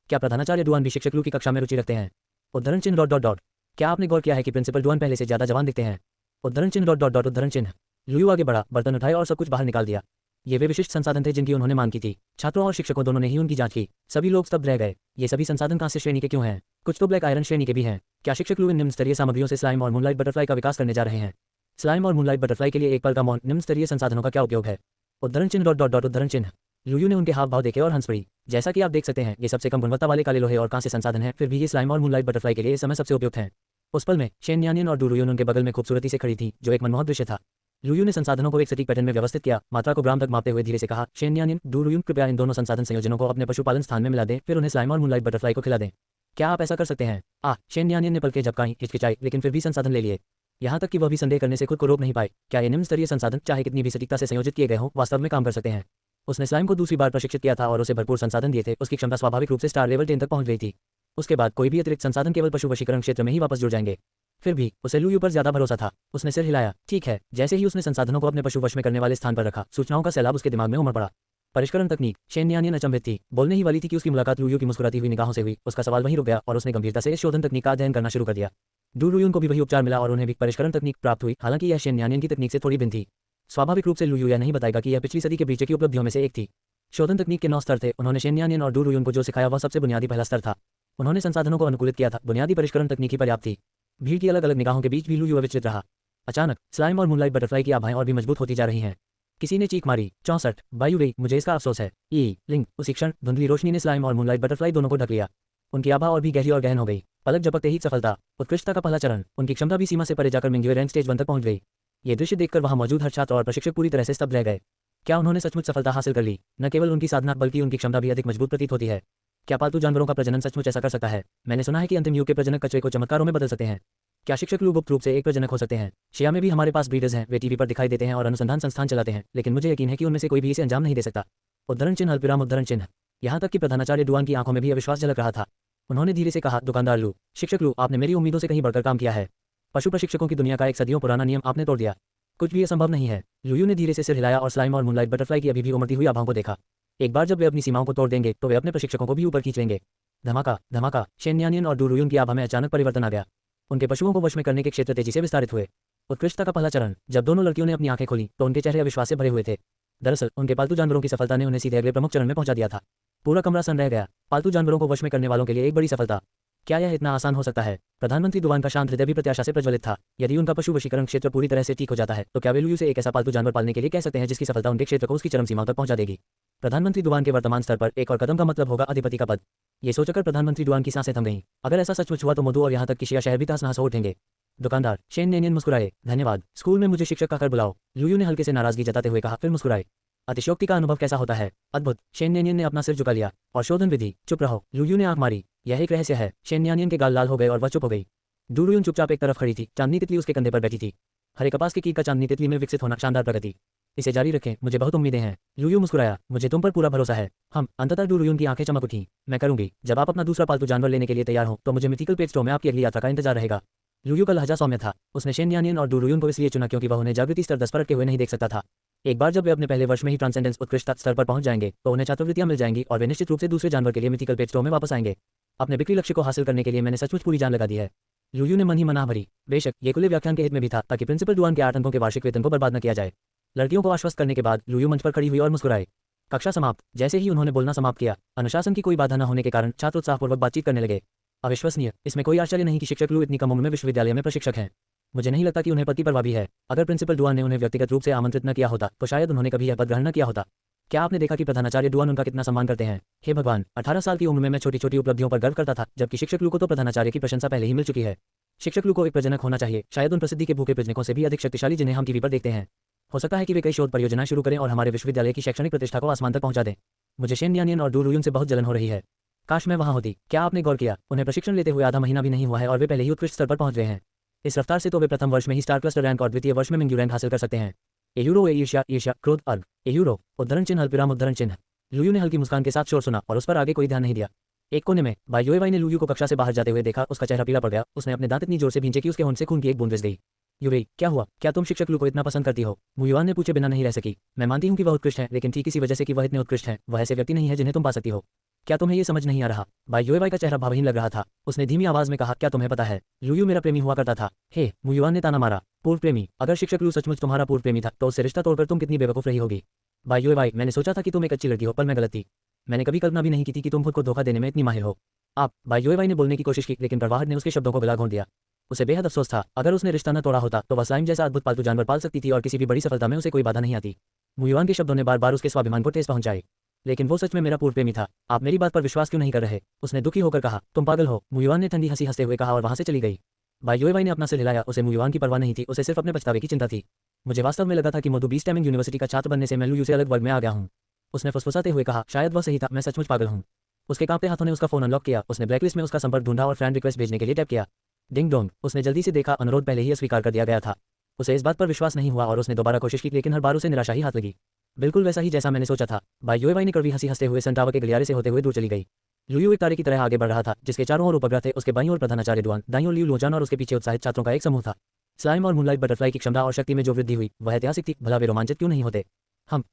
क्या प्रधानाचार्य डुआन भी शिक्षक लू की कक्षा में रुचि रखते हैं? उद्धरण चिन्ह डॉट डॉट डॉट। क्या आपने गौर किया है कि प्रिंसिपल डुआन पहले से ज्यादा जवान दिखते हैं? उद्धरण चिन्ह डॉट डॉट डॉट उद्धरण चिन्ह। लुयू आगे बढ़ा, बर्तन उठाए और सब कुछ बाहर निकाल दिया। ये वे विशिष्ट संसाधन थे जिनकी उन्होंने मांग की थी। छात्रों और शिक्षकों दोनों ने ही उनकी जांच की। सभी लोग स्तब्ध रह गए। ये सभी संसाधन कांस्य श्रेणी के क्यों हैं? कुछ तो ब्लैक आयरन श्रेणी के भी हैं। क्या शिक्षक लू इन निम्न स्तरीय सामग्रियों से स्लाइम और मूनलाइट बटरफ्लाई का विकास करने जा रहे हैं? स्लाइम और मूनलाइट बटरफ्लाई के लिए एक पल का मौन निम्न स्तरीय संसाधनों का क्या उपयोग है? उद्धरण चिन्ह डॉट डॉट डॉट उद्धरण चिन्ह। लुयू ने उनके हाव भाव देखे और हंस पड़ी। जैसा कि आप देख सकते हैं, ये सबसे कम गुणवत्ता वाले काले लोहे और कांस्य संसाधन हैं, फिर भी ये स्लाइम और मूनलाइट बटरफ्लाई के लिए इस समय सबसे उपयुक्त हैं। उस पल में शेन न्यानियन और डू रुयुन उनके बगल में खूबसूरती से खड़ी थी, जो एक मनमोहक दृश्य था। लुयू ने संसाधनों को एक सटीक पैटर्न में व्यवस्थित किया, मात्रा को ग्राम तक मापते हुए धीरे से कहा, शेन न्यानियन, डू रुयुन, कृपया इन दोनों संसाधन संयोजनों को अपने पशुपालन स्थान में मिला दें, फिर उन्हें स्लाइम और मूनलाइट बटरफ्लाई को खिला दें। क्या आप ऐसा कर सकते हैं? शेन न्यानियन ने पलकें झपकाई, हिचकिचाई, लेकिन फिर भी संसाधन ले लिए। यहाँ तक कि वह भी संदेह करने से खुद को रोक नहीं पाए। क्या ये निम्न स्तरीय संसाधन, चाहे कितनी भी सटीकता से संयोजित किए गए हों, वास्तव में काम कर सकते हैं? उसने स्लाइम को दूसरी बार प्रशिक्षित किया था और उसे भरपूर संसाधन दिए थे। उसकी क्षमता स्वाभाविक रूप से स्टार लेवल 10 तक पहुंच गई थी। उसके बाद कोई भी अतिरिक्त संसाधन केवल पशु वशीकरण क्षेत्र में ही वापस जुड़ जाएंगे। फिर भी उसे लुयू पर ज्यादा भरोसा था। उसने सिर हिलाया। ठीक है। जैसे ही उसने संसाधनों को अपने पशु वश में करने वाले स्थान पर रखा, सूचनाओं का सैलाब उसके दिमाग में उमड़ पड़ा। परिष्करण तकनीक। शेन न्यानियन अचंभित थी, बोलने ही वाली थी कि उसकी मुलाकात लुयू की मुस्कुराती हुई निगाहों से हुई। उसका सवाल वहीं रुक गया और उसने गंभीरता से इस शोधन तकनीक का अध्ययन करना शुरू कर दिया। डू रुयुन को भी वही उपचार मिला और उन्हें भी परिष्करण तकनीक प्राप्त हुई। हालांकि यह शेन न्यानियन की तकनीक से थोड़ी भिन्न थी। स्वाभाविक रूप से लुयू यह नहीं बताएगा कि यह पिछली सदी के बीच की उपलब्धियों में से एक थी। शोधन तकनीक के 9 स्तर थे। उन्होंने शेन न्यानियन और डू रुयुन को जो सिखाया वह सबसे बुनियादी पहला स्तर था। उन्होंने संसाधनों को अनुकूलित किया था। बुनियादी परिष्करण तकनीक ही पर्याप्त थी। भीड़ की अलग अलग निगाहों के बीच भी लुयू अविचलित रहा। अचानक स्लाइम और मूनलाइट बटरफ्लाई की आभाएं और भी मजबूत होती जा रही हैं। किसी ने चीख मारी, 64 बायु गई, मुझे इसका अफसोस है। लिंग। उसी क्षण धुंधली रोशनी ने स्लाइम और मूनलाइट बटरफ्लाई दोनों को ढक लिया। उनकी आभा और भी गहरी और गहन हो गई। पलक झपकते ही सफलता, उत्कृष्टता का पहला चरण। उनकी क्षमता भी सीमा से परे जाकर मिंगजुए रैंक स्टेज 1 तक पहुंच गई। ये दृश्य देखकर वहां मौजूद हर छात्र और प्रशिक्षक पूरी तरह से स्तब्ध रह गए। क्या उन्होंने सचमुच सफलता हासिल कर ली? न केवल उनकी साधना बल्कि उनकी क्षमता भी अधिक मजबूत प्रतीत होती है। क्या पालतू जानवरों का प्रजनन सचमुच ऐसा कर सकता है? मैंने सुना है कि अंतिम युग के प्रजनक कचरे को चमत्कारों में बदल सकते हैं। क्या शिक्षक लू गुप्त रूप से एक प्रजनक हो सकते हैं? शिया में भी हमारे पास ब्रीडर्स हैं। वे टीवी पर दिखाई देते हैं और अनुसंधान संस्थान चलाते हैं, लेकिन मुझे यकीन है कि उनमें से कोई भी इसे अंजाम नहीं दे सकता। उद्धरण चिन्ह अल्पविराम उद्धरण चिन्ह। यहाँ तक कि प्रधानाचार्य डुआन की आंखों में भी अविश्वास झलक रहा था। उन्होंने धीरे से कहा, दुकानदार लू, शिक्षक लू, आपने मेरी उम्मीदों से कहीं बढ़कर काम किया है। पशु प्रशिक्षकों की दुनिया का एक सदियों पुराना नियम आपने तोड़ दिया। कुछ भी असंभव नहीं है। लुयू ने धीरे से सिर हिलाया और स्लाइम और मूनलाइट बटरफ्लाई की अभी भी उमड़ती हुई आभाओं को देखा। एक बार जब वे अपनी सीमाओं को तोड़ देंगे तो वे अपने प्रशिक्षकों को भी ऊपर खींच लेंगे। धमाका धमाका। शेन न्यानियन और डू रुयुन की आभा में अचानक परिवर्तन आ गया। उनके पशुओं को वश में करने के क्षेत्र तेजी से विस्तारित हुए। उत्कृष्टता का पहला चरण। जब दोनों लड़कियों ने अपनी आंखें खोली तो उनके चेहरे अविश्वास से भरे हुए थे। दरअसल उनके पालतू जानवरों की सफलता ने उन्हें सीधे अगले प्रमुख चरण में पहुंचा दिया था। पूरा कमरा सन रह गया। पालतू जानवरों को वश में करने वालों के लिए एक बड़ी सफलता। क्या यह इतना आसान हो सकता है? प्रधानमंत्री दुआन का शांत हृदय भी प्रत्याशा से प्रज्वलित था। यदि उनका पशु वशीकरण क्षेत्र पूरी तरह से ठीक हो जाता है तो क्या वे लुयू से एक ऐसा पालतू जानवर पालने के लिए कह सकते हैं जिसकी सफलता उनके क्षेत्र को उसकी चरम सीमा तक पहुंचा देगी? प्रधानमंत्री दुआन के वर्तमान स्तर पर एक और कदम का मतलब होगा अधिपति का पद। ये सोचकर प्रधानमंत्री दुआन की सांसें थम गईं। अगर ऐसा सचमुच हुआ तो मधु और यहाँ तक कि शिया शहर भी तहस-नहस हो उठेंगे। दुकानदार। शेन न्यानियन मुस्कुराए, धन्यवाद। स्कूल में मुझे शिक्षक कहकर बुलाओ, लुयू ने हल्के से नाराजगी जताते हुए कहा, फिर मुस्कुराए। अतिशयोक्ति का अनुभव कैसा होता है? अद्भुत। शेन न्यानियन ने अपना सिर झुका लिया। और शोधन विधि? चुप रहो। लुयू ने आंख मारी। यह एक रहस्य है। शेन न्यानियन के गाल लाल हो गए और वह चुप हो गई। डू रुयुन चुपचाप एक तरफ खड़ी थी। चांदनी तितली उसके कंधे पर बैठी थी। हरे कपास के कीट का चांदनी तितली में विकसित होना शानदार प्रगति। इसे जारी रखें, मुझे बहुत उम्मीदें हैं। लुयू मुस्कुराया, मुझे तुम पर पूरा भरोसा है। हम अंततः डू रुयुन की आंखें चमक उठी। मैं करूंगी। जब आप अपना दूसरा पालतू जानवर लेने के लिए तैयार हो तो मुझे मिथिकल पेट स्टोर में आपकी अगली यात्रा का इंतजार रहेगा। लुयू का लहजा सौम्य था। उसने शेन न्यानियन और डू रुयुन को इसलिए चुना क्योंकि वह उन्हें जागृति स्तर 10 पर अटके हुए नहीं देख सकता था। एक बार जब वे अपने पहले वर्ष में ही ट्रांसेंडेंस उत्कृष्टता स्तर पर पहुंच जाएंगे तो उन्हें छात्रवृत्तियां मिल जाएंगी और वे निश्चित रूप से दूसरे जानवर के लिए मिथिकल पेट स्टोर में वापस आएंगे। अपने बिक्री लक्ष्य को हासिल करने के लिए मैंने सचमुच पूरी जान लगा दी है। लुयू ने मन ही मना भरी। बेशक ये खुले व्याख्यान के हित में भी था ताकि प्रिंसिपल डुआन के 8 अंकों के वार्षिक वेतन को बर्बाद न किया जाए। लड़कियों को आश्वस्त करने के बाद लुयू मंच पर खड़ी हुई और मुस्कुराए। कक्षा समाप्त। जैसे ही उन्होंने बोलना समाप्त किया, अनुशासन की कोई बाधा न होने के कारण छात्र उत्साहपूर्वक बातचीत करने लगे। अविश्वसनीय। इसमें कोई आश्चर्य नहीं कि शिक्षक लू इतनी कम उम्र में विश्वविद्यालय में प्रशिक्षक हैं। मुझे नहीं लगता कि उन्हें पद की परवाह भी है। अगर प्रिंसिपल डुआन ने उन्हें व्यक्तिगत रूप से आमंत्रित न किया होता तो शायद उन्होंने कभी यह पद ग्रहण न किया होता। क्या आपने देखा कि प्रधानाचार्य डुआन उनका कितना सम्मान करते हैं? हे भगवान, 18 साल की उम्र में मैं छोटी छोटी उपलब्धियों पर गर्व करता था, जबकि शिक्षक लू को तो प्रधानाचार्य की प्रशंसा पहले ही मिल चुकी है। शिक्षक लू को एक प्रजनक होना चाहिए, शायद उन प्रसिद्धि के भूखे प्रजनकों से भी अधिक शक्तिशाली जिन्हें हम टीवी पर देखते हैं। हो सकता है कि वे कई शोध परियोजनाएं शुरू करें और हमारे विश्वविद्यालय की शैक्षणिक प्रतिष्ठा को आसमान तक पहुंचा दें। मुझे शेन न्यानियन और डू रुयुन से बहुत जलन हो रही है। काश मैं वहां होती। क्या आपने गौर किया, उन्हें प्रशिक्षण लेते हुए आधा महीना भी नहीं हुआ है और वे पहले ही उत्कृष्ट स्तर पर पहुंच गए हैं। इस रफ्तार से तो वे प्रथम वर्ष में ही स्टार क्लस्टर रैंक और द्वितीय वर्ष में मिंग्यू रैंक हासिल कर सकते हैं। ए यूरो, ए ईर्ष्या, ईर्ष्या, क्रोध, अर्घ, ए यूरो, उद्धरण चिन्ह, अल्पविराम, उद्धरण चिन्ह। लुयू ने हल्की मुस्कान के साथ शोर सुना और उस पर आगे कोई ध्यान नहीं दिया। एक कोने में भाई युएवाई ने लुयू को कक्षा से बाहर जाते हुए देखा। उसका चेहरा पीला पड़ गया। उसने अपने दांत इतनी जोर से भींचे कि उसके होंठ से खून की एक बूंद रिस गई। युवेई, क्या हुआ? क्या तुम शिक्षक लू को इतना पसंद करती हो? मुयुआन ने पूछे बिना नहीं रह सकी। मैं मानती हूँ कि वह उत्कृष्ट है, लेकिन ठीक इसी वजह से कि वह इतने उत्कृष्ट है, वह ऐसे व्यक्ति नहीं है जिन्हें तुम पा सकती हो। क्या तुम्हें ये समझ नहीं आ रहा? भाई युएवाई का चेहरा भावहीन लग रहा था। उसने धीमी आवाज में कहा, क्या तुम्हें पता है, लुयू मेरा प्रेमी हुआ करता था। हे, मुयुआन ने ताना मारा। पूर्व प्रेमी? अगर शिक्षक लू सचमुच तुम्हारा पूर्व प्रेमी था तो उससे रिश्ता तोड़कर तुम कितनी बेवकूफ रही होगी। भाई युएवाई, मैंने सोचा था कि तुम एक अच्छी लड़की हो, पर मैं गलत थी। मैंने कभी कल्पना भी नहीं की थी कि तुम खुद को धोखा देने में इतनी माहिर हो। आप, भाई युएवाई ने बोलने की कोशिश की, लेकिन प्रवाहट ने उसके शब्दों को गला घोंट दिया। उसे बेहद अफसोस था। अगर उसने रिश्ता न तोड़ा होता तो वह स्लाइम जैसा अद्भुत पालतू जानवर पाल सकती थी और किसी भी बड़ी सफलता में उसे कोई बाधा नहीं आती। मुयुआन के शब्दों ने बार बार उसके स्वाभिमान को ठेस पहुंचाई। लेकिन वो सच में मेरा पूर्व प्रेमी था। आप मेरी बात पर विश्वास क्यों नहीं कर रहे? उसने दुखी होकर कहा। तुम पागल हो, मुयुआन ने ठंडी हंसी हंसते हुए कहा और वहां से चली गई। भाई युएवाई ने अपना सिर हिलाया। उसे मुयुआन की परवाह नहीं थी, उसे सिर्फ अपने पछतावे की चिंता थी। मुझे वास्तव में लगा था कि मधु बीस टैमिंग यूनिवर्सिटी का छात्र बनने से मैं लुयू से अलग वर्ग में आ गया हूँ। उसने फुसफुसाते हुए कहा, शायद वह सही था, मैं सचमुच पागल हूँ। उसके कांपते हाथों ने उसका फोन अनलॉक किया। उसने ब्लैकलिस्ट में उसका संपर्क ढूंढा और फ्रेंड रिक्वेस्ट भेजने के लिए टैप किया। Ding dong. उसने जल्दी से देखा, अनुरोध पहले ही अस्वीकार कर दिया गया था। उसे इस बात पर विश्वास नहीं हुआ और उसने दोबारा कोशिश की, लेकिन हर बार उसे निराशा ही हाथ लगी। बिल्कुल वैसा ही जैसा मैंने सोचा था। भाई युएवाई ने कड़वी हंसी हंसते हुए सन टावर के गलियारे से होते हुए दूर चली गई। लुयू एक तारे की तरह आगे बढ़ रहा था, जिसके चारों ओर उपग्रह थे। उसके बाईं ओर प्रधानाचार्य डुआन, दाईं ओर लियू लोचान और उसके पीछे उत्साहित छात्रों का एक समूह था। स्लाइम और मूनलाइट बटरफ्लाई की क्षमता और शक्ति में जो वृद्धि हुई वह ऐतिहासिक थी। भला वे रोमांचित क्यों नहीं होते?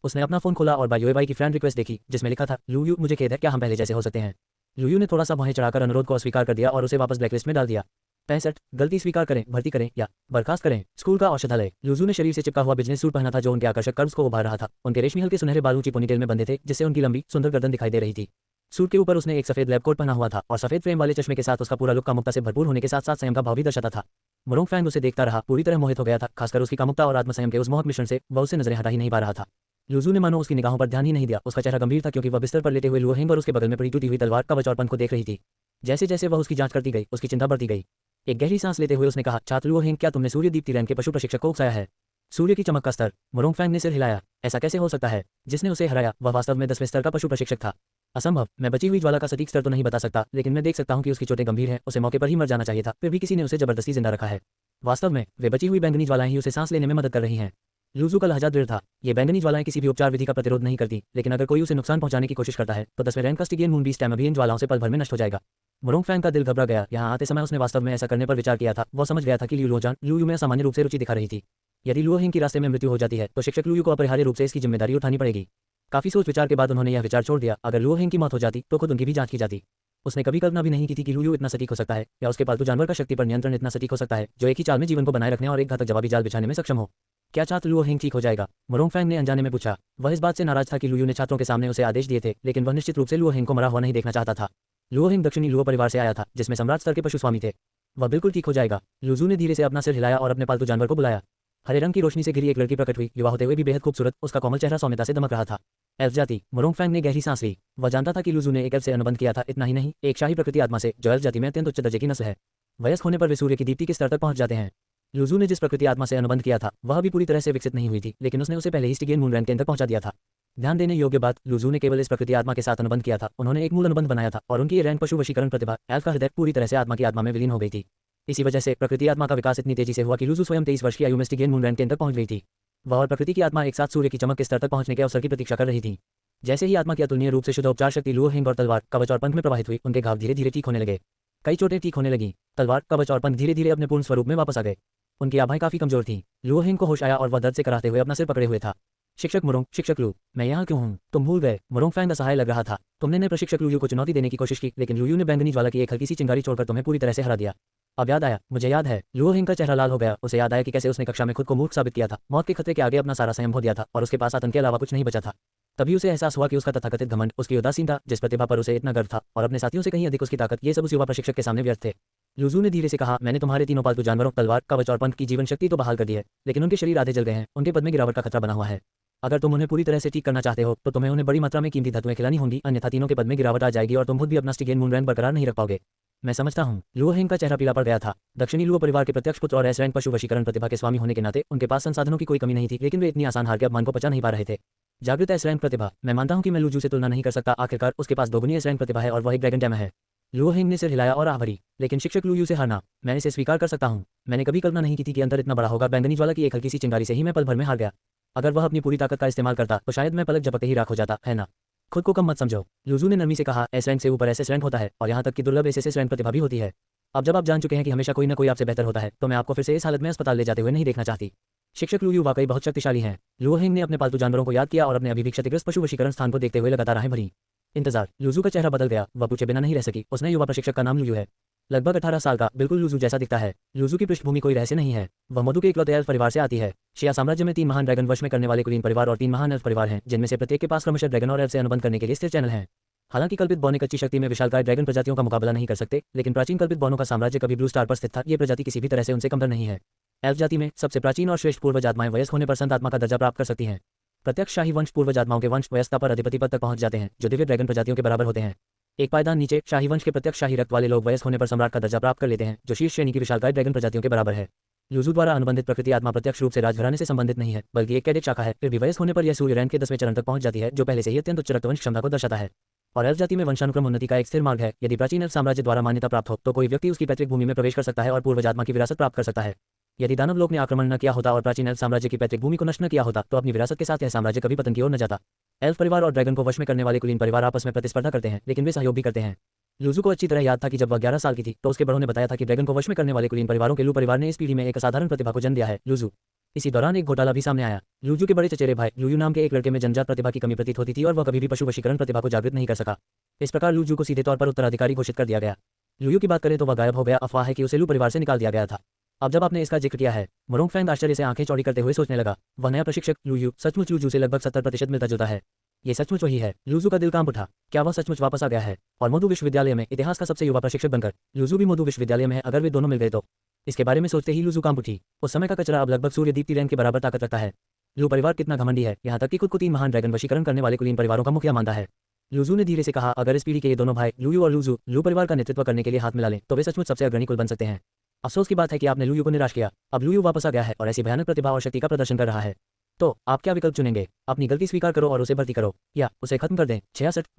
उसने अपना फोन खोला और भाई युएवाई की फ्रेंड रिक्वेस्ट देखी, जिसमें लिखा था, लुयू मुझे खेद है, क्या हम पहले जैसे हो सकते हैं? लुयू ने थोड़ा सा भौहें चढ़ाकर अनुरोध को अस्वीकार कर दिया और उसे वापस ब्लैकलिस्ट में डाल दिया। 65 गलती स्वीकार करें, भर्ती करें या बर्खास्त करें। स्कूल का औषधालय। लुजू ने शरीर से चिपका हुआ बिजनेस सूट पहना था जो उनके आकर्षक कर्व्स को उभार रहा था। उनके रेशमी हल्के सुनहरे बाल ऊंची पोनीटेल में बंधे थे, जिससे उनकी लंबी सुंदर गर्दन दिखाई दे रही थी। सूट के ऊपर उसने एक सफेद लैब कोट पहना हुआ था और सफेद फ्रेम वाले चश्मे के साथ उसका पूरा लुक कामुकता से भरपूर होने के साथ साथ संयम का भाव भी दर्शाता था। मुरोंग फैंग उसे देखता रहा, पूरी तरह मोहित हो गया था। खासकर उसकी कामुकता और आत्मसंयम के उस मोहक मिश्रण से वह उसे नजरें हटा ही नहीं पा रहा था। लुजू ने मानो उसकी निगाहों पर ध्यान ही नहीं दिया। उसका चेहरा गंभीर था क्योंकि वह बिस्तर पर लेटे हुए लुओ हेंग और उसके बगल में पड़ी टूटी हुई तलवार, कवच और पंख को देख रही थी। जैसे जैसे वह उसकी जांच करती गई, उसकी चिंता बढ़ती गई। एक गहरी सांस लेते हुए उसने कहा, छात्र लुओ हेंग, क्या तुमने सूर्य दीप्ति रैंक के पशु प्रशिक्षक को उकसाया है? सूर्य की चमक का स्तर। मुरोंग फैंग ने सिर हिलाया। ऐसा कैसे हो सकता है? जिसने उसे हराया वह वास्तव में 10वें स्तर का पशु प्रशिक्षक था। असंभव। मैं बची हुई ज्वाला का सटीक स्तर तो नहीं बता सकता, लेकिन मैं देख सकता हूँ कि उसकी चोटें गंभीर हैं। उसे मौके पर ही मर जाना चाहिए था, फिर भी किसी ने उसे जबरदस्ती जिंदा रखा है। वास्तव में वे बची हुई बैंगनी ज्वालाएं ही उसे सांस लेने में मदद कर रही हैं। लुजू का लहजा दृढ़ था। ये बैंगनी ज्वालाएं किसी भी उपचार विधि का प्रतिरोध नहीं करती, लेकिन अगर कोई उसे नुकसान पहुंचाने की कोशिश करता है तो 10वें रैंक का स्टिगियन मूनबीस्ट टैम अभी इन ज्वालाओं से पल भर में नष्ट हो जाएगा। मुरोंग फैंग का दिल घबरा गया। यहाँ आते समय उसने वास्तव में ऐसा करने पर विचार किया था। वह समझ गया था कि लियू लोजान लुयू में सामान्य रूप से रुचि दिखा रही थी। यदि लुओ हेंग की रास्ते में मृत्यु हो जाती है तो शिक्षक लुयू को अपरिहार्य रूप से इसकी जिम्मेदारी उठानी पड़ेगी। काफी सोच विचार के बाद उन्होंने यह विचार छोड़ दिया, अगर लुओ हेंग की मौत हो जाती तो खुद उनकी भी जांच की जाती। उसने कभी कल्पना भी नहीं की थी कि लुयू इतना सटीक हो सकता है, या उसके पालतू जानवर का शक्ति पर नियंत्रण इतना सटीक हो सकता है जो एक ही चाल में जीवन को बनाए रखने और एक घातक जवाबी जाल बिछाने में सक्षम हो। क्या छात्र लुओ हेंग ठीक हो जाएगा? मुरोंग फैंग ने अनजाने में पूछा। वह इस बात से नाराज था कि लुयू ने छात्रों के सामने उसे आदेश दिए थे, लेकिन वह निश्चित रूप से लुओ हेंग को मरा हुआ नहीं देखना चाहता था। लुओ हेंग दक्षिणी लुओ परिवार से आया था, जिसमें सम्राट स्तर के पशु स्वामी थे। वह बिल्कुल ठीक हो जाएगा। लुजू ने धीरे से अपना सिर हिलाया और अपने पालतू जानवर को बुलाया। हरे रंग की रोशनी से घिरी एक लड़की प्रकट हुई, युवा होते हुए भी बेहद खूबसूरत। उसका कोमल चेहरा सौम्यता से दमक रहा था। एल्फ जाति। मुरोंग फैंग ने गहरी सांस ली। वह जानता था कि लुजू ने एक एल्फ से अनुबंध किया था, इतना ही नहीं, एक शाही प्रकृति आत्मा से, जो एल्फ जाति में अत्यंत उच्च दर्जे की नस्ल है। वयस्क होने पर वे सूर्य की दीप्ति के स्तर तक पहुंच जाते हैं। लुजू ने जिस प्रकृति आत्मा से अनुबंध किया था वह भी पूरी तरह से विकसित नहीं हुई थी, लेकिन उसने उसे पहले ही स्टिगियन मून रैंक के अंदर पहुंचा दिया था। ध्यान देने योग्य बात, लुजू ने केवल इस प्रकृति आत्मा के साथ अनुबंध किया था। उन्होंने एक मूल अनुबंध बनाया था और उनकी ये रैंक पशु वशीकरण प्रतिभा, एल्फ का हृदय, पूरी तरह से आत्मा की आत्मा में विलीन हो गई थी। इसी वजह से प्रकृति आत्मा का विकास इतनी तेजी से हुआ कि लुजू स्वयं 23 वर्ष की आयु में स्टिगियन मून रैंक के अंदर पहुंच गई थी। वह और प्रकृति की आत्मा एक साथ सूर्य की चमक के स्तर तक पहुंचने के अवसर की प्रतीक्षा कर रही थी। जैसे ही आत्मा की अतुलनीय रूप से शुद्ध उपचार शक्ति लुओ हेंग और तलवार, कवच और पंख में प्रवाहित हुई, उनके घाव धीरे धीरे ठीक होने लगे। कई चोटें ठीक होने लगी। तलवार, कवच और पंख धीरे धीरे अपने पूर्ण स्वरूप में वापस आ गए। उनकी आभाएं काफी कमजोर थीं। लुओ हेंग को होश आया और वह दर्द से कराहते हुए अपना सिर पकड़े हुए था। शिक्षक मुरोंग, शिक्षक लू, मैं यहाँ क्यों हूँ? तुम भूल गए? मुरोंग फैंग असहाय लग रहा था। तुमने नए प्रशिक्षक लुयू को चुनौती देने की कोशिश की, लेकिन लुयू ने बैंगनी ज्वाला की एक हल्की सी चिंगारी छोड़कर तुम्हें पूरी तरह से हरा दिया। अब याद आया, मुझे याद है। लुओ हेंग का चेहरा लाल हो गया। उसे याद आया कि कैसे उसने कक्षा में खुद को मूर्ख साबित किया था, मौत के खतरे के आगे अपना सारा संयम खो दिया था और उसके पास आतंक के अलावा कुछ नहीं बचा था। तभी उसे एहसास हुआ कि उसका तथाकथित घमंड, उसकी उदासीनता, जिस प्रतिभा पर उसे इतना गर्व था, और अपने साथियों से कहीं अधिक उसकी ताकत, ये सब उस युवा प्रशिक्षक के सामने व्यर्थ थे। लुजू ने धीरे से कहा, मैंने तुम्हारे तीनों पालतू जानवरों, तलवार, कवच और पंख की जीवन शक्ति तो बहाल कर दी है, लेकिन उनके शरीर आधे जल गए हैं। उनके पद में गिरावट का खतरा बना हुआ है। अगर तुम उन्हें पूरी तरह से ठीक करना चाहते हो तो तुम्हें उन्हें बड़ी मात्रा में कीमती धातुएं खिलानी होंगी, अन्यथा तीनों के पद में गिरावट आ जाएगी और तुम खुद भी अपना स्टिगियन मून रैंक बरकरार नहीं रख पाओगे। मैं समझता हूँ। लुओ हेंग का चेहरा पीला पड़ गया था। दक्षिणी लुओ परिवार के प्रत्यक्ष पुत्र और एस रैंक पशु वशीकरण प्रतिभा के स्वामी होने के नाते उनके पास संसाधनों की कोई कमी नहीं थी, लेकिन वे इतनी आसान हार के अपमान को पचा नहीं पा रहे थे। जागृत एस रैंक प्रतिभा। मैं मानता हूँ कि मैं लुजू से तुलना नहीं कर सकता। आखिरकार उसके पास दोगुनी एस रैंक प्रतिभा है और वह एक ड्रैगन टैम है। लुओ हेंग ने सिर हिलाया और आह भरी। लेकिन शिक्षक लू यू से हारना, मैं इसे स्वीकार कर सकता हूँ। मैंने कभी कल्पना नहीं की थी कि अंतर इतना बड़ा होगा। बैंगनी ज्वाला की एक हल्की सी चिंगारी से ही मैं पल भर में हार गया। अगर वह अपनी पूरी ताकत का इस्तेमाल करता तो शायद मैं पलक झपकते ही राख हो जाता, है ना? खुद को कम मत समझो, लूजू ने नरमी से कहा। एस रैंक से ऊपर एसएस रैंक होता है और यहाँ तक कि दुर्लभ एसएस रैंक प्रतिभा भी होती है। अब जब आप जान चुके हैं कि हमेशा कोई ना कोई आपसे बेहतर होता है, तो मैं आपको फिर से इस हालत में अस्पताल ले जाते हुए नहीं देखना चाहती। शिक्षक लू यू वाकई बहुत शक्तिशाली हैं। लुओ हेंग ने अपने पालतू जानवरों को याद किया और अपने अभी भी क्षतिग्रस्त पशु वशीकरण स्थान को देखते हुए लगातार राहें भरी। इंतजार। लूजू का चेहरा बदल गया, वह पूछे बिना नहीं रह सकी। उसने युवा प्रशिक्षक का नाम लू यू है, लगभग 18 साल का, बिल्कुल लूजू जैसा दिखता है। लूजू की पृष्ठभूमि कोई रहस्य नहीं है, वह मधु के इकलौते एल्फ परिवार से आती है। शिया साम्राज्य में 3 महान ड्रैगन वश में करने वाले कुलीन परिवार और 3 महान एल्फ परिवार हैं, जिनमें से प्रत्येक के पास क्रमशः ड्रैगन और एल्फ से अनुबंध करने के लिए स्थिर चैनल हैं। हालांकि कल्पित बौने कच्ची शक्ति में विशालकाय ड्रैगन प्रजातियों का मुकाबला नहीं कर सकते, लेकिन प्राचीन कल्पित बौनों का साम्राज्य कभी ब्लू स्टार पर स्थित था। ये प्रजाति किसी भी तरह से उनसे कमतर नहीं है। एल्फ जाति में सबसे प्राचीन और श्रेष्ठ पूर्वज आत्माएं वयस्क होने पर संत आत्मा का दर्जा प्राप्त कर सकती हैं। प्रत्यक्ष शाही वंश पूर्वज आत्माओं के वंश वयस्कता पर अधिपति पद तक पहुंच जाते हैं, जो दिव्य ड्रैगन प्रजातियों के बराबर होते हैं। एक पायदान नीचे शाही वंश के प्रत्यक्ष शाही रक्त वाले लोग वयस्क होने पर सम्राट का दर्जा प्राप्त कर लेते हैं, जो शीर्ष श्रेणी की विशालकाय ड्रैगन प्रजातियों के बराबर है। लूजू द्वारा अनुबंधित प्रकृति आत्मा प्रत्यक्ष रूप से राजघराने से संबंधित नहीं है, बल्कि एक कैडेट शाखा है। फिर भी वयस्क होने पर यह सूर्य रैंक के 10वें चरण तक पहुंच जाती है, जो पहले से ही अत्यंत उच्च रक्तवंश क्षमता को दर्शाता है। और एल्फ जाति में वंशानुक्रम उन्नति का एक स्थिर मार्ग है। यदि प्राचीन एल्फ साम्राज्य द्वारा मान्यता प्राप्त हो तो कोई व्यक्ति उसकी पैतृक भूमि में प्रवेश कर सकता है और पूर्वज आत्मा की विरासत प्राप्त कर सकता है। यदि दानव लोक ने आक्रमण न किया होता और प्राचीन एल्फ साम्राज्य की पैतृक भूमि को नष्ट न किया होता, तो अपनी विरासत के साथ यह साम्राज्य कभी पतन की ओर न जाता। एल्फ परिवार और ड्रैगन को वश में करने वाले कुलीन परिवार आपस में प्रतिस्पर्धा करते हैं, लेकिन वे सहयोग भी करते हैं। लूजू को अच्छी तरह याद था कि जब वह 11 साल की थी तो उसके बड़ों ने बताया था कि ड्रैगन को वश में करने वाले कुलीन परिवारों के लू परिवार ने इस पीढ़ी में एक असाधारण प्रतिभा को जन्म दिया है। लूजू। इसी दौरान एक घोटाला भी सामने आया। लूजू के बड़े चचेरे भाई लूयू नाम के एक लड़के में जन्मजात प्रतिभा की कमी प्रतीत होती थी और वह कभी भी पशु वशीकरण प्रतिभा को जागृत नहीं कर सका। इस प्रकार लूजू को सीधे तौर पर उत्तराधिकारी घोषित कर दिया गया। लूयू की बात करें तो वह गायब हो गया। अफवाह है कि उसे लू परिवार से निकाल दिया गया था। अब जब आपने इसका जिक्र किया है, मोरोंगफैंग आश्चर्य से आंखें चौड़ी करते हुए सोचने लगा। वह नया प्रशिक्षक लू यू सचमुच लूजू से लगभग 70% मिलता जुलता है। ये सचमुच वही है। लूजू का दिल कांप उठा। क्या वह सचमुच वापस आ गया है? और मोदू विश्वविद्यालय में इतिहास का सबसे युवा प्रशिक्षक बनकर लूजू भी मोदू विश्वविद्यालय में है। अगर वे दोनों मिल गए तो? इसके बारे में सोचते ही लूजू कांप उठी। उस समय का कचरा अब लगभग सूर्य दीप्ति रैंक के बराबर ताकत रखता है। लू परिवार कितना घमंडी है, यहाँ तक कि खुद को 3 महान ड्रैगन वशीकरण करने वाले कुलीन परिवारों का मुखिया मानता है। लूजू ने धीरे से कहा, अगर इस पीढ़ी के ये दोनों भाई लूयू और लूजू लू परिवार का नेतृत्व करने के लिए हाथ मिला लें तो वे सचमुच सबसे अग्रणी कुल बन सकते हैं। अफसोस की बात है कि आपने लूयू को निराश किया। अब लूयू वापस आ गया है और ऐसी भयानक प्रतिभा और शक्ति का प्रदर्शन कर रहा है। तो आप क्या विकल्प चुनेंगे? अपनी गलती स्वीकार करो और उसे भर्ती करो, या उसे खत्म कर दें।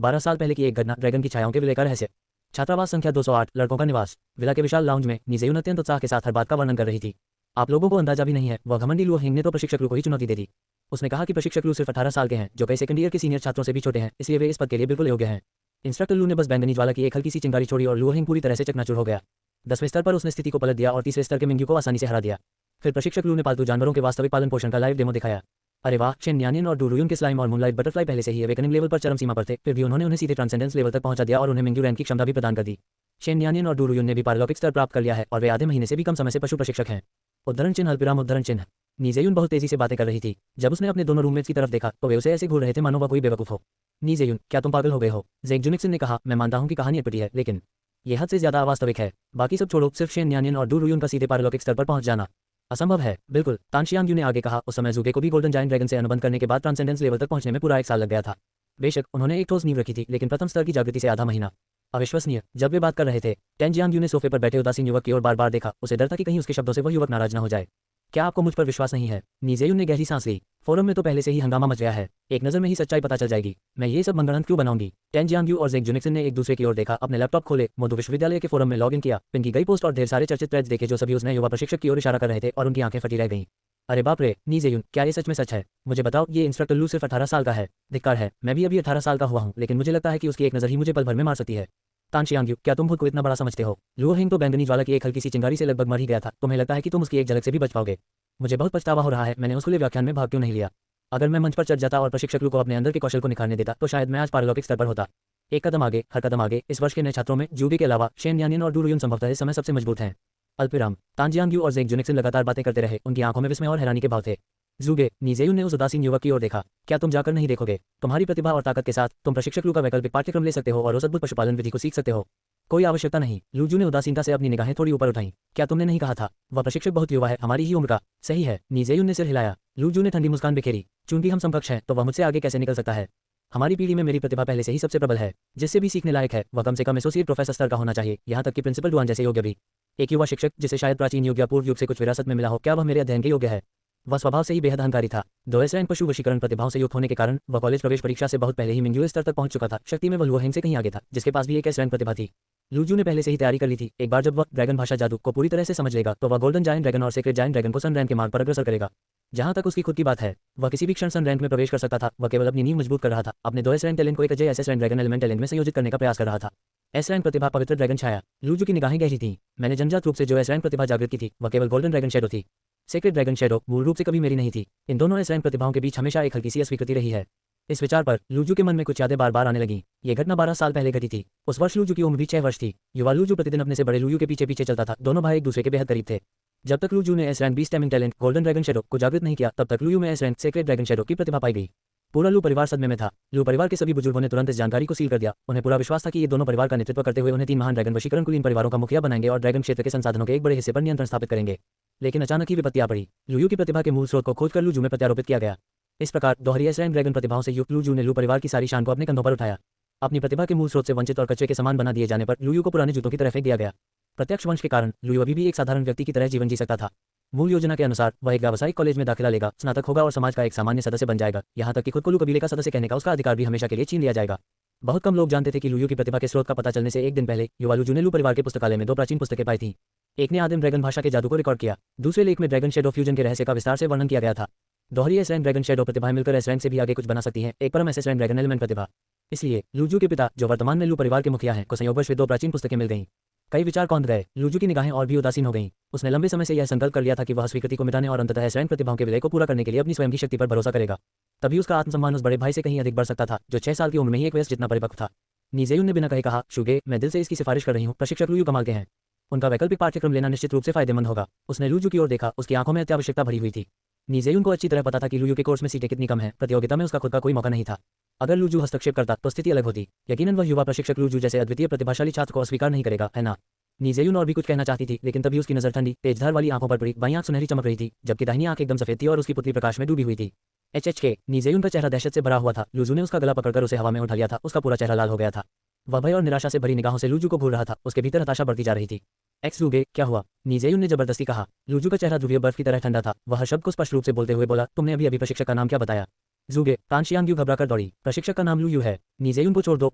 12 साल पहले की एक घटना। ड्रैगन की छायाओं के विलय का रहस्य। छात्रावास संख्या 208, लड़कों का निवास। विला के विशाल लाउंज में नीजेयुन अत्यंत उत्साह के साथ हर बात का वर्णन कर रही थी। आप लोगों को अंदाजा भी नहीं है, वह घमंडी लुओ हेंग ने तो प्रशिक्षक लू को ही चुनौती दे दी। उसने कहा कि प्रशिक्षक लू सिर्फ 18 साल के हैं, जो कई सेकंड ईयर के सीनियर छात्रों से भी छोटे हैं, इसलिए वे इस पद के लिए बिल्कुल योग्य हैं। इंस्ट्रक्टर लू ने बस बैंगनी ज्वाला की एक हल्की सी चिंगारी छोड़ी और लुओ हेंग पूरी तरह से चकनाचूर हो गया। 10वें स्तर पर उसने स्थिति को पलट दिया और 3रे स्तर के मिंग्यू को आसानी से हरा दिया। फिर प्रशिक्षक लू ने पालतू जानवरों के वास्तविक पालन पोषण का लाइव डेमो दिखाया। अरे वाह! शेन न्यानियन और डूरुयुन के स्लाइम और मूनलाइट बटरफ्लाई पहले से ही अवेकनिंग लेवल पर चरम सीमा पर थे, फिर भी उन्होंने उन्हें सीधे ट्रांसेंडेंस लेवल तक पहुंचा दिया और उन्हें मिंग्यू रैंक की क्षमता भी प्रदान कर दी। शेन न्यानियन और डूरुयुन ने भी पारलौकिक स्तर प्राप्त कर लिया है और वे आधे महीने से भी कम समय से पशु प्रशिक्षक हैं। उद्धरण चिन्ह अल्पविराम उद्धरण चिन्ह। नीजेयुन बहुत तेजी से बातें कर रही थी। जब उसने अपने दोनों रूममेट्स की तरफ देखा तो वे उसे ऐसे घूर रहे थे मानो वह कोई बेवकूफ हो। नीजेयुन, क्या तुम पागल हो गए हो? ज़ेक जुनिक्सन ने कहा, मैं मानता हूं कि कहानी अटपटी है, लेकिन यह हद से ज्यादा अवास्तविक है। बाकी सब छोड़ो, सिर्फ शेन न्यानियन और डूरुयुन का सीधे पारलौकिक स्तर पर पहुंच जाना असंभव है। बिल्कुल, तानशियांग ने आगे कहा। उस समय ज़ुगे को भी गोल्डन जायंट ड्रैगन से अनुबंध करने के बाद ट्रांसेंडेंस लेवल तक पहुंचने में पूरा 1 साल लग गया था। बेशक उन्होंने एक ठोस नींव रखी थी, लेकिन प्रथम स्तर की जागृति से आधा महीना। अविश्वसनीय। जब वे बात कर रहे थे, टेंजियांग ने सोफे पर बैठे उदासीन युवक की ओर बार बार देखा। उसे डर था कि कहीं उसके शब्दों से वह युवक नाराज न हो जाए। क्या आपको मुझ पर विश्वास नहीं है? नीजेयुन ने गहरी सांस ली। फोरम में तो पहले से ही हंगामा मच गया है, एक नजर में ही सच्चाई पता चल जाएगी। मैं ये सब मनगढ़ंत क्यों बनाऊंगी? टेंजियांग और ज़ेक जुनिक्सन ने एक दूसरे की ओर देखा, अपने लैपटॉप खोले, मोदू विश्वविद्यालय के फोरम में लॉग इन किया, पिन की गई पोस्ट और ढेर सारे चर्चित थ्रेड्स देखे जो सभी उसने युवा प्रशिक्षक की ओर इशारा कर रहे थे, और उनकी आंखें फटी रह गईं। अरे बाप रे, नीजेयुन, क्या ये सच में सच है? मुझे बताओ, ये इंस्ट्रक्टर लू सिर्फ 18 साल का है। धिक्कार है, मैं भी अभी 18 साल का हुआ हूँ, लेकिन मुझे लगता है कि उसकी एक नजर ही मुझे पल भर में मार सकती है। तानशियांग, क्या तुम खुद को इतना बड़ा समझते हो? लुओ हेंग तो बैंगनी ज्वाला की एक हल्की सी चिंगारी से लगभग मर ही गया था। तुम्हें लगता है कि तुम उसकी एक झलक से भी बच पाओगे? मुझे बहुत पछतावा हो रहा है, मैंने उस खुले व्याख्यान में भाग क्यों नहीं लिया। अगर मैं मंच पर चढ़ जाता और प्रशिक्षक लू को अपने अंदर के कौशल को निखारने देता तो शायद मैं आज पारलौकिक स्तर पर होता। एक कदम आगे, हर कदम आगे। इस वर्ष के नए छात्रों में जूबी के अलावा शेन न्यानियन और डूरुयुन संभवतः इस समय सबसे मजबूत हैं। अल्पविराम। तानजियांग और ज़ेक जुनिक्सन लगातार बातें करते रहे, उनकी आंखों में विस्मय और हैरानी के भाव थे। ज़ुगे, नीजेयुन ने उस उदासीन युवक की ओर देखा। क्या तुम जाकर नहीं देखोगे? तुम्हारी प्रतिभा और ताकत के साथ तुम प्रशिक्षक लू का वैकल्पिक पाठ्यक्रम ले सकते हो और उस अद्भुत पशुपालन विधि को सीख सकते हो। कोई आवश्यकता नहीं। लूजू ने उदासीनता से अपनी निगाहें थोड़ी ऊपर उठाई। क्या तुमने नहीं कहा था वह प्रशिक्षक बहुत युवा है, हमारी ही उम्र का? सही है, नीजेयुन ने सिर हिलाया। लूजू ने ठंडी मुस्कान बिखेरी। चूंकि हम समकक्ष हैं तो वह मुझसे आगे कैसे निकल सकता है? हमारी पीढ़ी में मेरी प्रतिभा पहले से ही सबसे प्रबल है। जिससे भी सीखने लायक है वह कम से कम एसोसिएट प्रोफेसर स्तर का होना चाहिए, यहाँ तक कि प्रिंसिपल डुआन जैसे योग्य भी। एक युवा शिक्षक जिसे शायद प्राचीन युग या पूर्व युग से कुछ विरासत में मिला हो, क्या वह मेरे अध्ययन के योग्य है? वह स्वभाव से ही बेहद अहंकारी था। 2S रैंक पशु वशीकरण प्रतिभाओं से युक्त होने के कारण वह कॉलेज प्रवेश परीक्षा से बहुत पहले ही मिंग्यू स्तर तक पहुंच चुका था। शक्ति में वह लुओहेंग से कहीं आगे था, जिसके पास भी एक S रैंक प्रतिभा थी। लूजू ने पहले से ही तैयारी कर ली थी। एक बार जब वह ड्रैगन भाषा जादू को पूरी तरह से समझ लेगा तो वह गोल्डन जायंट ड्रैगन और सेक्रेट जायंट ड्रैगन को सन रैंक के मार्ग पर अग्रसर करेगा। जहां तक उसकी खुद की बात है, वह किसी भी क्षण सन रैंक में प्रवेश कर सकता था। वह केवल अपनी नींव मजबूत कर रहा था, अपने 2S रैंक टैलेंट को एक Ajay SS rank dragon element talent में संयोजित करने का प्रयास कर रहा था। S रैंक प्रतिभा पवित्र ड्रैगन छाया। लूजू की निगाहें गहरी थीं। मैंने जन्मजात रूप से जो S रैंक प्रतिभा जागृत की थी वह केवल गोल्डन ड्रैगन शैडो थी। सेक्रेट ड्रैगन शैडो मूल रूप से कभी मेरी नहीं थी। इन दोनों S रैंक प्रतिभाओं के बीच हमेशा एक हल्की सी अस्वीकृति रही है। इस विचार पर लूजू के मन में कुछ यादें बार बार आने लगीं। ये घटना 12 साल पहले घटी थी। उस वर्ष लूजू की उम्र भी 6 वर्ष थी। युवा लूजू प्रतिदिन अपने से बड़े लूयू के पीछे पीछे चलता था। दोनों भाई एक दूसरे के बेहद करीब थे। जब तक लूजू ने S rank 20 taming talent golden dragon shadow को जागृत नहीं किया, तब तक लूयू में S rank secret dragon shadow की प्रतिभा पाई गई। पूरा लू परिवार सदमे में था। लू परिवार के सभी बुजुर्गों ने तुरंत इस जानकारी को सील कर दिया। उन्हें पूरा विश्वास था कि ये दोनों परिवार का नेतृत्व करते हुए उन्हें 3 महान ड्रैगन वशीकरण कुलीन परिवारों का मुखिया बनाएंगे और ड्रैगन क्षेत्र के संसाधनों के एक बड़े हिस्से पर नियंत्रण स्थापित करेंगे। लेकिन अचानक ही विपत्ति आ पड़ी। लूयू की प्रतिभा के मूल स्रोत को खोजकर लूजू में प्रत्यारोपित किया गया। इस प्रकार दोहरी S रैंक ड्रैगन प्रतिभाओं से युक्त लूजू ने लू परिवार की सारी शान को अपने कंधों पर उठाया। अपनी प्रतिभा के मूल स्रोत से वंचित और कच्चे के समान बना दिए जाने पर लूयू को पुराने जूतों की तरह फेंक दिया गया। प्रत्यक्ष वंश के कारण लूयू अभी भी एक साधारण व्यक्ति की तरह जीवन जी सकता था। मूल योजना के अनुसार वह एक व्यावसायिक कॉलेज में दाखिला लेगा, स्नातक होगा और समाज का एक सामान्य सदस्य बन जाएगा। यहाँ तक कि खुद को लू कबीले का सदस्य कहने का उसका अधिकार भी हमेशा के लिए छीन लिया जाएगा। बहुत कम लोग जानते थे कि लूयू की प्रतिभा के स्रोत का पता चलने से एक दिन पहले युवा लूजू ने लू परिवार के पुस्तकालय में 2 प्राचीन पुस्तकें पाई थीं। एक ने आदिम ड्रैगन भाषा के जादू को रिकॉर्ड किया। दूसरे लेख में ड्रैगन शैडो फ्यूजन के रहस्य का विस्तार से वर्णन किया गया था। दोहरी S रैंक ड्रैगन शैडो प्रतिभाएं मिलकर S रैंक से भी आगे कुछ बना सकती हैं, एक परम SS रैंक ड्रैगन एलिमेंट प्रतिभा। इसलिए लूजू के पिता, जो वर्तमान में लू परिवार के मुखिया हैं, को संयोगवश वे 2 प्राचीन पुस्तकें मिल गईं। कई विचार कौंध गए। लूजू की निगाहें और भी उदासीन हो गईं। उसने लंबे समय से यह संकल्प कर लिया था कि वह स्वीकृति को मिटाने और अंततः S रैंक प्रतिभाओं के विलय को पूरा करने के लिए अपनी स्वयं की शक्ति पर भरोसा करेगा। तभी उसका आत्मसम्मान उस बड़े भाई से कहीं अधिक बढ़ सकता था, जो 6 साल की उम्र में ही एक वयस्क जितना परिपक्व था। नीजेयुन ने बिना कहे कहा, शुगे, मैं दिल से इसकी सिफारिश कर रही हूँ। प्रशिक्षक लूयू कमाल के हैं। उनका वैकल्पिक पाठ्यक्रम लेना निश्चित रूप से फायदेमंद होगा। उसने लूजू की ओर देखा। उसकी आंखों में अत्यावश्यकता भरी हुई थी। नीजेयुन को अच्छी तरह पता था कि लूयू के कोर्स में सीटें कितनी कम हैं। प्रतियोगिता में उसका खुद का कोई मौका नहीं था। अगर लूजू हस्तक्षेप करता तो स्थिति अलग होती। यकीनन वह युवा प्रशिक्षक लूजू जैसे अद्वितीय प्रतिभाशाली छात्र को अस्वीकार नहीं करेगा, है ना? नीजेयुन और भी कुछ कहना चाहती थी, लेकिन तभी उसकी नजर ठंडी, तेजधार वाली आंखों पर पड़ी। बाईं आंख सुनहरी चमक रही थी, जबकि दाहिनी आंख एकदम सफेद थी और उसकी पुतली प्रकाश में डूबी हुई थी। HHK नीजेयुन का चेहरा दहशत से भरा हुआ था। लूजू ने उसका गला पकड़कर उसे हवा में उठा लिया था। उसका पूरा चेहरा लाल हो गया था। वह भय और निराशा से भरी निगाहों से लूजू को घूर रहा था। उसके भीतर हताशा बढ़ती जा रही थी। एक्स-लूगे, क्या हुआ? नीजेयुन ने जबरदस्ती कहा। लूजू का चेहरा ध्रुवीय बर्फ की तरह ठंडा था। वह शब्द को स्पष्ट रूप से बोलते हुए बोला, तुमने अभी प्रशिक्षक का नाम क्या बताया? जूगे, तानशियांग्यू घबराकर दौड़ी। प्रशिक्षक का नाम लूयू है। नीजेयुन को छोड़ दो,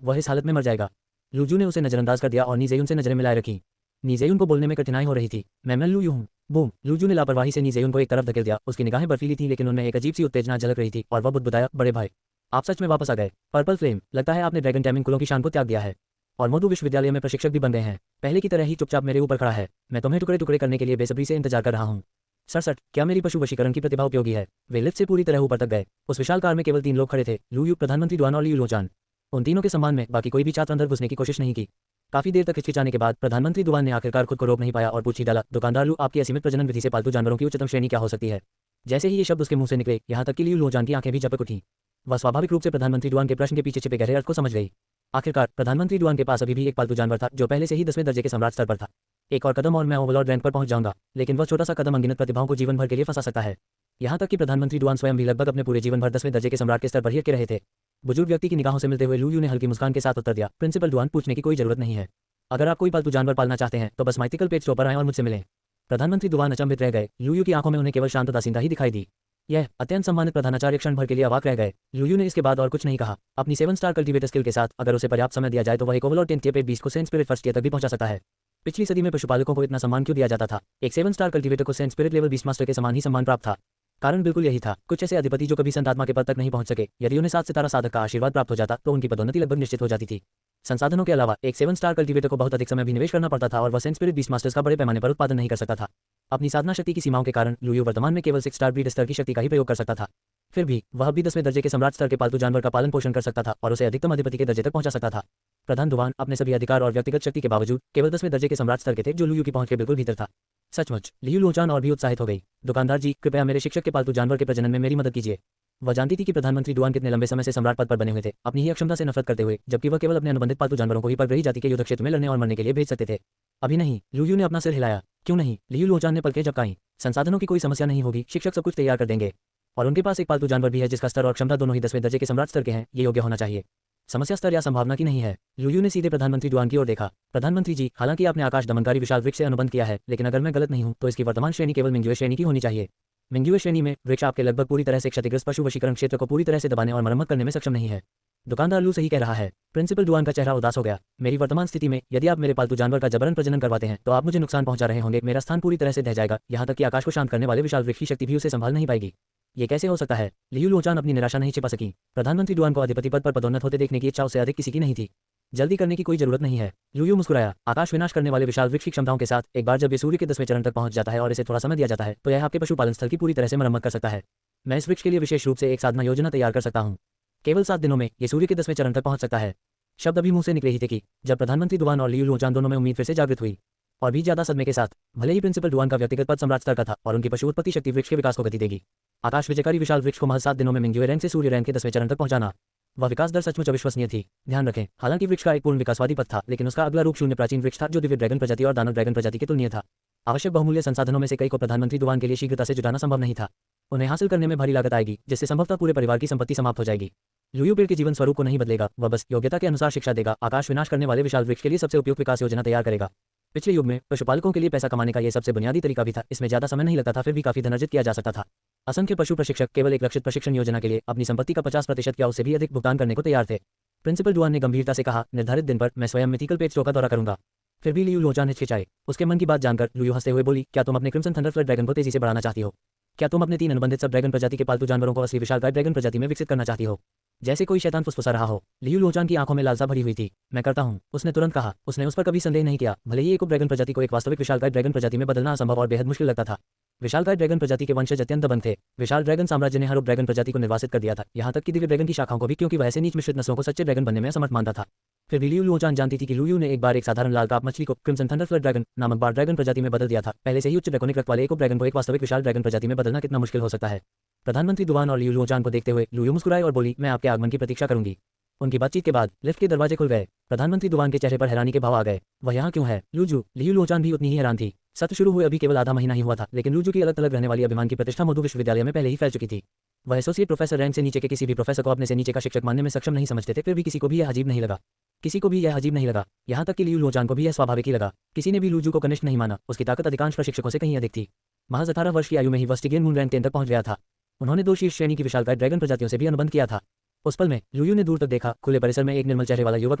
वह इस हालत में मर जाएगा। लूजू ने उसे नजरअंदाज कर दिया और नीजेयुन से नजरें मिलाए रखी। नीजेयुन को बोलने में कठिनाई हो रही थी। मैं लूयू हूँ। बूम! लूजू ने लापरवाही से नीजेयुन को एक तरफ धकेल दिया। उसकी निगाहें बर्फीली थीं, लेकिन उनमें एक अजीब सी उत्तेजना झलक रही थी और वह बुदबुदाया, बड़े भाई, आप सच में वापस आ गए। पर्पल फ्लेम, लगता है आपने ड्रैगन टैमिंग कुलों की शान को त्याग दिया है और मोदू विश्वविद्यालय में प्रशिक्षक भी बन गए हैं। पहले की तरह ही चुपचाप मेरे ऊपर खड़ा है। मैं तुम्हें टुकड़े टुकड़े करने के लिए बेसब्री से इंतजार कर रहा हूँ। 67, क्या मेरी पशु वशीकरण की प्रतिभा उपयोगी है? वे लिफ्ट से पूरी तरह ऊपर तक गए। उस विशाल कार में केवल 3 लोग खड़े थे, लूयू, प्रधानमंत्री डुआन और लियू लोचान। उन तीनों के सम्मान में बाकी कोई भी छात्र अंदर घुसने की कोशिश नहीं की। काफी देर तक हिचकिचाने के बाद प्रधानमंत्री दुआन ने आखिरकार खुद को रोक नहीं पाया और पूछ ही डाला, दुकानदार लू, आपकी असीमित प्रजनन विधि से पालतू जानवरों की उच्चतम श्रेणी क्या हो सकती है? जैसे ही ये शब्द उसके मुंह से निकले, यहाँ तक कि लियू लोचान की आंखें भी झपक उठी। वह स्वाभाविक रूप से प्रधानमंत्री डुआन के प्रश्न के पीछे छिपे गहरे अर्थ को समझ गई। आखिरकार प्रधानमंत्री डुआन के पास अभी भी एक पालतू जानवर था, जो पहले से ही 10वें दर्जे के सम्राट स्तर पर था। एक और कदम और मैं ओवरलॉर्ड रैंक पर पहुंच जाऊंगा, लेकिन वह छोटा सा कदम अनगिनत प्रतिभाओं को जीवन भर के लिए फंसा सकता है। यहाँ तक कि प्रधानमंत्री डुआन स्वयं भी लगभग अपने पूरे जीवन भर 10वें दर्जे के सम्राट के स्तर पर ही अटके रहे थे। बुजुर्ग व्यक्ति की निगाहों से मिलते हुए लूयू ने हल्की मुस्कान के साथ उत्तर दिया, प्रिंसिपल डुआन, पूछने की कोई जरूरत नहीं है। अगर आप कोई पालतू जानवर पालना चाहते हैं तो बस माइथिकल पेट स्टोर पर आएं और मुझसे मिलें। प्रधानमंत्री डुआन अचंभित रह गए। लूयू की आंखों में उन्हें केवल शांत उदासीनता ही दिखाई दी। यह अत्यंत सम्मानित प्रधानाचार्य क्षण भर के लिए अवाक रह गए। लूयू ने इसके बाद और कुछ नहीं कहा। अपनी 7 स्टार कल्टीवेटर स्किल के साथ अगर उसे पर्याप्त समय दिया जाए तो वह एक ओवरलॉर्ड 10th टियर 20 को सेंट स्पिरिट फर्स्ट ईयर तक भी पहुंचा सकता है। पिछली सदी में पशुपालकों को इतना सम्मान क्यों दिया जाता था? एक 7 स्टार कल्टीवेटर को सेंट स्पिरिट लेवल 20 मास्टर के समान ही सम्मान प्राप्त था। कारण बिल्कुल यही था। कुछ ऐसे अधिपति जो कभी संत आत्मा के पद तक नहीं पहुंच सके, यदि उन्हें 7 सितारा साधक का आशीर्वाद प्राप्त हो जाता तो उनकी पदोन्नति लगभग निश्चित हो जाती थी। संसाधनों के अलावा एक 7 स्टार कल्टीवेटर को बहुत अधिक समय भी निवेश करना पड़ता था और वह सेंट स्पिरिट 20 मास्टर्स का बड़े पैमाने पर उत्पादन नहीं कर सकता था। अपनी साधना शक्ति की सीमाओं के कारण लूयू वर्तमान में केवल 6 स्टार ब्रीड स्तर की शक्ति का ही प्रयोग कर सकता था। फिर भी वह भी 10वें दर्जे के सम्राट स्तर के पालतू जानवर का पालन पोषण कर सकता था और उसे अधिकतम अधिपति के दर्जे तक पहुंचा सकता था। प्रधान दुआन अपने सभी अधिकार और व्यक्तिगत शक्ति के बावजूद केवल 10वें दर्जे के सम्राट स्तर के थे, जो लूयू की पहुंच के बिल्कुल भीतर था। सचमुच, लियू लोचान और भी उत्साहित हो गई। दुकानदार जी, कृपया मेरे शिक्षक के पालतू जानवर के प्रजनन में मेरी मदद कीजिए। वह जानती थी कि प्रधानमंत्री डुआन कितने लंबे समय से सम्राट पद पर बने हुए थे, अपनी ही अक्षमता से नफरत करते हुए, जबकि वह केवल अपने अनुबंधित पालतू जानवरों को ही परग्रही जाति के युद्ध क्षेत्र में लड़ने और मरने के लिए भेज सकते थे। अभी नहीं। लूयू ने अपना सिर हिलाया। क्यों नहीं? लियू लोचान ने पलकें झपकाईं। संसाधनों की कोई समस्या नहीं होगी, शिक्षक सब कुछ तैयार कर देंगे। और उनके पास एक पालतू जानवर भी है जिसका स्तर और क्षमता दोनों ही 10वें दर्जे के सम्राट स्तर के हैं। ये योग्य होना चाहिए। समस्या स्तर या संभावना की नहीं है। लूयू ने सीधे प्रधानमंत्री डुआन की ओर देखा। प्रधानमंत्री जी, हालांकि आपने आकाश दमनकारी विशाल वृक्ष से अनुबंध किया है, लेकिन अगर मैं गलत नहीं हूं तो इसकी वर्तमान श्रेणी केवल मिंग्युए श्रेणी की होनी चाहिए। मिंग्यू श्रेणी में वृक्ष आपके लगभग पूरी तरह से क्षतिग्रस्त पशु वशीकरण क्षेत्र को पूरी तरह से दबाने और मरम्मत करने में सक्षम नहीं है। दुकानदार लू सही कह रहा है। प्रिंसिपल डुआन का चेहरा उदास हो गया। मेरी वर्तमान स्थिति में यदि आप मेरे पालतू जानवर का जबरन प्रजनन करवाते हैं तो आप मुझे नुकसान पहुंचा रहे होंगे। मेरा स्थान पूरी तरह से ढह जाएगा, यहाँ तक कि आकाश को शांत करने वाले विशाल वृक्ष की शक्ति भी उसे संभाल नहीं पाएगी। ये कैसे हो सकता है? लियू लोचान अपनी निराशा नहीं छिपा सकी। प्रधानमंत्री डुआन को अधिपति पद पर पदोन्नत होते देखने की इच्छा उससे अधिक किसी की नहीं थी। जल्दी करने की कोई जरूरत नहीं है। लुयू मुस्कुराया। आकाश विनाश करने वाले विशाल वृक्ष की क्षमताओं के साथ एक बार जब ये सूर्य के 10वें चरण तक पहुंच जाता है और इसे थोड़ा समय दिया जाता है तो यह आपके पशुपालन स्थल की पूरी तरह से मरम्मत कर सकता है। मैं इस वृक्ष के लिए विशेष रूप से एक साधना योजना तैयार कर सकता हूँ। केवल 7 दिनों में ये सूर्य के 10वें चरण तक पहुंच सकता है। शब्द अभी मुंह से निकले ही थे कि जब प्रधानमंत्री डुआन और लियू लोचान दोनों में उम्मीद फिर से जागृत हुई, और भी ज्यादा सदमे के साथ। भले ही प्रिंसिपल डुआन का व्यक्तिगत पद सम्राट स्तर का था और उनकी पशु उत्पत्ति शक्ति वृक्ष के विकास को गति देगी, आकाश विजयकारी विशाल वृक्ष को महज 7 दिनों में मिंग्यू रैंक से सूर्य रैंक के 10वें चरण तक पहुंचाना, वह विकास दर सचमुच अविश्वसनीय थी। ध्यान रखें, हालांकि वृक्ष का एक पूर्ण विकासवादी पथ था, लेकिन उसका अगला रूप शून्य प्राचीन वृक्ष था जो दिव्य ड्रैगन प्रजाति और दानव ड्रैगन प्रजाति के तुलनीय था। आवश्यक बहुमूल्य संसाधनों में से कई को प्रधानमंत्री डुआन के लिए शीघ्रता से जुटाना संभव नहीं था। उन्हें हासिल करने में भारी लागत आएगी, जिससे संभवतः पूरे परिवार की संपत्ति समाप्त हो जाएगी। लुयू पेड़ के जीवन स्वरूप को नहीं बदलेगा, वह बस योग्यता के अनुसार शिक्षा देगा। आकाश विनाश करने वाले विशाल वृक्ष के लिए सबसे उपयुक्त विकास योजना तैयार करेगा। पिछले युग में पशुपालकों के लिए पैसा कमाने का यह सबसे बुनियादी तरीका भी था। इसमें ज्यादा समय नहीं लगता था, फिर भी काफी धन अर्जित किया जा सकता था। असंख्य पशु प्रशिक्षक केवल एक लक्षित प्रशिक्षण योजना के लिए अपनी संपत्ति का 50% या उससे भी अधिक भुगतान करने को तैयार थे। प्रिंसिपल डुआन ने गंभीरता से कहा, निर्धारित दिन पर मैं स्वयं मिथिकल पेट स्टोर का दौरा करूंगा। फिर भी लियू लोचान हिचकिचाए। उसके मन की बात जानकर लुयू हंसते हुए बोली, क्या तुम अपने क्रिम्सन थंडर फ्लड ड्रैगन को तेजी से बढ़ाना चाहती हो? क्या तुम अपने 3 अनुबंधित सब ड्रैगन प्रजाति के पालतू जानवरों को असली विशालकाय ड्रैगन प्रजाति में विकसित करना चाहती हो? जैसे कोई शैतान फुसफुसा रहा हो। लियू लोचान की आंखों में लालसा भरी हुई थी। मैं करता हूँ, उसने तुरंत कहा। उसने उस पर कभी संदेह नहीं किया। भले ही एक ड्रैगन प्रजाति को एक वास्तविक विशालकाय ड्रैगन प्रजाति में बदलना असंभव और बेहद मुश्किल लगता था। विशालकाय ड्रैगन प्रजाति के वंशज अत्यंत दबंग थे। विशाल ड्रैगन साम्राज्य ने हर उप ड्रैगन प्रजाति को निर्वासित कर दिया था, यहाँ तक कि दिव्य ड्रैगन की शाखाओं को भी, क्योंकि वह ऐसे नीच मिश्रित नस्लों को सच्चे ड्रैगन बनने में असमर्थ मानता था। फिर भी लियू लोचान जानती थी कि लुयू ने एक बार एक साधारण लाल काप मछली को क्रिम्सन थंडर फ्लड ड्रैगन नामक बार ड्रैगन प्रजाति में बदल दिया था। पहले से ही उच्च ड्रैगोनिक रक्त वाले एक ड्रैगन को एक वास्तविक विशाल ड्रैगन प्रजाति में बदलना कितना मुश्किल हो सकता है। प्रधानमंत्री डुआन और लियू लोचान को देखते हुए लुयू मुस्कुराए और बोली, मैं आपके आगमन की प्रतीक्षा करूंगी। उनकी बातचीत के बाद लिफ्ट के दरवाजे खुल गए। प्रधानमंत्री डुआन के चेहरे पर हैरानी के भाव आ गए। वह यहाँ क्यों है? लुजू। लियू लोचान भी उतनी ही हैरान थी। सत्र शुरू हुए अभी केवल आधा महीना ही हुआ था, लेकिन लुजू की अलग अलग रहने वाली अभिमान की प्रतिष्ठा मधु विश्वविद्यालय में पहले ही फैल चुकी थी। वह एसोसिएट प्रोफेसर रैंक से नीचे के किसी भी प्रोफेसर को अपने से नीचे का शिक्षक मानने में सक्षम नहीं समझते थे। फिर भी किसी को भी यह अजीब नहीं लगा। यहाँ तक कि लियू लोचान को भी यह स्वाभाविक ही लगा। किसी ने भी लुजू को कनिष्ठ नहीं माना। उसकी ताकत अधिकांश प्रशिक्षकों से कहीं अधिक थी। महज 18 वर्ष की आयु में ही वस्टिगेन मून रैंक 10 तक पहुंच गया था। उन्होंने 2 शीर्ष श्रेणी की विशालकाय ड्रैगन प्रजातियों से भी अनुबंध किया था। उस पल में लुयू ने दूर तक देखा। खुले परिसर में एक निर्मल चेहरे वाला युवक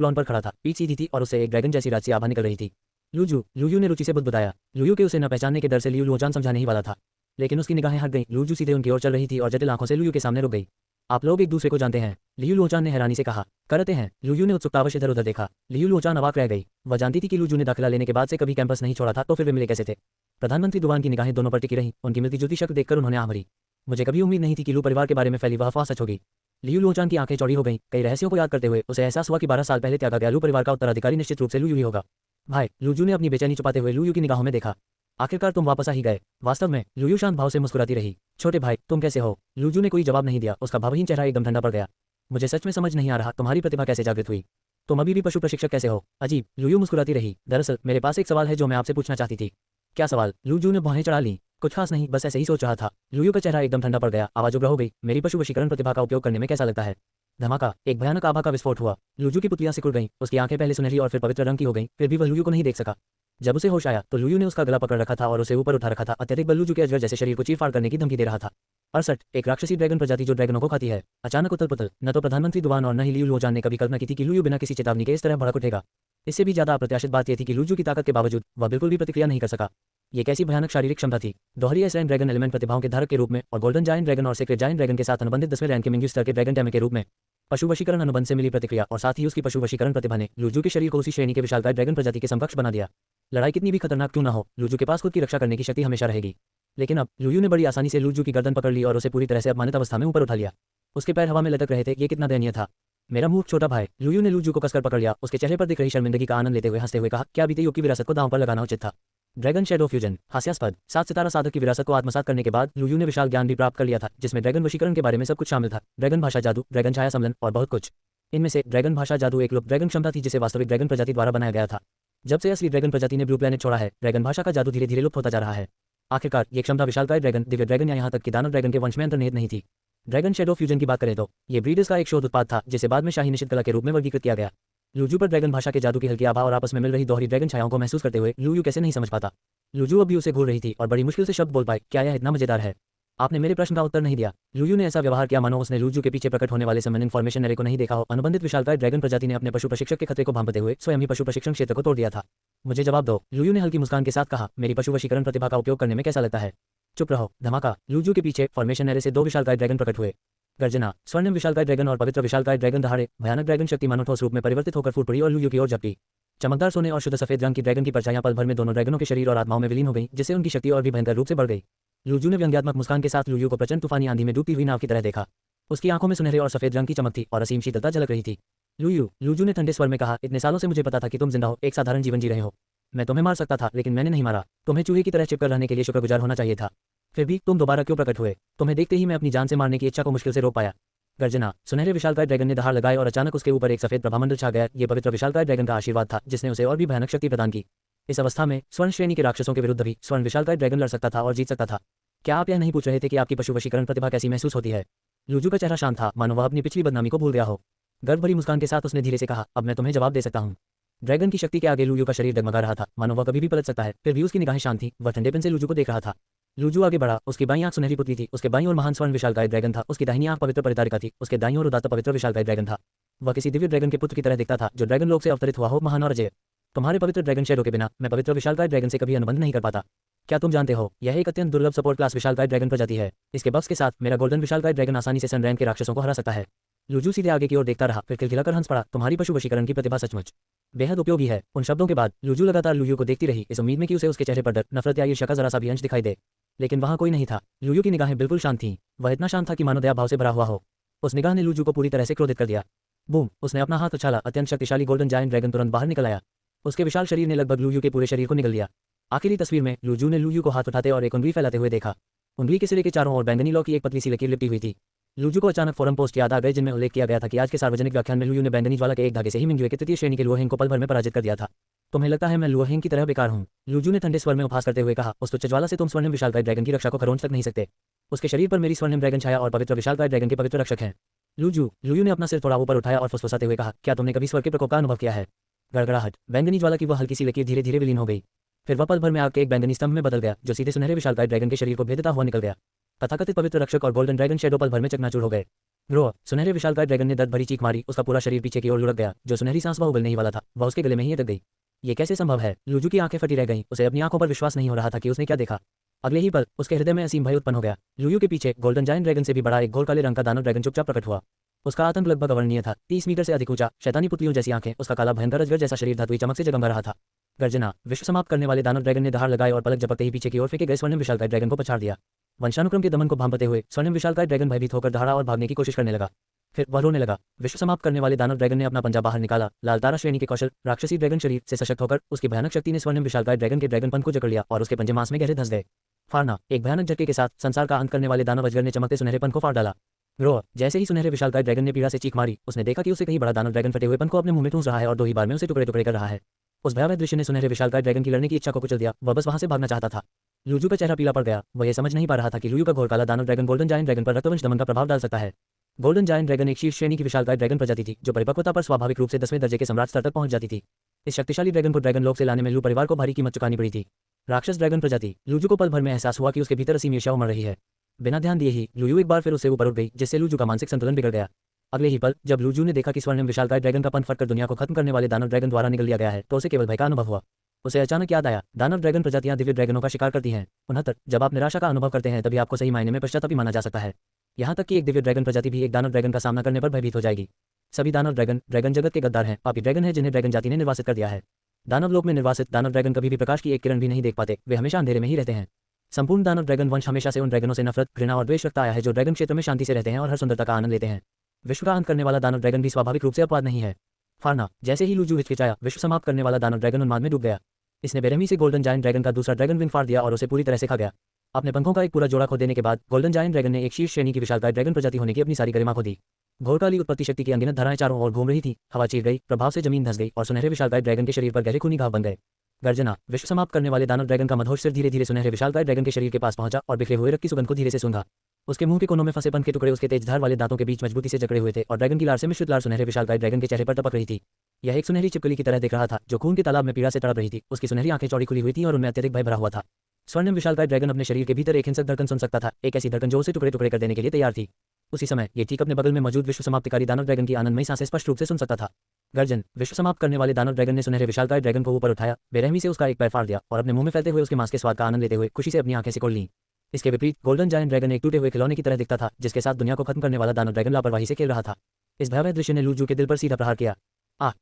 लॉन पर खड़ा था। पीठ सीधी थी और उससे एक ड्रैगन जैसी राजसी आभा निकल रही थी। लुयू ने रुचि से बुदबुदाया। लुयू के उसे न पहचानने के डर से लियू लोचान समझाने ही वाला था, लेकिन उसकी निगाहें हट गईं। लुयू सीधे उनकी ओर चल रही थी और जटिल आंखों से लुयू के सामने रुक गई। आप लोग एक दूसरे को जानते हैं? लियू लोचान ने हैरानी से कहा। करते हैं। लुयू ने उत्सुकतावश इधर उधर देखा। लियू लोचान अवाक रह गई। वह जानती थी कि लुयू ने दाखिला लेने के बाद से कभी कैंपस नहीं छोड़ा था, तो फिर वे मिले कैसे थे? प्रधानमंत्री डुआन की निगाहें दोनों पर टिकी रहीं। उनकी मिलती जुलती शक्ल देखकर उन्होंने आह भरी। मुझे कभी उम्मीद नहीं थी कि लू परिवार के बारे में फैली वह अफवाह सच होगी। लियू लोचान की आंखें चौड़ी हो गईं। कई रहस्यों को याद करते हुए उसे एहसास हुआ कि 12 साल पहले त्यागा गया लू परिवार का उत्तराधिकारी निश्चित रूप से लुयू ही होगा। भाई, लुयू ने अपनी बेचैनी छुपाते हुए लुयू की निगाहों में देखा। आखिरकार तुम वापस आ ही गए। वास्तव में लुयू शांत भाव से मुस्कुराती रही। छोटे भाई, तुम कैसे हो? लुयू ने कोई जवाब नहीं दिया। उसका भावहीन चेहरा एकदम ठंडा पड़ गया। मुझे सच में समझ नहीं आ रहा, तुम्हारी प्रतिभा कैसे जागृत हुई? तुम अभी भी पशु प्रशिक्षक कैसे हो? अजीब। लुयू मुस्कुराती रही। दरअसल मेरे पास एक सवाल है जो मैं आपसे पूछना चाहती थी। क्या सवाल? लुयू ने बाहें चढ़ा ली। कुछ खास नहीं, बस ऐसे ही सोच रहा था। लुयू का चेहरा एकदम ठंडा पड़ गया। आवाज उग्र हो गई। मेरी पशु वशीकरण प्रतिभा का उपयोग करने में कैसा लगता है? धमाका। एक भयानक आभा का विस्फोट हुआ। लुयू की पुतलियां सिकुड़ गईं। उसकी आंखें पहले सुनहरी और फिर पवित्र रंग की हो गईं। फिर भी वह लुयू को नहीं देख सका। जब उसे होश आया तो लुयू ने उसका गला पकड़ रखा था और उसे ऊपर उठा रखा था। अत्यधिक बल लुयू के अजगर जैसे शरीर को चीर-फाड़ करने की धमकी दे रहा था। 68 एक राक्षसी ड्रैगन प्रजाति जो ड्रैगनों को खाती है। अचानक उथल-पुथल। न तो प्रधानमंत्री डुआन और न ही लियू लोचान ने कभी कल्पना की थी कि लुयू बिना किसी चेतावनी के इस तरह भड़क उठेगा। इससे भी ज्यादा अप्रत्याशित बात यह थी कि लुयू की ताकत के बावजूद वह बिल्कुल भी प्रतिक्रिया नहीं कर सका। ये कैसी भयानक शारीरिक क्षमता थी? दोहरी एस रैंक ड्रैगन एलिमेंट प्रतिभाओं के धारक के रूप में और गोल्डन जायंट ड्रैगन और सेक्रेट जायंट ड्रैगन के साथ अनुबंधित 10वें रैंक के मिंग्यू स्तर के ड्रैगन टैमे के रूप में पशु वशीकरण अनुबंध से मिली प्रतिक्रिया और साथ ही उसकी पशु वशीकरण प्रतिभा ने लुयू के शरीर को उसी श्रेणी के विशालकाय ड्रैगन प्रजाति के समकक्ष बना दिया। लड़ाई कितनी भी खतरनाक क्यों न हो, लुयू के पास खुद की रक्षा करने की शक्ति हमेशा रहेगी। लेकिन अब लुयू ने बड़ी आसानी से लुयू की गर्दन पकड़ ली और उसे पूरी तरह से अपमानित अवस्था में ऊपर उठा लिया। उसके पैर हवा में लटक रहे थे। ये कितना दयनीय था। मेरा मूर्ख छोटा भाई। लुयू ने लुयू को कसकर पकड़ लिया। उसके चेहरे पर दिख रही शर्मिंदगी का आनंद लेते हुए हंसते हुए कहा, क्या बीते युग की विरासत को दांव पर लगाना उचित था? Dragon shadow fusion. हास्यास्पद। 7 सितारा साधक की विरासत को आत्मसात करने के बाद लुयू ने विशाल ज्ञान भी प्राप्त कर लिया था, जिसमें ड्रैगन वशीकरण के बारे में सब कुछ शामिल था। ड्रैगन भाषा जादू, ड्रैगन छाया सम्मेलन और बहुत कुछ। इनमें से ड्रैगन भाषा जादू एक लुप्त ड्रैगन क्षमता थी जिसे वास्तविक ड्रैगन प्रजाति द्वारा बनाया गया था। जब से असली ड्रैगन प्रजाति ने ब्लू प्लैनेट छोड़ा है, ड्रैगन भाषा का जादू धीरे धीरे लुप्त होता जा रहा है। आखिरकार ये क्षमता विशालकाय ड्रैगन, दिव्य ड्रैगन या यहाँ तक कि दानव ड्रैगन के वंश में अंतर्निहित नहीं थी। ड्रैगन शेडो फ्यूजन की बात करें तो ये ब्रीडर्स का एक शोध उत्पाद था जिसे बाद में शाही निषिद्ध कला के रूप में वर्गीकृत किया गया। लुयू पर ड्रैगन भाषा के जादू की हल्की आभा और आपस में मिल रही दोहरी ड्रैगन छायाओं को महसूस करते हुए लुयू कैसे नहीं समझ पाता। लुयू अब भी उसे घूर रही थी और बड़ी मुश्किल से शब्द बोल पाए, क्या यह इतना मजेदार है? आपने मेरे प्रश्न का उत्तर नहीं दिया। लूयू ने ऐसा व्यवहार किया मानो उसने लूजू के पीछे प्रकट होने वाले समन इन्फॉर्मेशन एरे को नहीं देखा हो। अनुबंधित विशालकाय ड्रैगन प्रजाति ने अपने पशु प्रशिक्षक के खतरे को भांपते हुए स्वयं ही पशु प्रशिक्षण क्षेत्र को तोड़ दिया था। मुझे जवाब दो, लूयू ने हल्की मुस्कान के साथ कहा। मेरी पशु वशीकरण प्रतिभा का उपयोग करने में कैसा लगता है? चुप रहो। धमाका। लूजू के पीछे फॉर्मेशन एरे से 2 विशालकाय ड्रैगन प्रकट हुए। गर्जना। स्वर्णिम विशालकाय ड्रैगन और पवित्र विशालकाय ड्रैगन दहाड़े। भयानक ड्रैगन शक्ति मानो ठोस रूप में परिवर्तित होकर फूट पड़ी और लूयू की ओर झपटी। चमकदार सोने और शुद्ध सफेद रंग की ड्रैगन की परछाइयां पल भर में दोनों ड्रैगनों के शरीर और आत्माओं में विलीन हो गई, जिससे उनकी शक्ति और भी भयंकर रूप से बढ़ गई। लूजू ने व्यंग्यात्मक मुस्कान के साथ लूयू को प्रचंड तूफानी आंधी में डूबती हुई नाव की तरह देखा। उसकी आंखों में सुनहरे और सफेद रंग की चमक थी और असीम शीतलता झलक रही थी। लूजू ने ठंडे स्वर में कहा, इतने सालों से मुझे पता था कि तुम जिंदा हो, एक साधारण जीवन जी रहे हो। मैं तुम्हें मार सकता था, लेकिन मैंने नहीं मारा। तुम्हें चूहे की तरह चिपकर रहने के लिए शुक्रगुजार होना चाहिए था। फिर भी तुम दोबारा क्यों प्रकट हुए? तुम्हें देखते ही मैं अपनी जान से मारने की इच्छा को मुश्किल से रोक पाया। गर्जना। सुनहरे विशालकाय ड्रैगन ने दहाड़ लगाई और अचानक उसके ऊपर एक सफेद प्रभामंडल छा गया। ये पवित्र विशालकाय ड्रैगन का आशीर्वाद था, जिसने उसे और भी भयानक शक्ति प्रदान की। इस अवस्था में स्वर्ण श्रेणी के राक्षसों के विरुद्ध भी स्वर्ण विशालकाय ड्रैगन लड़ सकता था और जीत सकता था। क्या आप यह नहीं पूछ रहे थे कि आपकी पशु वशीकरण प्रतिभा कैसी महसूस होती है? लूजू का चेहरा शांत था, मानो वह अपनी पिछली बदनामी को भूल गया हो। गर्व भरी मुस्कान के साथ उसने धीरे से कहा, अब मैं तुम्हें जवाब दे सकता हूँ। ड्रैगन की शक्ति के आगे लूयू का शरीर डगमगा रहा था, मानो वह कभी भी पलट सकता है। फिर भी उसकी निगाहें शांत थी। वह ठंडेपन से लूजू को देख रहा था। लूजू आगे बढ़ा। उसकी बाईं आंख सुनहरी पुतली थी। उसके बाईं ओर महान स्वर्ण विशालकाय ड्रैगन था। उसकी दाहिनी आंख पवित्र परितारिका थी। उसके दाईं ओर उदात्त पवित्र विशालकाय ड्रैगन था। वह किसी दिव्य ड्रैगन के पुत्र की तरह दिखता था, जो ड्रैगन लोक से अवतरित हुआ हो, महान और अजय। तुम्हारे पवित्र ड्रैगन शैडो के बिना मैं पवित्र विशालकाय ड्रैगन से कभी अनुबंध नहीं कर पाता। क्या तुम जानते हो, यह एक अत्यंत दुर्लभ सपोर्ट क्लास विशालकाय ड्रैगन प्रजाति है। इसके बक्स के साथ मेरा गोल्डन विशालकाय ड्रैगन आसानी से सन रैंक के राक्षसों को हरा सकता है। लूजू सीधे आगे की ओर देखता रहा, फिर खिलखिलाकर हंस पड़ा। तुम्हारी पशु वशीकरण की प्रतिभा सचमुच बेहद उपयोगी है। उन शब्दों के बाद लूजू लगातार लूयू को देखती रही, इस उम्मीद में कि उसे उसके चेहरे पर डर, नफरत या ईर्ष्या का जरा सा भी अंश दिखाई दे। लेकिन वहां कोई नहीं था। लूयू की निगाहें बिल्कुल शांत थीं। वह इतना शांत था कि मानो दया भाव से भरा हुआ हो। उस निगाह ने लूजू को पूरी तरह से क्रोधित कर दिया। बूम! उसने अपना हाथ उछाला। अत्यंत शक्तिशाली गोल्डन जायंट ड्रैगन तुरंत बाहर निकल आया। उसके विशाल शरीर ने लगभग लूयू के पूरे शरीर को निगल लिया। आखिरी तस्वीर में लूजू ने लूयू को हाथ उठाते और एक उंगली फैलाते हुए देखा। उंगली के सिरे के चारों ओर बैंगनी लौ की एक पतली सी लकीर लिपटी हुई थी। लूजू को अचानक फोरम पोस्ट याद आ गए, जिनमें उल्लेख किया गया था कि आज के सार्वजनिक व्याख्यान में लूयू ने बैंगनी ज्वाला के एक धागे से ही मिंगजुए के तृतीय श्रेणी के लुओहेंग को पल भर में पराजित कर दिया था। तुम्हें लगता है मैं लुओहेंग की तरह बेकार हूँ? लूजू ने ठंडे स्वर में उपहास करते हुए कहा। उस तुच्छ ज्वाला से तुम स्वर्णिम विशालकाय ड्रैगन की रक्षा को खरोंच तक नहीं सकते। उसके शरीर पर मेरी स्वर्णिम ड्रैगन छाया और पवित्र विशालकाय ड्रैगन के पवित्र रक्षक हैं। लूयू ने अपना सिर थोड़ा ऊपर उठाया और फुसफुसाते हुए कहा, क्या तुमने कभी स्वर के प्रकोप का अनुभव किया है? गड़गड़ाहट। बैंगनी ज्वाला की वह हल्की सी लकीर धीरे धीरे विलीन हो गई। फिर वह पल भर में आग के एक बैंगनी स्तंभ में बदल गया, जो सीधे सुनहरे विशालकाय ड्रैगन के शरीर को भेदता हुआ निकल गया। तथाकथित पवित्र रक्षक और गोल्डन ड्रैगन शैडो पल भर में चकनाचूर हो गए। ग्रो! सुनहरे विशालकाय ड्रैगन ने दर्द भरी चीख मारी। उसका पूरा शरीर पीछे की ओर लुढ़क गया। जो सुनहरी सांस वह उगलने ही वाला था, वह उसके गले में ही अटक गई। ये कैसे संभव है? लूजू की आंखें फटी रह गईं। उसे अपनी आंखों पर विश्वास नहीं हो रहा था कि उसने क्या देखा। अगले ही पल उसके हृदय में असीम भय उत्पन्न हो गया। लूयू के पीछे गोल्डन जायंट ड्रैगन से भी बड़ा एक घोर काले रंग का दानव ड्रैगन चुपचाप प्रकट हुआ। उसका आतंक लगभग अवर्णनीय था। 30 मीटर से अधिक ऊंचा, शैतानी पुतलियों जैसी आंखें, उसका काला भयंकर अजगर जैसा शरीर धातुई चमक से जगमगा रहा था। गर्जना। विश्व समाप्त करने वाले दानव ड्रैगन ने दहाड़ लगाई और पलक झपकते ही पीछे की ओर फेंके गए स्वर्णिम विशालकाय ड्रैगन को पछाड़ दिया। वंशानुक्रम के दमन को भांपते हुए स्वर्णिम विशालकाय ड्रैगन भयभीत होकर दहाड़ा और भागने की कोशिश करने लगा। फिर वह रोने लगा। विश्व समाप्त करने वाले दानव ड्रैगन ने अपना पंजा बाहर निकाला। लाल तारा श्रेणी के कौशल राक्षसी ड्रैगन शरीर से सशक्त होकर उसकी भयानक शक्ति ने स्वर्णिम विशालकाय ड्रैगन के ड्रैगन पंख को जकड़ लिया और उसके पंजे मांस में गहरे धंस गए। फाड़ना। एक भयानक झटके के साथ संसार का अंत करने वाले दानव अजगर ने चमकते सुनहरे पंख को फाड़ डाला। ग्रो! जैसे ही सुनहरे विशालकाय ड्रैगन ने पीड़ा से चीख मारी, उसने देखा कि उसे कहीं बड़ा दानव ड्रैगन फटे हुए पंख को अपने मुंह में ठूंस रहा है और 2 ही बार में उसे टुकड़े टुकड़े कर रहा है। उस भयावह दृश्य ने सुनहरे विशालकाय ड्रैगन की लड़ने की इच्छा को कुचल दिया। वह बस वहां से भागना चाहता था। लूजू का चेहरा पीला पड़ गया। वह यह समझ नहीं पा रहा था कि लूयू का घोर काला दानव ड्रैगन गोल्डन जायंट ड्रैगन पर रक्तवंश दमन का प्रभाव डाल सकता है। गोल्डन जायंट ड्रैगन एक शीर्ष श्रेणी की विशालकाय ड्रैगन प्रजाति थी, जो परिपक्वता पर स्वाभाविक रूप से 10वें दर्जे के सम्राट स्तर तक पहुंच जाती थी। इस शक्तिशाली ड्रैगन को ड्रैगन लोक से लाने में लू परिवार को भारी कीमत चुकानी पड़ी थी। राक्षस ड्रैगन प्रजाति। लूजू को पल भर में एहसास हुआ कि उसके भीतर असीम ईर्ष्या उमड़ रही है। बिना ध्यान दिए ही लूयू एक बार फिर उससे ऊपर उठ गई, जिससे लूजू का मानसिक संतुलन बिगड़ गया। अगले ही पल जब लूजू ने देखा कि स्वर्णिम विशालकाय ड्रैगन का पंख फटकर दुनिया को खत्म करने वाले दानव ड्रैगन द्वारा निगल लिया गया है, तो उसे केवल भय का अनुभव हुआ। उसे अचानक याद आया, दानव ड्रैगन प्रजातियां दिव्य ड्रैगनों का शिकार करती हैं। 69 जब आप निराशा का अनुभव करते हैं, तभी आपको सही मायने में पश्चातापी माना जा सकता है। यहाँ तक कि एक दिव्य ड्रैगन प्रजाति भी एक दानव ड्रैगन का सामना करने पर भयभीत हो जाएगी। सभी दानव ड्रैगन जगत के गद्दार हैं। पापी ड्रैगन है जिन्हें ड्रैगन जाति ने निर्वासित कर दिया है। दानव लोक में निर्वासित दानव ड्रैगन कभी भी प्रकाश की एक किरण भी नहीं देख पाते। वे हमेशा अंधेरे में ही रहते हैं। संपूर्ण दानव ड्रैगन वंश हमेशा से उन ड्रैगनों से नफरत, घृणा और द्वेष रखता आया है, जो ड्रैगन क्षेत्र में शांति से रहते हैं और हर सुंदरता का आनंद लेते हैं। विश्व का अंत करने वाला दानव ड्रैगन भी स्वाभाविक रूप से अपवाद नहीं है। फाड़ना। जैसे ही लूजू हिचकिचाया, विश्व समाप्त करने वाला दानव ड्रैगन उन्माद में डूब गया। इसने बेरहमी से गोल्डन जायंट ड्रैगन का दूसरा ड्रैगन विंग फाड़ दिया और उसे पूरी तरह से खा गया। अपने पंखों का एक पूरा जोड़ा खो देने के बाद गोल्डन जायंट ड्रैगन ने एक शीर्ष श्रेणी की विशालकाय ड्रैगन प्रजाति होने की अपनी सारी गरिमा खो दी। घोरकाली उत्पत्ति शक्ति की अनगिनत धाराएं चारों ओर घूम रही थी। हवा चीर गई, प्रभाव से जमीन धंस गई और सुनहरे विशालकाय ड्रैगन के शरीर पर गहरे खूनी घाव बन गए। गर्जना। विश्व समाप्त करने वाले दानव ड्रैगन का मधोश सिर धीरे धीरे सुनहरे विशालकाय ड्रैगन के शरीर के पास पहुंचा और बिखरे हुए रक्त की सुगंध को धीरे से सूंघा। उसके मुंह के कोनों में फंसे पंख के टुकड़े उसके तेज धार वाले दांतों के बीच मजबूती से जकड़े हुए थे और ड्रैगन की लार से मिश्रित लार सुनहरे विशालकाय ड्रैगन के चेहरे पर टपक रही थी। यह एक सुनहरी चिपकली की तरह दिख रहा था, जो खून के तालाब में पीड़ा से तड़प रही थी। उसकी सुनहरी आंखें चौड़ी खुली हुई थी और उनमें अत्यधिक भय भरा हुआ था। स्वर्णिम विशालकाय ड्रैगन अपने शरीर के भीतर एक हिंसक धड़कन सुन सकता था, एक ऐसी धड़कन जो उसे टुकड़े टुकड़े कर देने के लिए तैयार थी। उसी समय ये ठीक अपने बगल में मौजूद विश्व समाप्तिकारी दानव ड्रैगन की आनंदमयी सांसें स्पष्ट रूप से सुन सकता था। गर्जन। विश्व समाप्त करने वाले दानव ड्रैगन ने सुनहरे विशालकाय ड्रैगन को ऊपर उठाया, बेरहमी से उसका एक पैर फाड़ दिया और अपने मुंह में फैलते हुए उसके मांस के स्वाद का आनंद लेते हुए खुशी से अपनी आंखें सिकोड़ लीं। इसके विपरीत गोल्डन जायंट ड्रैगन एक टूटे हुए खिलौने की तरह दिखता था, जिसके साथ दुनिया को खत्म करने वाला दानव ड्रैगन लापरवाही से खेल रहा था। इस भयावह दृश्य ने लूजू के दिल पर सीधा प्रहार किया।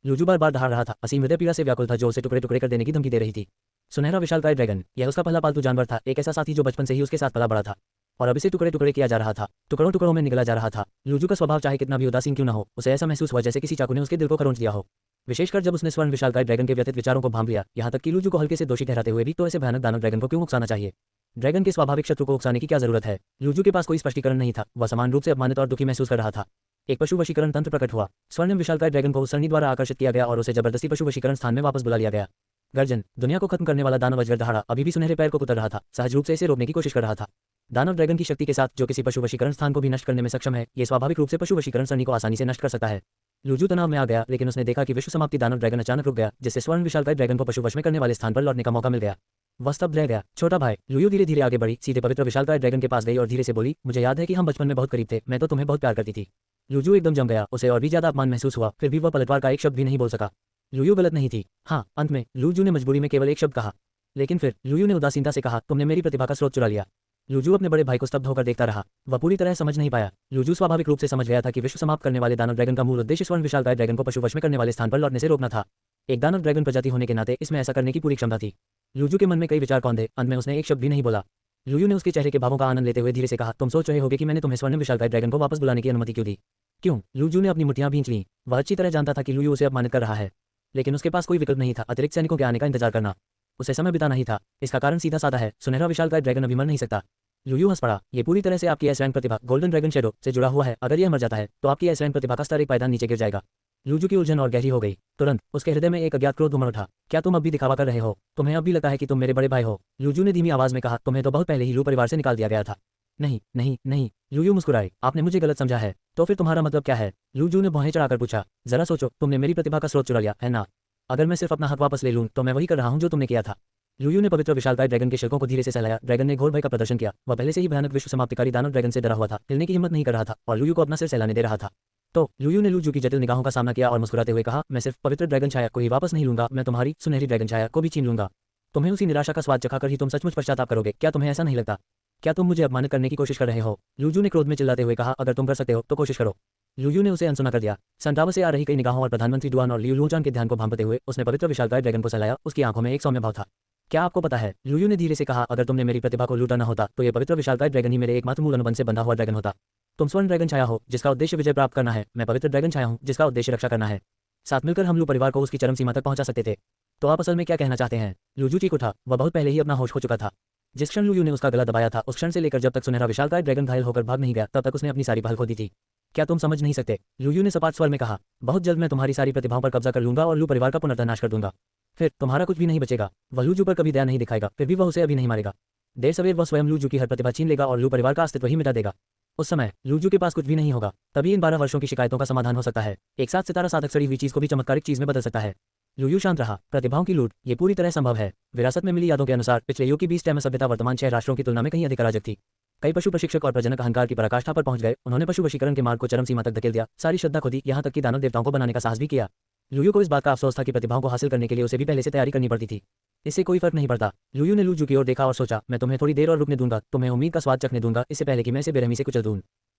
लूजू बार बार दहाड़ रहा था, असीम हृदय पीड़ा से व्याकुल था जो उसे टुकड़े टुकड़े कर देने की धमकी दे रही थी। सुनहरा विशालकाय ड्रैगन, यह उसका पहला पालतू जानवर था, एक ऐसा साथी जो बचपन से ही उसके साथ पला बड़ा था और अब इसे टुकड़े टुकड़े किया जा रहा था, टुकड़ों टुकड़ों में निगला जा रहा था। लूजू का स्वभाव चाहे कितना भी उदासीन क्यों न हो, उसे ऐसा महसूस हुआ जैसे किसी चाकू ने उसके दिल को खरोंच दिया हो, विशेषकर जब उसने स्वर्ण विशालकाय ड्रैगन के व्यथित विचारों को भांप लिया। यहाँ तक कि लूजू को हल्के से दोषी ठहराते हुए भी तो ऐसे भयानक दानव ड्रैगन को क्यों उकसाना चाहिए? ड्रैगन के स्वाभाविक शत्रु को उकसाने की क्या जरूरत है? लूजू के पास कोई स्पष्टीकरण नहीं था, वह समान रूप से अपमानित और दुखी महसूस कर रहा था। एक पशु वशीकरण तंत्र प्रकट हुआ। स्वर्णिम विशालकाय ड्रैगन को उस सरणी द्वारा आकर्षित किया गया और उसे जबरदस्ती पशु वशीकरण स्थान में वापस बुला लिया गया। गर्जन। दुनिया को खत्म करने वाला दानव अजगर दहाड़ा अभी भी सुनहरे पैर को कुतर रहा था, सहज रूप से इसे रोकने की कोशिश कर रहा था। दानव ड्रैगन की शक्ति के साथ जो किसी पशु वशीकरण स्थान को भी नष्ट करने में सक्षम है, ये स्वाभाविक रूप से पशु वशीकरण सरणी को आसानी से नष्ट कर सकता है। लूजू तनाव में आ गया, लेकिन उसने देखा कि विश्व समाप्ति दानव ड्रैगन अचानक रुक गया, जिससे स्वर्ण विशालकाय ड्रैगन को पशु वश में करने वाले स्थान पर लौटने का मौका मिल गया। वह स्तब्ध रह गया। छोटा भाई। लूयू धीरे धीरे आगे बढ़ी, सीधे पवित्र विशालकाय ड्रैगन के पास गई और धीरे से बोली, मुझे याद है कि हम बचपन में बहुत करीब थे, मैं तो तुम्हें बहुत प्यार करती थी। लूजू एकदम जम गया, उसे और भी ज्यादा अपमान महसूस हुआ, फिर भी वह पलटवार का एक शब्द भी नहीं बोल सका। लूयू गलत नहीं थी। हाँ, अंत में लूजू ने मजबूरी में केवल एक शब्द कहा, लेकिन फिर लूयू ने उदासीनता से कहा, तुमने मेरी प्रतिभा का स्रोत चुरा लिया। लूजू अपने बड़े भाई को स्तब्ध होकर देखता रहा, वह पूरी तरह समझ नहीं पाया। लूजू स्वाभाविक रूप से समझ गया था कि विश्व समाप्त करने वाले दानव ड्रैगन का मूल उद्देश्य स्वर्ण विशालकाय ड्रैगन को पशु वश में करने वाले स्थान पर लौटने से रोकना था। एक दानव ड्रैगन प्रजाति होने के नाते इसमें ऐसा करने की पूरी क्षमता थी। लूजू के मन में कई विचार कौंधे, अंत में उसने एक शब्द भी नहीं बोला। लूयू ने उसके चेहरे के भावों का आनंद लेते हुए धीरे से कहा, तुम सोच रहे होगे कि मैंने तुम्हें स्वर्ण विशालकाय ड्रैगन को वापस बुलाने की अनुमति क्यों दी? क्यों? लूजू ने अपनी मुठ्ठियां भींच लीं। वह अच्छी तरह जानता था कि लूयू उसे अपमानित कर रहा है, लेकिन उसके पास कोई विकल्प नहीं था अतिरिक्त सैनिकों के आने का इंतजार करना। उसे समय बिताना ही था। इसका कारण सीधा साधा है, सुनहरा विशालकाय ड्रैगन अभी मर नहीं सकता। लूयू हंस पड़ा, ये पूरी तरह से आपकी एस रैंक प्रतिभा गोल्डन ड्रैगन शेडो से जुड़ा हुआ है, अगर यह मर जाता है तो आपकी एस रैंक प्रतिभा का स्तर एक पायदान नीचे गिर जाएगा। लूजू की उलझन और गहरी हो गई। तुरंत उसके हृदय में एक अज्ञात क्रोध उमड़ उठा। क्या तुम अब भी दिखावा कर रहे हो? तुम्हें अब भी लगता है कि तुम मेरे बड़े भाई हो? लूजू ने धीमी आवाज में कहा, तुम्हें तो बहुत पहले ही लू परिवार से निकाल दिया गया था। नहीं नहीं नहीं, लूयू मुस्कुराए, आपने मुझे गलत समझा है। तो फिर तुम्हारा मतलब क्या है? लूजू ने भौहें चढ़ाकर पूछा, जरा सोचो, तुमने मेरी प्रतिभा का स्रोत चुरा लिया है ना? अगर मैं सिर्फ अपना हक वापस ले लूं तो मैं वही कर रहा हूं जो तुमने किया था। लूयू ने पवित्र विशालकाय ड्रैगन के शिल्कों को धीरे से सहलाया। ड्रैगन ने घोर भय का प्रदर्शन किया। वह पहले से ही भयानक विश्व समाप्तिकारी दानव ड्रैगन से डरा हुआ था, हिलने की हिम्मत नहीं कर रहा था और लूयू को अपना सिर सहलाने दे रहा था। तो लूयू ने लूजू की जटिल निगाहों का सामना किया और मुस्कुराते हुए कहा, मैं सिर्फ पवित्र ड्रैगन छाया को ही वापस नहीं लूंगा, मैं तुम्हारी सुनहरी ड्रैगन छाया को भी छीन लूंगा। तुम्हें उसी निराशा का स्वाद चखाकर ही तुम सचमुच पश्चाताप करोगे। क्या तुम्हें ऐसा नहीं लगता? क्या तुम मुझे अपमानित करने की कोशिश कर रहे हो? लूजू ने क्रोध में चिल्लाते हुए कहा, अगर तुम कर सकते हो तो कोशिश करो। लूयू ने उसे अनसुना कर दिया। संटावा से आ रही कई निगाहों और प्रधानमंत्री डुआन और लियू लूचान के ध्यान को भांपते हुए उसने पवित्र विशालकाय ड्रैगन को सहलाया। उसकी आंखों में एक सौम्य भाव था। क्या आपको पता है? लूयू ने धीरे से कहा, अगर तुमने मेरी प्रतिभा को लूटा न होता तो ये पवित्र विशालकाय ड्रैगन ही मेरे एकमात्र मूल अनुबंध से बंधा हुआ ड्रैगन होता। तुम स्वर्ण ड्रैगन छाया हो जिसका उद्देश्य विजय प्राप्त करना है, मैं पवित्र ड्रैगन छाया हूँ जिसका उद्देश्य रक्षा करना है। साथ मिलकर हम लू परिवार को उसकी चरम सीमा तक पहुंचा सकते थे। तो आप असल में क्या कहना चाहते हैं? लूजू चीख उठा। वह बहुत पहले ही अपना होश खो चुका था। जिस क्षण लूयू ने उसका गला दबाया था, उस क्षण से लेकर जब तक सुनहरा विशालकाय ड्रैगन घायल होकर भाग नहीं गया, तब तक उसने अपनी सारी पहल खो दी थी। क्या तुम समझ नहीं सकते? लूयू ने सपाट स्वर में कहा, बहुत जल्द मैं तुम्हारी सारी प्रतिभाओं पर कब्जा कर लूंगा और लू परिवार का पुनर्तः नाश कर दूंगा। फिर तुम्हारा कुछ भी नहीं बचेगा। वह लूजू पर कभी दया नहीं दिखाएगा, फिर भी वह उसे अभी नहीं मारेगा। देर सवेर वह स्वयं लूजू की हर प्रतिभा छीन लेगा और लू परिवार का अस्तित्व ही मिटा देगा। उस समय लूजू के पास कुछ भी नहीं होगा। तभी इन 12 वर्षों की शिकायतों का समाधान हो सकता है। एक साथ सितारा साधक सड़ी हुई चीज को भी चमत्कारिक चीज में बदल सकता है। लूयू शांत रहा। प्रतिभाओं की लूट, ये पूरी तरह संभव है। विरासत में मिली यादों के अनुसार पिछले युग की 20 टैम सभ्यता वर्तमान 6 राष्ट्रों की तुलना में कहीं अधिक अराजक थी। कई पशु प्रशिक्षक और प्रजनक अहंकार की पराकाष्ठा पर पहुंच गए। उन्होंने पशु वशीकरण के मार्ग को चरम सीमा तक धकेल दिया, सारी श्रद्धा खो दी, यहाँ तक कि दानव देवताओं को बनाने का साहस भी किया। लूयू को इस बात का अफसोस था कि प्रतिभाओं को हासिल करने के लिए उसे भी पहले से तैयारी करनी पड़ती थी। इससे कोई फर्क नहीं पड़ता। लूयू ने लूजू की ओर देखा और सोचा, मैं तुम्हें थोड़ी देर और रुकने दूंगा, तुम्हें उम्मीद का स्वाद चखने दूंगा, इससे पहले कि मैं इसे बेरहमी से कुचल दूं।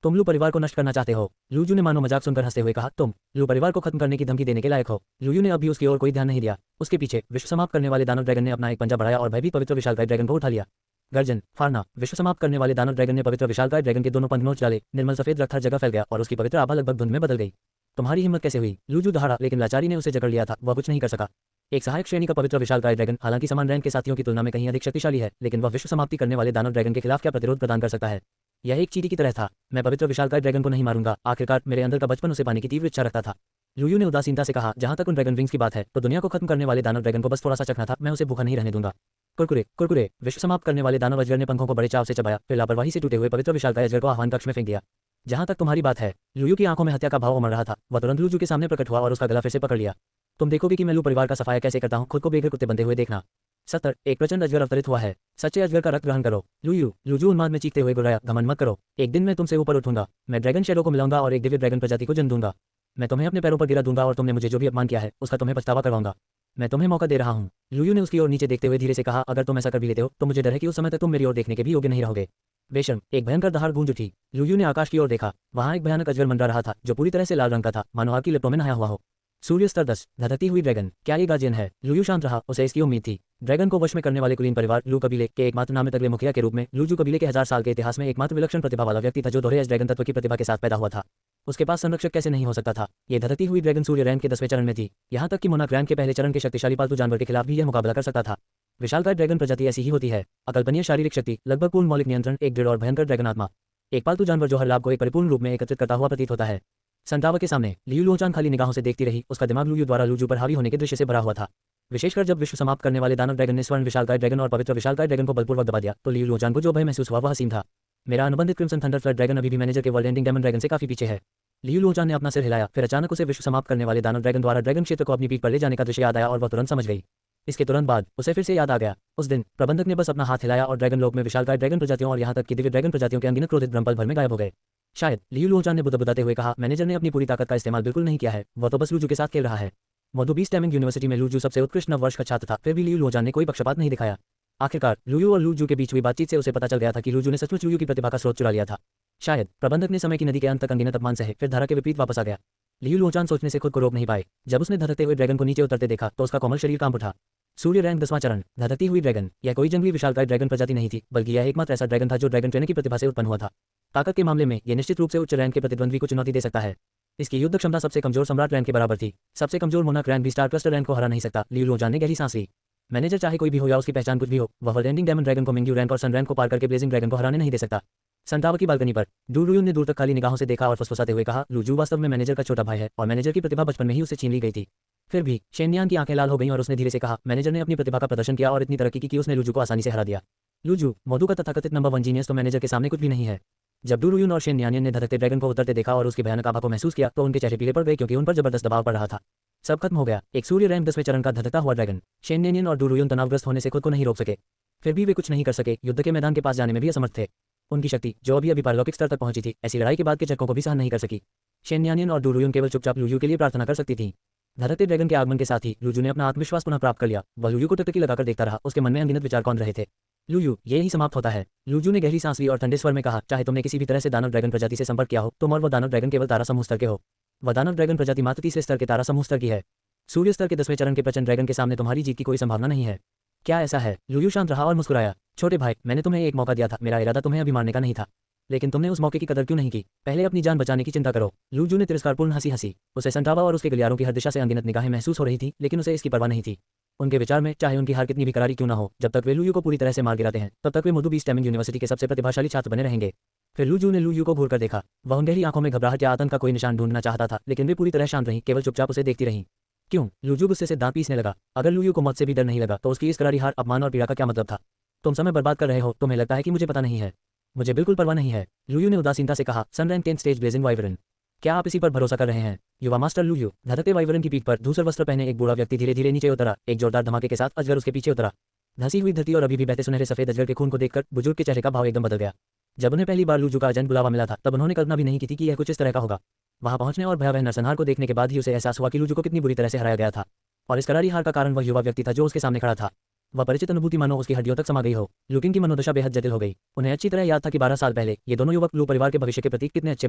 तुम लू परिवार को नष्ट करना चाहते हो? लूजू ने मानो मजाक सुनकर हंसते हुए कहा, तुम लू परिवार को खत्म करने की धमकी देने के लायक हो। लूयू ने अभी उसकी ओर कोई ध्यान नहीं दिया। उसके पीछे विश्व समाप्त करने वाले दानव ड्रैगन ने अपना एक पंजा बढ़ाया और भयभीत पवित्र विशालकाय ड्रैगन को उठा लिया। गर्जन, फाड़ना। विश्व समाप्त करने वाले दानव ड्रैगन ने पवित्र विशालकाय ड्रैगन के दोनों पंख नोच डाले। निर्मल सफेद रक्त हर जगह फैल गया और उसकी पवित्र आभा लगभग धुंध में बदल गई। तुम्हारी हिम्मत कैसे हुई? लूजू दहाड़ा, लेकिन लाचारी ने उसे जकड़ लिया था। वह कुछ नहीं कर सका। एक सहायक श्रेणी का पवित्र विशालकाय ड्रैगन हालांकि समान रैंक के साथियों की तुलना में कहीं अधिक शक्तिशाली है, लेकिन वह विश्व समाप्ति करने वाले दानव ड्रैगन के खिलाफ क्या प्रतिरोध प्रदान कर सकता है? यह एक चींटी की तरह था। मैं पवित्र विशालकाय ड्रैगन को नहीं मारूंगा। आखिरकार मेरे अंदर का बचपन उसे पाने की तीव्र इच्छा रखता था। लूयू ने उदासीनता से कहा, जहां तक उन ड्रैगन विंग्स की बात है तो दुनिया को खत्म करने वाले दानव ड्रैगन को बस थोड़ा सा चखना था, मैं उसे भूखा नहीं रहने दूंगा। कुरकुरे कुरकुरे। विश्व समाप्त करने वाले दानव अजगर ने पंखों को बड़े चाव से चबाया, फिर लापरवाही से टूटे हुए पवित्र विशालकाय अजगर को आह्वान कक्ष में फेंक दिया। जहां तक तुम्हारी बात है। लूयू की आंखों में हत्या का भाव उमड़ रहा था। वह तुरंत लूजू के सामने प्रकट हुआ और उसका गला फिर से पकड़ लिया। तुम देखोगे कि मैं लू परिवार का सफाया कैसे करता हूं, खुद को बेघर कुत्ते बंधे हुए देखना। 70 एक प्रचंड अजगर अवतरित हुआ है। सच्चे अजगर का रक्त ग्रहण करो। लूजू उन्माद में चीखते हुए गुर्राया, घमंड मत करो। एक दिन मैं तुमसे ऊपर उठूंगा। मैं ड्रैगन शैडो को मिलाऊंगा और एक दिव्य ड्रैगन प्रजाति को जन्म दूंगा। मैं तुम्हें अपने पैरों पर गिरा दूंगा और तुमने मुझे जो भी अपमान किया है उसका तुम्हें पछतावा करवाऊंगा। मैं तुम्हें मौका दे रहा हूँ। लूयू ने उसकी ओर नीचे देखते हुए धीरे से कहा, अगर तुम ऐसा कर भी लेते हो तो मुझे डर है कि उस समय तक तुम मेरी ओर देखने के भी योग्य नहीं रहोगे। बेशर्म, एक भयंकर दहाड़ गूंज उठी। लूयू ने आकाश की ओर देखा। वहां एक भयानक अजगर मंडरा रहा था जो पूरी तरह से लाल रंग का था, मानो आग की लपटों में नहाया हुआ हो। सूर्य स्तर 10, धधकती हुई ड्रैगन। क्या ये गार्जियन है? लूयू शांत रहा, उसे इसकी उम्मीद थी। ड्रैगन को वश में करने वाले कुलीन परिवार लू कबीले के एकमात्र नामित अगले मुखिया के रूप में लूजू कबीले के 1000 साल के इतिहास में एकमात्र विलक्षण प्रतिभा वाला व्यक्ति था जो दोहरे ड्रैगन तत्व की प्रतिभा के साथ पैदा हुआ था। उसके पास संरक्षक कैसे नहीं हो सकता था? ये धधकती हुई ड्रैगन सूर्य रैंक के 10वें चरण में थी। यहाँ तक कि मोनाक रैंक के पहले चरण के शक्तिशाली पालतू जानवर के खिलाफ भी यह मुकाबला कर सकता था। विशालकाय ड्रैगन प्रजाति ऐसी ही होती है। अकल्पनीय शारीरिक शक्ति, लगभग पूर्ण मौलिक नियंत्रण, एक दृढ़ और भयंकर ड्रैगन आत्मा। एक पालतू जानवर जो हर लाभ को एक परिपूर्ण रूप में एकत्रित करता हुआ प्रतीत होता है। संतावा के सामने लियू लोचान खाली निगाहों से देखती रही। उसका दिमाग लूयू द्वारा लूजू पर हावी होने के दृश्य से भरा हुआ था। विशेषकर जब विश्व समाप्त करने वाले दानव ड्रैगन ने स्वर्ण विशालकाय ड्रैगन और पवित्र विशालकाय ड्रैगन को बलपूर्वक दबा दिया तो लियू लोचान को जो भय महसूस हुआ वह असीम था। मेरा अनुबंधित क्रिम्सन थंडर फ्लड ड्रैगन अभी भी मैनेजर के वर्ल्ड एंडिंग डेमन ड्रैगन से काफी पीछे है। लियू लोचान ने अपना सिर हिलाया, फिर अचानक उसे विश्व समाप्त करने वाले दानव ड्रैगन द्वारा ड्रैगन क्षेत्र को अपनी पीठ पर ले जाने का दृश्य याद आया और वह तुरंत समझ गई। इसके तुरंत बाद उसे फिर से याद आ गया। उस दिन प्रबंधक ने बस अपना हाथ हिलाया और ड्रैगन लोक में विशालकाय ड्रैगन प्रजातियों और यहाँ तक कि दिव्य ड्रैगन प्रजातियों के अनगिनत क्रोधित ब्रह्मपल भर में गायब हो गए। शायद, लियू लोचान ने बुदबुदाते हुए कहा, मैनेजर ने अपनी पूरी ताकत का इस्तेमाल बिल्कुल नहीं किया है। वह तो बस लूजू के साथ खेल रहा है। मधुबी स्टैमिंग यूनिवर्सिटी में लूजू सबसे उत्कृष्ट नववर्ष का छात्र था, फिर भी लियू लोचान ने कोई पक्षपात नहीं दिखाया। आखिरकार लूयू और लूजू के बीच हुई बातचीत से उसे पता चल गया था कि लूजू ने सचमुच लूयू की प्रतिभा का स्रोत चुरा लिया था। शायद प्रबंधक ने समय की नदी के अंत तक अनगिनत अपमान सहे, फिर धारा के विपरीत वापस आ गया। लियू लोचान सोचने से खुद को रोक नहीं पाए। जब उसने धधकते हुए ड्रैगन को नीचे उतरते देखा तो उसका कोमल शरीर कांप उठा। सूर्य रैंक 10वां चरण, धधकती हुई ड्रैगन। यह कोई जंगली विशालकाय ड्रैगन प्रजाति नहीं थी, बल्कि यह एकमात्र ऐसा ड्रैगन था जो ड्रैगन ट्रेनर की प्रतिभा से उत्पन्न हुआ था। ताकत के मामले में यह निश्चित रूप से उच्च रैंक के प्रतिद्वंद्वी को चुनौती दे सकता है। इसकी युद्ध क्षमता सबसे कमजोर सम्राट रैंक के बराबर थी। सबसे कमजोर मोनाक रैंक भी स्टार क्लस्टर रैंक को हरा नहीं सकता। लियू लोचान ने गहरी सांस ली। मैनेजर चाहे कोई भी हो या उसकी पहचान कुछ भी हो, वह वर्ल्ड एंडिंग डेमन ड्रैगन को मिंग्यू रैंक और सन रैंक को पार करके ब्लेजिंग ड्रैगन को हराने नहीं दे सकता। संतावा की बालकनी पर डूरुयुन ने दूर तक खाली निगाहों से देखा और फुसफुसाते हुए कहा, लूजू वास्तव में मैनेजर का छोटा भाई है और मैनेजर की प्रतिभा बचपन में ही उसे छीन ली गई थी। फिर भी शेन्यान की आंखें लाल हो गईं और उसने धीरे से कहा, मैनेजर ने अपनी प्रतिभा का प्रदर्शन किया और इतनी तरक्की की कि उसने लूजू को आसानी से हरा दिया। लूजू, मधु का तथाकथित नंबर 1 जीनियस तो मैनेजर के सामने कुछ भी नहीं है। जब डूरुयुन और शेन्यान ने धधकते ड्रैगन को उतरते देखा और उसकी भयानक आभा को महसूस किया तो उनके चेहरे पीले पड़ गए क्योंकि उन पर जबरदस्त दबाव पड़ रहा था। सब खत्म हो गया। एक सूर्य रैंक 10वें चरण का धधकता हुआ ड्रैगन। शेन्यान और डूरुयुन तनावग्रस्त होने से खुद को नहीं रोक सके। फिर भी वे कुछ नहीं कर सके। युद्ध के मैदान के पास जाने में भी असमर्थ थे। उनकी शक्ति जो अभी पारलौकिक स्तर तक पहुंची थी, ऐसी लड़ाई के बाद के झटकों को भी सहन नहीं कर सकी। शेन्यान और डूरुयुन केवल चुपचाप लूजू के लिए प्रार्थना कर सकती थी। धधकते ड्रैगन के आगमन के साथ ही लूजू ने अपना आत्मविश्वास पुनः प्राप्त कर लिया। वह लूजू को टकटकी लगाकर देखता रहा। उसके मन में अनगिनत विचार कौन रहे थे। लूयू, ये ही समाप्त होता है। लूजू ने गहरी सांस ली और ठंडे स्वर में कहा, चाहे तुमने किसी भी तरह से दानव ड्रैगन प्रजाति से संपर्क किया हो, तुम और वह दानव ड्रैगन केवल तारा समूह स्तर के हो। वह दानव ड्रैगन प्रजाति मात्र तीसरे स्तर के तारा समूह स्तर की है। सूर्य स्तर के 10वें चरण के प्रचंड ड्रैगन के सामने तुम्हारी जीत की कोई संभावना नहीं है। क्या ऐसा है? लूयू शांत रहा और मुस्कुराया। छोटे भाई, मैंने तुम्हें एक मौका दिया था। मेरा इरादा तुम्हें अभी मारने का नहीं था, लेकिन तुमने उस मौके की कदर क्यों नहीं की? पहले अपनी जान बचाने की चिंता करो। लूजू ने तिरस्कारपूर्ण हंसी हंसी। उसे संटावा और उसके गलियारों की हर दिशा से अनगिनत निगाहें महसूस हो रही थी, लेकिन उसे इसकी परवाह नहीं थी। उनके विचार में चाहे उनकी हार कितनी भी करारी क्यों ना हो, जब तक वे लूयू को पूरी तरह से मार गिराते हैं तब तक वे मधुबी स्टैमिंग यूनिवर्सिटी के सबसे प्रतिभाशाली छात्र बने रहेंगे। फिर लूजू ने लूयू को घूर कर देखा। वह उन गहरी आंखों में घबराहट या आतंक का कोई निशान ढूंढना चाहता था, लेकिन वे पूरी तरह शांत रहीं, केवल चुपचाप उसे देखती रहीं। क्यों? लूजू गुस्से से दांत पीसने लगा। अगर लूयू को मौत से भी डर नहीं लगा तो उसकी इस करारी हार, अपमान और पीड़ा का क्या मतलब था? तुम समय बर्बाद कर रहे हो। तुम्हें लगता है कि मुझे पता नहीं है। मुझे बिल्कुल परवाह नहीं है, लूयू ने उदासीनता से कहा। सन रैंक 10 स्टेज ब्लेजिंग वाइवरन। क्या आप इसी पर भरोसा कर रहे हैं? युवा मास्टर लूयू। धधकते वाइवरन की पीठ पर धूसर वस्त्र पहने एक बूढ़ा व्यक्ति धीरे धीरे नीचे उतरा। एक जोरदार धमाके के साथ अजगर उसके पीछे उतरा। धसी हुई धरती और अभी भी बहते सुनहरे सफेद अजगर के खून को देखकर बुजुर्ग के चेहरे का भाव एकदम बदल गया। जब उन्हें पहली बार लूजू का अजन्य बुलावा मिला था तब उन्होंने कल्पना भी नहीं की थी कि यह कुछ इस तरह का होगा। वहां पहुंचने और भयावह नरसंहार को देखने के बाद ही उसे एहसास हुआ कि लूजू को कितनी बुरी तरह से हराया गया था। और इस करारी हार का कारण वह युवा व्यक्ति था जो उसके सामने खड़ा था। वह परिचित अनुभूति मानो उसकी हड्डियों तक समा गई हो। लुकिन की मनोदशा बेहद जटिल हो गई। उन्हें अच्छी तरह याद था कि 12 साल पहले ये दोनों युवक लू परिवार के भविष्य के प्रतीक कितने अच्छे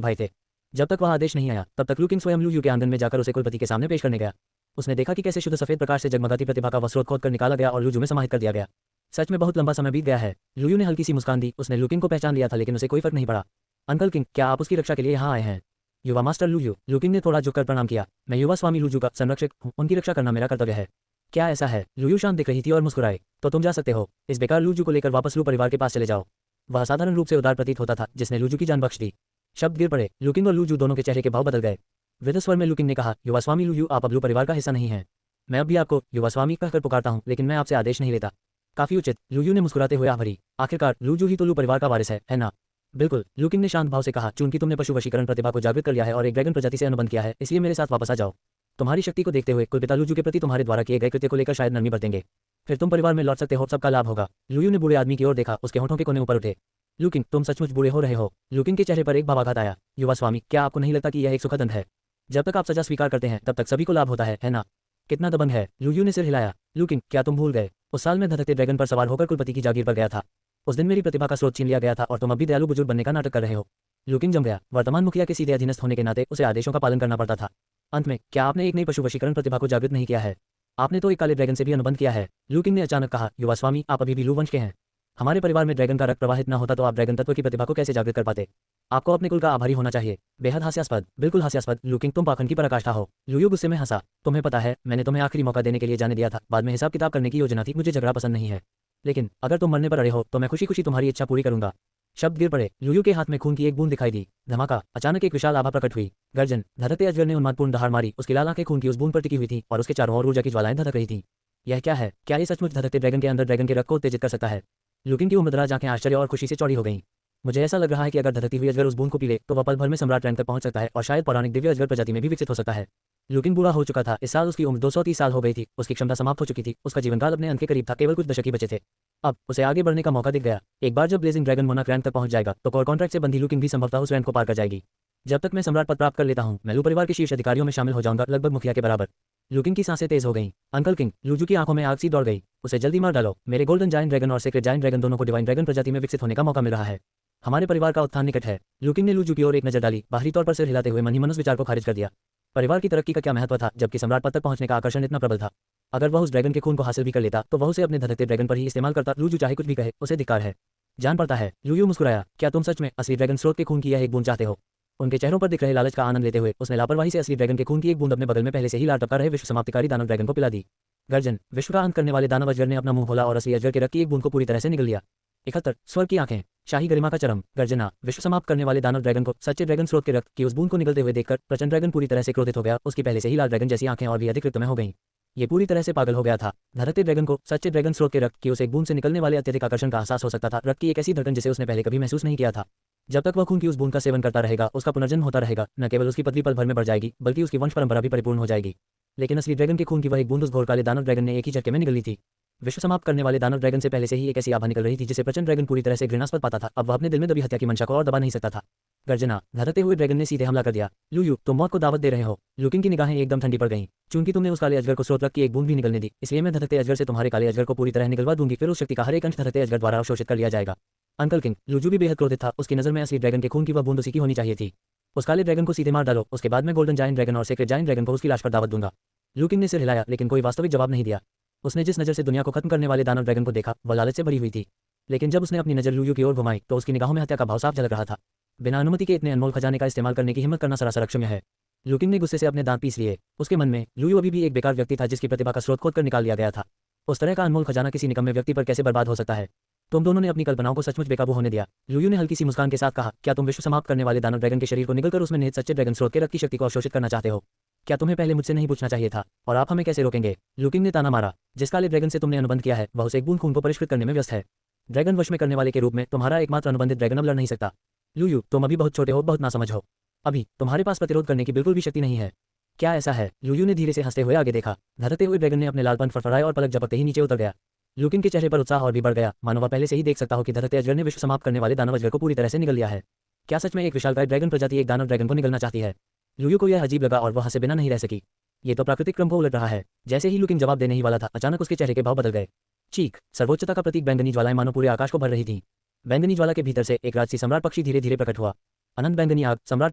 भाई थे। जब तक वह आदेश नहीं आया तब तक लुकिन स्वयं लूयू के आंगन में जाकर उसे कुलपति के सामने पेश करने गया। उसने देखा कि कैसे शुद्ध सफेद प्रकाश से जगमगाती प्रतिभा का वह स्रोत खोद कर निकाला गया और लूजू में समाहित कर दिया गया। सच में बहुत लंबा समय बीत गया है। लूयू ने हल्की सी मुस्कान दी। उसने लुकिन को पहचान लिया था, लेकिन उसे कोई फर्क नहीं पड़ा। अंकल किंग, क्या आप उसकी रक्षा के लिए यहाँ आए हैं? युवा मास्टर लूयू। लुकिन ने थोड़ा झुककर प्रणाम किया। मैं युवा स्वामी लूजू का संरक्षक हूँ। उनकी रक्षा करना मेरा कर्तव्य है। क्या ऐसा है? लूयू शांत दिख रही थी और मुस्कुराए। तो तुम जा सकते हो। इस बेकार लूजू को लेकर वापस लू परिवार के पास चले जाओ। वह साधारण रूप से उदार प्रतीत होता था जिसने लूजू की जान बख्श दी। शब्द गिर पड़े। लुकिन और लूजू दोनों के चेहरे के भाव बदल गए। वृद्ध स्वर में लुकिन ने कहा, युवा स्वामी लूयू, आप अब लू परिवार का हिस्सा नहीं हैं। मैं अब भी आपको युवा स्वामी कहकर पुकारता हूँ, लेकिन मैं आपसे आदेश नहीं लेता। काफी उचित, लूयू ने मुस्कुराते हुए आह भरी। आखिरकार लूजू ही तो लू परिवार का वारिस है ना? बिल्कुल, लुकिन ने शांत भाव से कहा। चूंकि तुमने पशु वशीकरण प्रतिभा को जागृत कर लिया है और एक ड्रैगन प्रजाति से अनुबंध किया है, इसलिए मेरे साथ वापस आ जाओ। तुम्हारी शक्ति को देखते हुए कुलपिता लूजू के प्रति तुम्हारे द्वारा किए गए कृत्य को लेकर शायद नरमी बरतेंगे। फिर तुम परिवार में लौट सकते हो, सबका लाभ होगा। लुयू ने बूढ़े आदमी की ओर देखा, उसके होठों के कोने ऊपर उठे। लुकिंग, तुम सचमुच बूढ़े हो रहे हो। लुकिंग के चेहरे पर एक भावाघात आया। युवा स्वामी, क्या आपको नहीं लगता कि यह एक सुखद अंत है? जब तक आप सजा स्वीकार करते हैं तब तक सभी को लाभ होता है ना? कितना दबंग है। लुयू ने सिर हिलाया। लुकिंग, क्या तुम भूल गए? उस साल मैं धधकते ड्रैगन पर सवार होकर कुलपति की जागीर पर गया था। उस दिन मेरी प्रतिभा का स्रोत छीन लिया गया था और तुम अब भी दयालु बुजुर्ग बनने का नाटक कर रहे हो। लुकिंग जम गया। वर्तमान मुखिया के सीधे अधीनस्थ होने के नाते उसे आदेशों का पालन करना पड़ता था। अंत में क्या आपने एक नई पशु वशीकरण प्रतिभा को जागृत नहीं किया है? आपने तो एक काले ड्रैगन से भी अनुबंध किया है। लुकिंग ने अचानक कहा। युवा स्वामी, आप अभी भी लू वंश के हैं। हमारे परिवार में ड्रैगन का रक्त प्रवाहित न होता तो आप ड्रैगन तत्व की प्रतिभा को कैसे जागृत कर पाते? आपको अपने कुल का आभारी होना चाहिए। बेहद हास्यास्पद, बिल्कुल हास्यास्पद। लुकिंग, तुम पाखंड की पराकाष्ठा हो। लुयू गुस्से में हंसा। तुम्हें पता है, मैंने तुम्हें आखिरी मौका देने के लिए जाने दिया था, बाद में हिसाब किताब करने की योजना थी। मुझे झगड़ा पसंद नहीं है, लेकिन अगर तुम मरने पर अड़े हो तो मैं खुशी खुशी तुम्हारी इच्छा पूरी करूंगा। शब्द गिर पड़े। लुयू के हाथ में खून की एक बूंद दिखाई दी। धमाका, अचानक एक विशाल आभा प्रकट हुई। गर्जन, धधकते अजगर ने उन्मादपूर्ण दहाड़ मारी। उसकी लाल आंखें खून की उस बूंद पर टिकी हुई थी और उसके चारों ओर ऊर्जा की ज्वालाएं धधक रही थीं। यह क्या है? क्या ये सचमुच धधकते ड्रैगन के अंदर ड्रैगन के रक्त को उत्तेजित कर सकता है? लुकिंग की उम्रदराज आंखें आश्चर्य और खुशी से चौड़ी हो गईं। मुझे ऐसा लग रहा है कि अगर धधकती हुई अजगर उस बूंद को पी ले तो वह पल भर में सम्राट रैंक तक पहुंच सकता है और शायद पौराणिक दिव्य अजगर प्रजाति में भी विकसित हो सकता है। लुकिंग बूढ़ा हो चुका था। इस साल उसकी उम्र 230 साल हो गई थी। उसकी क्षमता समाप्त हो चुकी थी। उसका जीवनकाल अपने अंत के करीब था। केवल कुछ दशक ही बचे थे। अब उसे आगे बढ़ने का मौका दिख गया। एक बार जब ब्लेजिंग ड्रैगन मोनाक रैंक तक पहुंच जाएगा तो कोर कॉन्ट्रैक्ट से बंधी लुकिंग भी संभवतः उस रैंक को पार कर जाएगी। जब तक मैं सम्राट पद प्राप्त कर लेता हूं, मैं लू परिवार के शीर्ष अधिकारियों में शामिल हो जाऊंगा, लगभग मुखिया के बराबर। लुकिंग की सांसें तेज हो गईं। अंकल किंग, लूजू की आंखों में आग सी दौड़ गई। उसे जल्दी मार डालो। मेरे गोल्डन जायंट ड्रैगन और सेक्रेट जायंट ड्रैगन दोनों को डिवाइन ड्रैगन प्रजाति में विकसित होने का मौका मिल रहा है। हमारे परिवार का उत्थान निकट है। लुकिंग ने लूजू की ओर एक नजर डाली, बाहरी तौर पर सिर हिलाते हुए मन ही मन उस विचार को खारिज कर दिया। परिवार की तरक्की का क्या महत्व था जबकि सम्राट पद तक पहुंचने का आकर्षण इतना प्रबल था? अगर वह उस ड्रैगन के खून को हासिल भी कर लेता तो वह उसे अपने धधकते ड्रैगन पर ही इस्तेमाल करता। लूजू चाहे कुछ भी कहे, उसे धिक्कार है। जान पड़ता है। लुयू मुस्कुराया। क्या तुम सच में असली ड्रैगन स्रोत के खून की यह एक बूंद चाहते हो? उनके चेहरों पर दिख रहे लालच का आनंद लेते हुए उसने लापरवाही से असली ड्रैगन के खून की एक बूंद अपने बगल में पहले से ही लाल टपका रहे विश्व समाप्तिकारी दानव ड्रैगन को पिला दी। गर्जन, विश्व का अंत करने वाले दानव अजगर ने अपना मुंह खोला और असली अजगर के रक्त की एक बूंद को पूरी तरह से निगल लिया। 71 स्वर्ग की आंखें, शाही गरिमा का चरम। गर्जना, विश्व समाप्त करने वाले दानव ड्रैगन को सच्चे ड्रैगन स्रोत के रक्त की उस बूंद को निगलते हुए देखकर प्रचंड ड्रैगन पूरी तरह से क्रोधित हो गया। उसकी पहले से ही लाल ड्रैगन जैसी आंखें और भी अधिक रक्तमय हो गईं। ये पूरी तरह से पागल हो गया था। धधकते ड्रैगन को सच्चे ड्रैगन स्रोत के रक्त की उस एक बूंद से निकलने वाले अत्यधिक आकर्षण का एहसास हो सकता था। रक्त की एक ऐसी धड़कन जिसे उसने पहले कभी महसूस नहीं किया था। जब तक वह खून की उस बूंद का सेवन करता रहेगा, उसका पुनर्जन्म होता रहेगा। न केवल उसकी पदवी पल भर में बढ़ जाएगी, बल्कि उसकी वंश परंपरा भी परिपूर्ण हो जाएगी। लेकिन असली ड्रैगन के खून की वह एक बूंद उस घोर काले दानव ड्रैगन ने एक ही झटके में निगल ली थी। विश्व समाप्त करने वाले दानव ड्रैगन से पहले से ही एक ऐसी आभा निकल रही थी जिसे प्रचंड ड्रैगन पूरी तरह से घृणास्पद पाता था। अब वह अपने दिल में दबी हत्या की मंशा को और दबा नहीं सकता था। गर्जना, धधकते हुए ड्रैगन ने सीधे हमला कर दिया। लुयू, तुम मौत को दावत दे रहे हो। लुकिंग की निगाहें एकदम ठंडी पड़ गईं। चूंकि तुमने उस काले अजगर को स्रोत रक्त की एक बूंद भी निकलने दी, इसलिए मैं धधकते अजगर से तुम्हारे काले अजगर को पूरी तरह निगलवा दूंगी। फिर उस शक्ति का हर एक अंश धधकते अजगर द्वारा अवशोषित कर लिया जाएगा। अंकल किंग, लुजू भी बेहद क्रोधित था। उसकी नजर में असली ड्रैगन के खून की वह बूंद उसी की होनी चाहिए थी। उस काले ड्रैगन को सीधे मार डालो, उसके बाद मैं गोल्डन जायंट ड्रैगन और सेक्रेट जायंट ड्रैगन को उसकी लाश पर दावत दूंगा। लुकिंग ने सिर हिलाया, लेकिन कोई वास्तविक जवाब नहीं दिया। उसने जिस नजर से दुनिया को खत्म करने वाले दानव ड्रैगन को देखा, वह लालच से भरी हुई थी। लेकिन जब उसने अपनी नजर लुयू की ओर घुमाई तो उसकी निगाहों में हत्या का भाव साफ झलक रहा था। बिना अनुमति के इतने अनमोल खजाने का इस्तेमाल करने की हिम्मत करना सरासर अक्षम्य है। लुकिंग ने गुस्से से अपने दांत पीस लिए। उसके मन में लुयू अभी भी एक बेकार व्यक्ति था जिसकी प्रतिभा का स्रोत खोद कर निकाल लिया गया था। उस तरह का अनमोल खजाना किसी निकम्मे व्यक्ति पर कैसे बर्बाद हो सकता है? तुम दोनों ने अपनी कल्पनाओं को सचमुच बेकाबू होने दिया। लुयू ने हल्की सी मुस्कान के साथ कहा, क्या तुम विश्व समाप्त करने वाले दानव ड्रैगन के शरीर को निकलकर उसमें निहित सच्चे ड्रैगन स्रोत के रक्त की शक्ति को अवशोषित करना चाहते हो? क्या तुम्हें पहले मुझसे नहीं पूछना चाहिए था? और आप हमें कैसे रोकेंगे? लुकिंग ने ताना मारा। जिस काले ड्रैगन से तुमने अनुबंध किया है वह उस एक बूंद खून को परिष्कृत करने में व्यस्त है। ड्रैगन वश में करने वाले के रूप में तुम्हारा एकमात्र अनुबंधित ड्रैगन अब लड़ नहीं सकता। लुयू, तुम अभी बहुत छोटे हो, बहुत नासमझ हो। अभी तुम्हारे पास प्रतिरोध करने की बिल्कुल भी शक्ति नहीं है। क्या ऐसा है? लुयू ने धीरे से हंसते हुए आगे देखा। धधकते हुए ड्रैगन ने अपने लाल पंख फड़फड़ाए और पलक झपकते ही नीचे उतर गया। लुकिंग के चेहरे पर उत्साह और भी बढ़ गया, मानो वह पहले से ही देख सकता हो कि धधकते अजगर ने विश्व समाप्त करने वाले दानव अजगर को पूरी तरह से निगल लिया है। क्या सच में एक विशालकाय ड्रैगन प्रजाति एक दानव ड्रैगन को निगलना चाहती है? लुयू को यह अजीब लगा और वह हंसे बिना नहीं रह सकी। ये तो प्राकृतिक क्रम को उलट रहा है। जैसे ही लुकिंग जवाब देने ही वाला था, अचानक उसके चेहरे के भाव बदल गए। चीख, सर्वोच्चता का प्रतीक बैंगनी ज्वालाएं मानो पूरे आकाश को भर रही थीं। बैंगनी ज्वाला के भीतर से एक राजसी सम्राट पक्षी धीरे धीरे प्रकट हुआ। अनंत बैंगनी आग सम्राट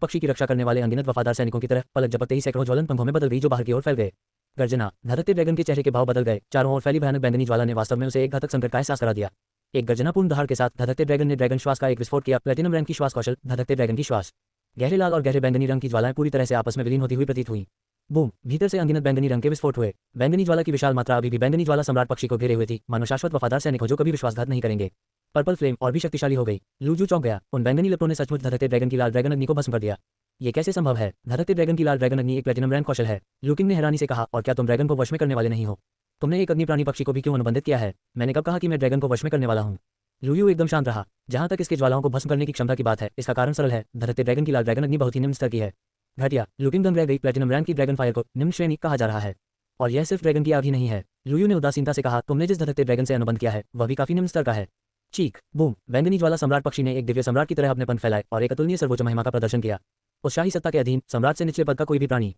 पक्षी की रक्षा करने वाले अनगिनत वफादार सैनिकों की तरह पलक झपकते ही सैकड़ों ज्वलन पंखों में बदल गई जो बाहर की ओर फैल गए। गर्जना, धधकते ड्रैगन के चेहरे के भाव बदल गए। चारों ओर फैली भयानक बैंगनी ज्वाला ने वास्तव में उसे एक घातक संकट का एहसास करा दिया। एक गर्जनापूर्ण दहाड़ के साथ धधकते ड्रैगन ने ड्रैगन श्वास का एक विस्फोट किया। प्लेटिनम रैंक की श्वास कौशल, धधकते ड्रैगन की श्वास। गहरे लाल और गहरे बैंगनी रंग की ज्वालाएं पूरी तरह से आपस में विलीन होती हुई प्रतीत हुई। बूम, भीतर से अनगिनत बैंगनी रंग के विस्फोट हुए। बैंगनी ज्वाला की विशाल मात्रा अभी भी बैंगनी ज्वाला सम्राट पक्षी को घेरे हुए थी, मानो शाश्वत वफादार सैनिक हो जो कभी विश्वासघात नहीं करेंगे। पर्पल फ्लेम और भी शक्तिशाली हो गई। लुजू चौंक गया। उन बैंगनी लपटों ने सचमुच धधकते ड्रैगन की लाल ड्रैगन अग्नि को भस्म कर दिया। ये कैसे संभव है? धधकते ड्रैगन की लाल ड्रैगन अग्नि एक प्लेटिनम रैंक कौशल है। लुकिंग ने हैरानी से कहा, और क्या तुम ड्रैगन को वश में करने वाले नहीं हो? तुमने एक अग्नि प्राणी पक्षी को भी क्यों अनुबंधित किया है? मैंने कब कहा कि मैं ड्रैगन को वश में करने वाला हूँ? लुयू एकदम शांत रहा। जहां तक इसके ज्वालाओं को भस्म करने की क्षमता की बात है, इसका कारण सरल है। धधकते ड्रैगन की लाल ड्रैगन अग्नि बहुत ही निम्न स्तर की है। घटिया। लुकिंग दंग रह गई। प्लेटिनम रैंक की ड्रैगन फायर को निम्न श्रेणी कहा जा रहा है। और यह सिर्फ ड्रैगन की आग ही नहीं है। लुयू ने उदासीनता से कहा, तुमने जिस धधकते ड्रैगन से अनुबंध किया है वह भी काफी निम्न स्तर का है। चीख बूम, बैंगनी ज्वाला सम्राट पक्षी ने एक दिव्य सम्राट की तरह अपने पंख फैलाए और एक अतुलनीय सर्वोच्च महिमा का प्रदर्शन किया। उस शाही सत्ता के अधीन सम्राट से निचले पद का कोई भी प्राणी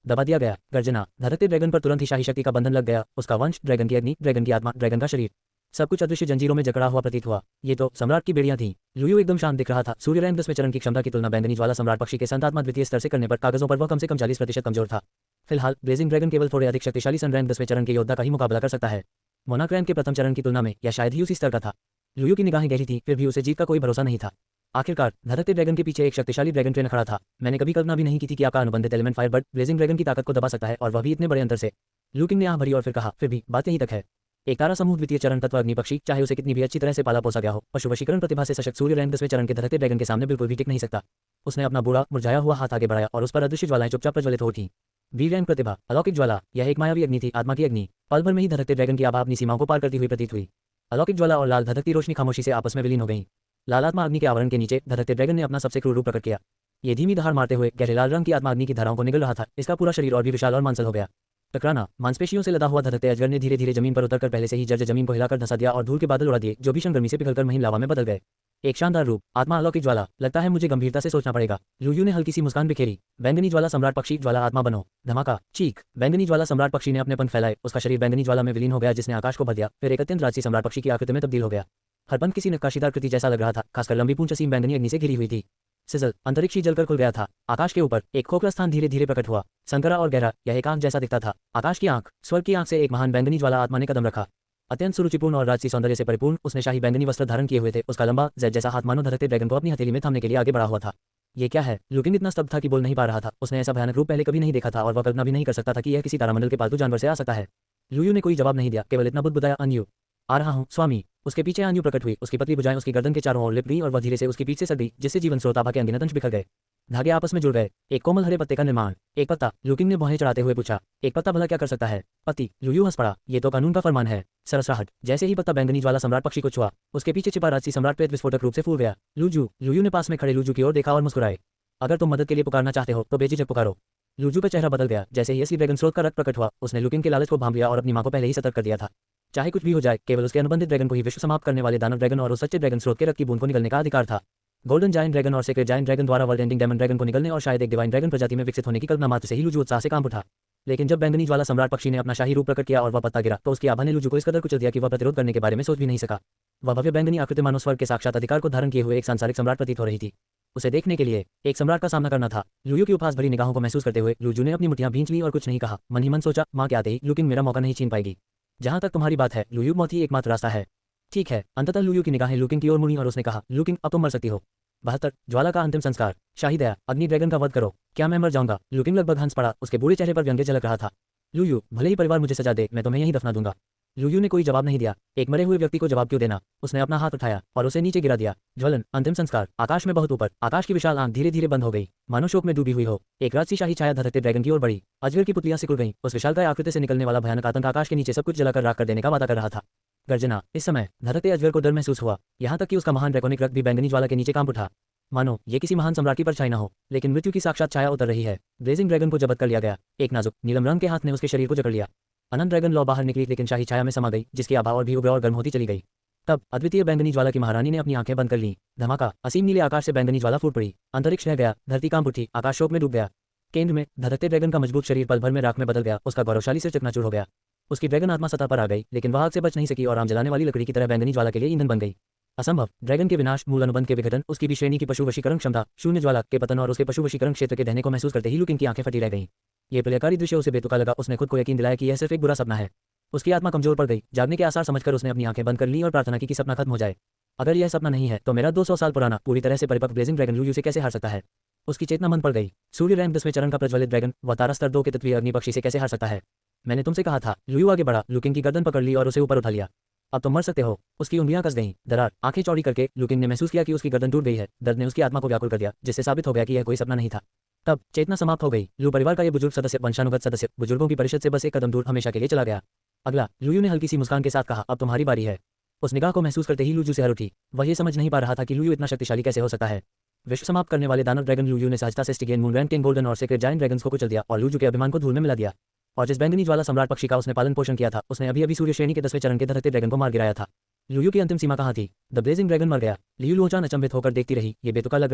दबा दिया गया। गर्जना, धधकते ड्रैगन पर तुरंत ही शाही शक्ति का बंधन लग गया। उसका वंश, ड्रैगन की अग्नि, ड्रैगन की आत्मा, ड्रैगन का शरीर, सब कुछ अदृश्य जंजीरों में जकड़ा हुआ प्रतीत हुआ। ये तो सम्राट की बेड़ियां थीं। लुयू एकदम शांत दिख रहा था। सूर्य रैंक 10वें चरण की क्षमता की तुलना बैंगनी ज्वाला सम्राट पक्षी के संतात्मा द्वितीय स्तर से करने पर कागजों पर वह कम से कम 40% कमजोर था। फिलहाल ब्लेजिंग ड्रैगन केवल थोड़े अधिक शक्तिशाली सन रैंक 10वें चरण के योद्धा का ही मुकाबला कर सकता है। मोनाक रैंक के प्रथम चरण की तुलना में या शायद ही उसी स्तर का था। लुयू की निगाहें गहरी थी, फिर भी उसे जीत का कोई भरोसा नहीं था। आखिरकार धधकते ड्रैगन के पीछे एक शक्तिशाली ड्रैगन ट्रेन खड़ा था। मैंने कभी कल्पना भी नहीं की थी कि आपका अनुबंधित एलिमेंट फायरबर्ड ब्लेजिंग ड्रैगन की ताकत को दबा सकता है, और वह भी इतने बड़े अंतर से। लू किंग ने आह भरी और फिर कहा, फिर भी बात यहीं तक है। एक तारा समूह द्वितीय चरण तत्व अग्नि पक्षी, चाहे उसे कितनी भी अच्छी तरह से पाला पोसा गया हो, पशु वशीकरण प्रतिभा से सशक्त सूर्य रैंक 10वें चरण के धधकते ड्रैगन के सामने बिल्कुल भी टिक नहीं सकता। उसने अपना बूढ़ा मुरझाया हुआ हाथ आगे बढ़ाया और उस पर अदृश्य ज्वालाएं चुपचाप प्रज्वलित हो उठीं। बी रैंक प्रतिभा, अलौकिक ज्वाला। यह एक मायावी अग्नि थी, आत्मा की अग्नि। पल भर में ही धधकते ड्रैगन की आभा अपनी सीमाओं को पार करती हुई प्रतीत हुई। अलौकिक ज्वाला और लाल धधकती रोशनी खामोशी से आपस में विलीन हो गईं। लाल आत्मा अग्नि के आवरण के नीचे धधकते ड्रैगन ने अपना सबसे क्रूर रूप प्रकट किया। ये धीमी दहाड़ मारते हुए गहरे लाल रंग की आत्मा अग्नि की धाराओं को निगल रहा था। इसका पूरा शरीर और भी विशाल और मांसल हो गया। टकराना, मांसपेशियों से लदा हुआ धधकते अजगर ने धीरे धीरे जमीन पर उतरकर पहले से ही जर्जर जमीन को हिलाकर धंसा दिया और धूल के बादल उड़ा दिए, जो भीषण गर्मी से पिघलकर महीन लावा में बदल गए। एक शानदार रूप, आत्मा अलौकिक ज्वाला। लगता है मुझे गंभीरता से सोचना पड़ेगा। लुयू ने हल्की सी मुस्कान बिखेरी। बैंगनी ज्वाला सम्राट पक्षी, ज्वाला आत्मा बनो। धमाका, चीख, बैंगनी ज्वाला सम्राट पक्षी ने अपने पंख फैलाए। उसका शरीर बैंगनी ज्वाला में विलीन हो गया, जिसने आकाश को भर दिया, फिर एक अत्यंत राजसी सम्राट पक्षी की आकृति में तब्दील हो गया। हर पंख किसी नक्काशीदार कृति जैसा लग रहा था, खासकर लंबी पूंछ असीम बैंगनी अग्नि से घिरी हुई थी। सिजल, अंतरिक्ष ही जलकर खुल गया था। आकाश के ऊपर एक खोखला स्थान धीरे धीरे प्रकट हुआ। संकरा और गहरा, यह एक आंख जैसा दिखता था। आकाश की आंख, स्वर्ग की आंख से एक महान बैंगनी ज्वाला आत्मा ने कदम रखा। अत्यंत सुरुचिपूर्ण और राजसी सौंदर्य से परिपूर्ण, उसने शाही बैंगनी वस्त्र धारण किए हुए थे। उसका लंबा जेड जैसा हाथ मानो धधकते ड्रैगन को अपनी हथेली में थामने के लिए आगे बढ़ा हुआ था। ये क्या है? लुकिन इतना स्तब्ध था कि बोल नहीं पा रहा था। उसने ऐसा भयानक रूप पहले कभी नहीं देखा था और वह कल्पना भी नहीं कर सकता था कि यह किसी तारामंडल के पालतू जानवर से आ सकता है। लुयू ने कोई जवाब नहीं दिया, केवल इतना बुदबुदाया, अन्यू आ रहा हूँ स्वामी। उसके पीछे अन्यू प्रकट हुई। उसकी पतली भुजाएं उसकी गर्दन के चारों ओर लिपट गईं और वह धीरे से उसकी पीठ से सट गई, जिससे जीवन स्रोत आभा के अनगिनत अंश बिखर गए। धागे आपस में जुड़ गए। एक कोमल हरे पत्ते का निर्माण। एक पत्ता, लुकिंग ने भौहें चढ़ाते हुए पूछा। एक पत्ता भला क्या कर सकता है? पति, लुयू हंस पड़ा। ये तो कानून का फरमान है। सरसराहट, जैसे ही पत्ता बैंगनी ज्वाला सम्राट पक्षी को छुआ, उसके पीछे छिपा राजसी सम्राट प्रेत विस्फोटक रूप से फूल गया। लुयू ने पास में खड़े लुजू की ओर देखा और मुस्कुराए। अगर तुम मदद के लिए पुकारना चाहते हो तो बेझिझक पुकारो। लुजू का चेहरा बदल गया। जैसे ही असली ड्रैगन स्रोत का रक्त प्रकट हुआ, उसने लुकिंग के लालच को भांप लिया और अपनी मां को पहले ही सतर्क कर दिया था। चाहे कुछ भी हो जाए, केवल उसके अनुबंधित ड्रैगन को ही विश्व समाप्त करने वाले दानव ड्रैगन और उस सच्चे ड्रैगन स्रोत के रक्त की बूंद को निगलने का अधिकार था। गोल्डन जायंट ड्रैगन और सेक्रेट जायंट ड्रैगन द्वारा वर्ल्ड एंडिंग डेमन ड्रैगन को निगलने और शायद एक डिवाइन ड्रैगन प्रजाति में विकसित होने की कल्पना मात्र से ही लुजू उत्साह से कांप उठा। लेकिन जब बैंगनी ज्वाला सम्राट पक्षी ने अपना शाही रूप प्रकट किया और वह पत्ता गिरा, तो उसकी आभा ने लुजू को इस कदर कुचल दिया कि वह प्रतिरोध करने के बारे में सोच भी नहीं सका। वह भव्य बैंगनी आकृति मानो स्वर्ग के साक्षात अधिकार को धारण किए हुए एक सांसारिक सम्राट प्रतीत हो रही थी। उसे देखने के लिए एक सम्राट का सामना करना था। लुयू की उपहास भरी निगाहों को महसूस करते हुए लुजू ने अपनी मुठ्ठियां भींच ली और कुछ नहीं कहा। मन ही मन सोचा, मां के आते ही लुकिंग मेरा मौका नहीं छीन पाएगी। जहां तक तुम्हारी बात है लुयू, मौत ही एकमात्र रास्ता है। ठीक है। अंततः लुयू की निगाहें लुकिंग की ओर मुड़ी और उसने कहा, लुकिंग अब तुम मर सकती हो। 72 ज्वाला का अंतिम संस्कार। शाही दया, अग्नि ड्रैगन का वध करो। क्या मैं मर जाऊंगा? लुकिंग लगभग हंस पड़ा। उसके बूढ़े चेहरे पर व्यंग्य झलक रहा था। लुयू, भले ही परिवार मुझे सजा दे, मैं तुम्हें यहीं दफना दूंगा। लुयू ने कोई जवाब नहीं दिया। एक मरे हुए व्यक्ति को जवाब क्यों देना? उसने अपना हाथ उठाया और उसे नीचे गिरा दिया। ज्वलन, अंतिम संस्कार। आकाश में बहुत ऊपर, आकाश की विशाल आंख धीरे धीरे बंद हो गई, मानो शोक में डूबी हुई हो। एक राजसी शाही छाया धधकते ड्रैगन की ओर बढ़ी। अजगर की पुतलियां सिकुड़ गईं। उस विशालकाय आकृति से निकलने वाला भयानक आतंक आकाश के नीचे सब कुछ जलाकर राख कर देने का वादा कर रहा था। गर्जना, इस समय धधकते अजगर को डर महसूस हुआ। यहाँ तक कि उसका महान ड्रैकोनिक रक्त भी बैंगनी ज्वाला के नीचे कांप उठा, मानो ये किसी महान सम्राट की परछाई न हो। लेकिन मृत्यु की साक्षात छाया उतर रही है। ब्लेजिंग ड्रैगन को जब्त कर लिया गया। एक नाजुक नीलम रंग के हाथ ने उसके शरीर को जकड़ लिया। अनंत ड्रैगन लॉ बाहर निकली, लेकिन शाही छाया में समा गई, जिसकी आभा और भी उग्र और गर्म होती चली गई। तब अद्वितीय बैंगनी ज्वाला की महारानी ने अपनी आंखें बंद कर लीं। धमाका, असीम नीले आकाश से बैंगनी ज्वाला फूट पड़ी। अंतरिक्ष रह गया, धरती कांप उठी, आकाश शोक में डूब गया। केंद्र में धधकते ड्रैगन का मजबूत शरीर पल भर में राख में बदल गया। उसका गौरवशाली सिर चकनाचूर हो गया। उसकी ड्रैगन आत्मा सतह पर आ गई, लेकिन वह आग से बच नहीं सकी और आम जलाने वाली लकड़ी की तरह बैंगनी ज्वाला के लिए ईंधन बन गई। असंभव। ड्रैगन के विनाश, मूल अनुबंध के विघटन, उसकी भी श्रेणी की पशु वशीकरण क्षमता, शून्य ज्वाला के पतन और उसके पशु वशीकरण क्षेत्र के ढहने को महसूस करते ही लुकिंग की आंखें फटी रह गईं। ये प्रलयकारी दृश्य उसे बेतुका लगा। उसने खुद को यकीन दिलाया कि यह सिर्फ एक बुरा सपना है। उसकी आत्मा कमजोर पड़ गई। जागने के आसार समझकर उसने अपनी आंखें बंद कर ली और प्रार्थना की कि सपना खत्म हो जाए। अगर यह सपना नहीं है तो मेरा 200 साल पुराना पूरी तरह से परिपक्व ब्लेजिंग ड्रैगन लुयू से कैसे हार सकता है? उसकी चेतना मंद पड़ गई। सूर्य रैंक 10वें चरण का प्रज्वलित ड्रैगन व तारा स्तर 2 के तत्वीय अग्नि पक्षी से कैसे हार सकता है? मैंने तुमसे कहा था। लुयू आगे बढ़ा, लुकिंग की गर्दन पकड़ ली और उसे ऊपर उठा लिया। अब तुम मर सकते हो। उसकी उंगलियां कस गईं। दरार, आंखें चौड़ी करके लुकिंग ने महसूस किया कि उसकी गर्दन टूट गई है। दर्द ने उसकी आत्मा को व्याकुल कर दिया, जिससे साबित हो गया कि यह कोई सपना नहीं था। तब चेतना समाप्त हो गई। लू परिवार का यह बुजुर्ग सदस्य, वंशानुगत सदस्य, बुजुर्गों की परिषद से बस एक कदम दूर हमेशा के लिए चला गया। अगला, लुयू ने हल्की सी मुस्कान के साथ कहा, अब तुम्हारी बारी है। उस निगाह को महसूस करते ही लुयू से हर उठी। वह ये समझ नहीं पा रहा था कि लुयू इतना शक्तिशाली कैसे हो सकता है। विश्व समाप्त करने वाले दानव ड्रैगन लुयू ने सहजता से स्टिगेन, मून रैंक, किंग गोल्डन और सेक्रेट जायंट ड्रैगन्स को कुचल दिया और लुयू के अभिमान को धूल में मिला दिया। और जिस बैंगनी ज्वाला सम्राट पक्षी का उसने पालन पोषण किया था, उसने अभी अभी सूर्य श्रेणी के 10वें चरण के धधकते ड्रैगन को मार गिराया था। लुयू की अंतिम सीमा कहाँ थी? द ब्लेजिंग ड्रैगन मर गया। लियू लुओचान अचंभित होकर देखती रही। ये बेतुका लग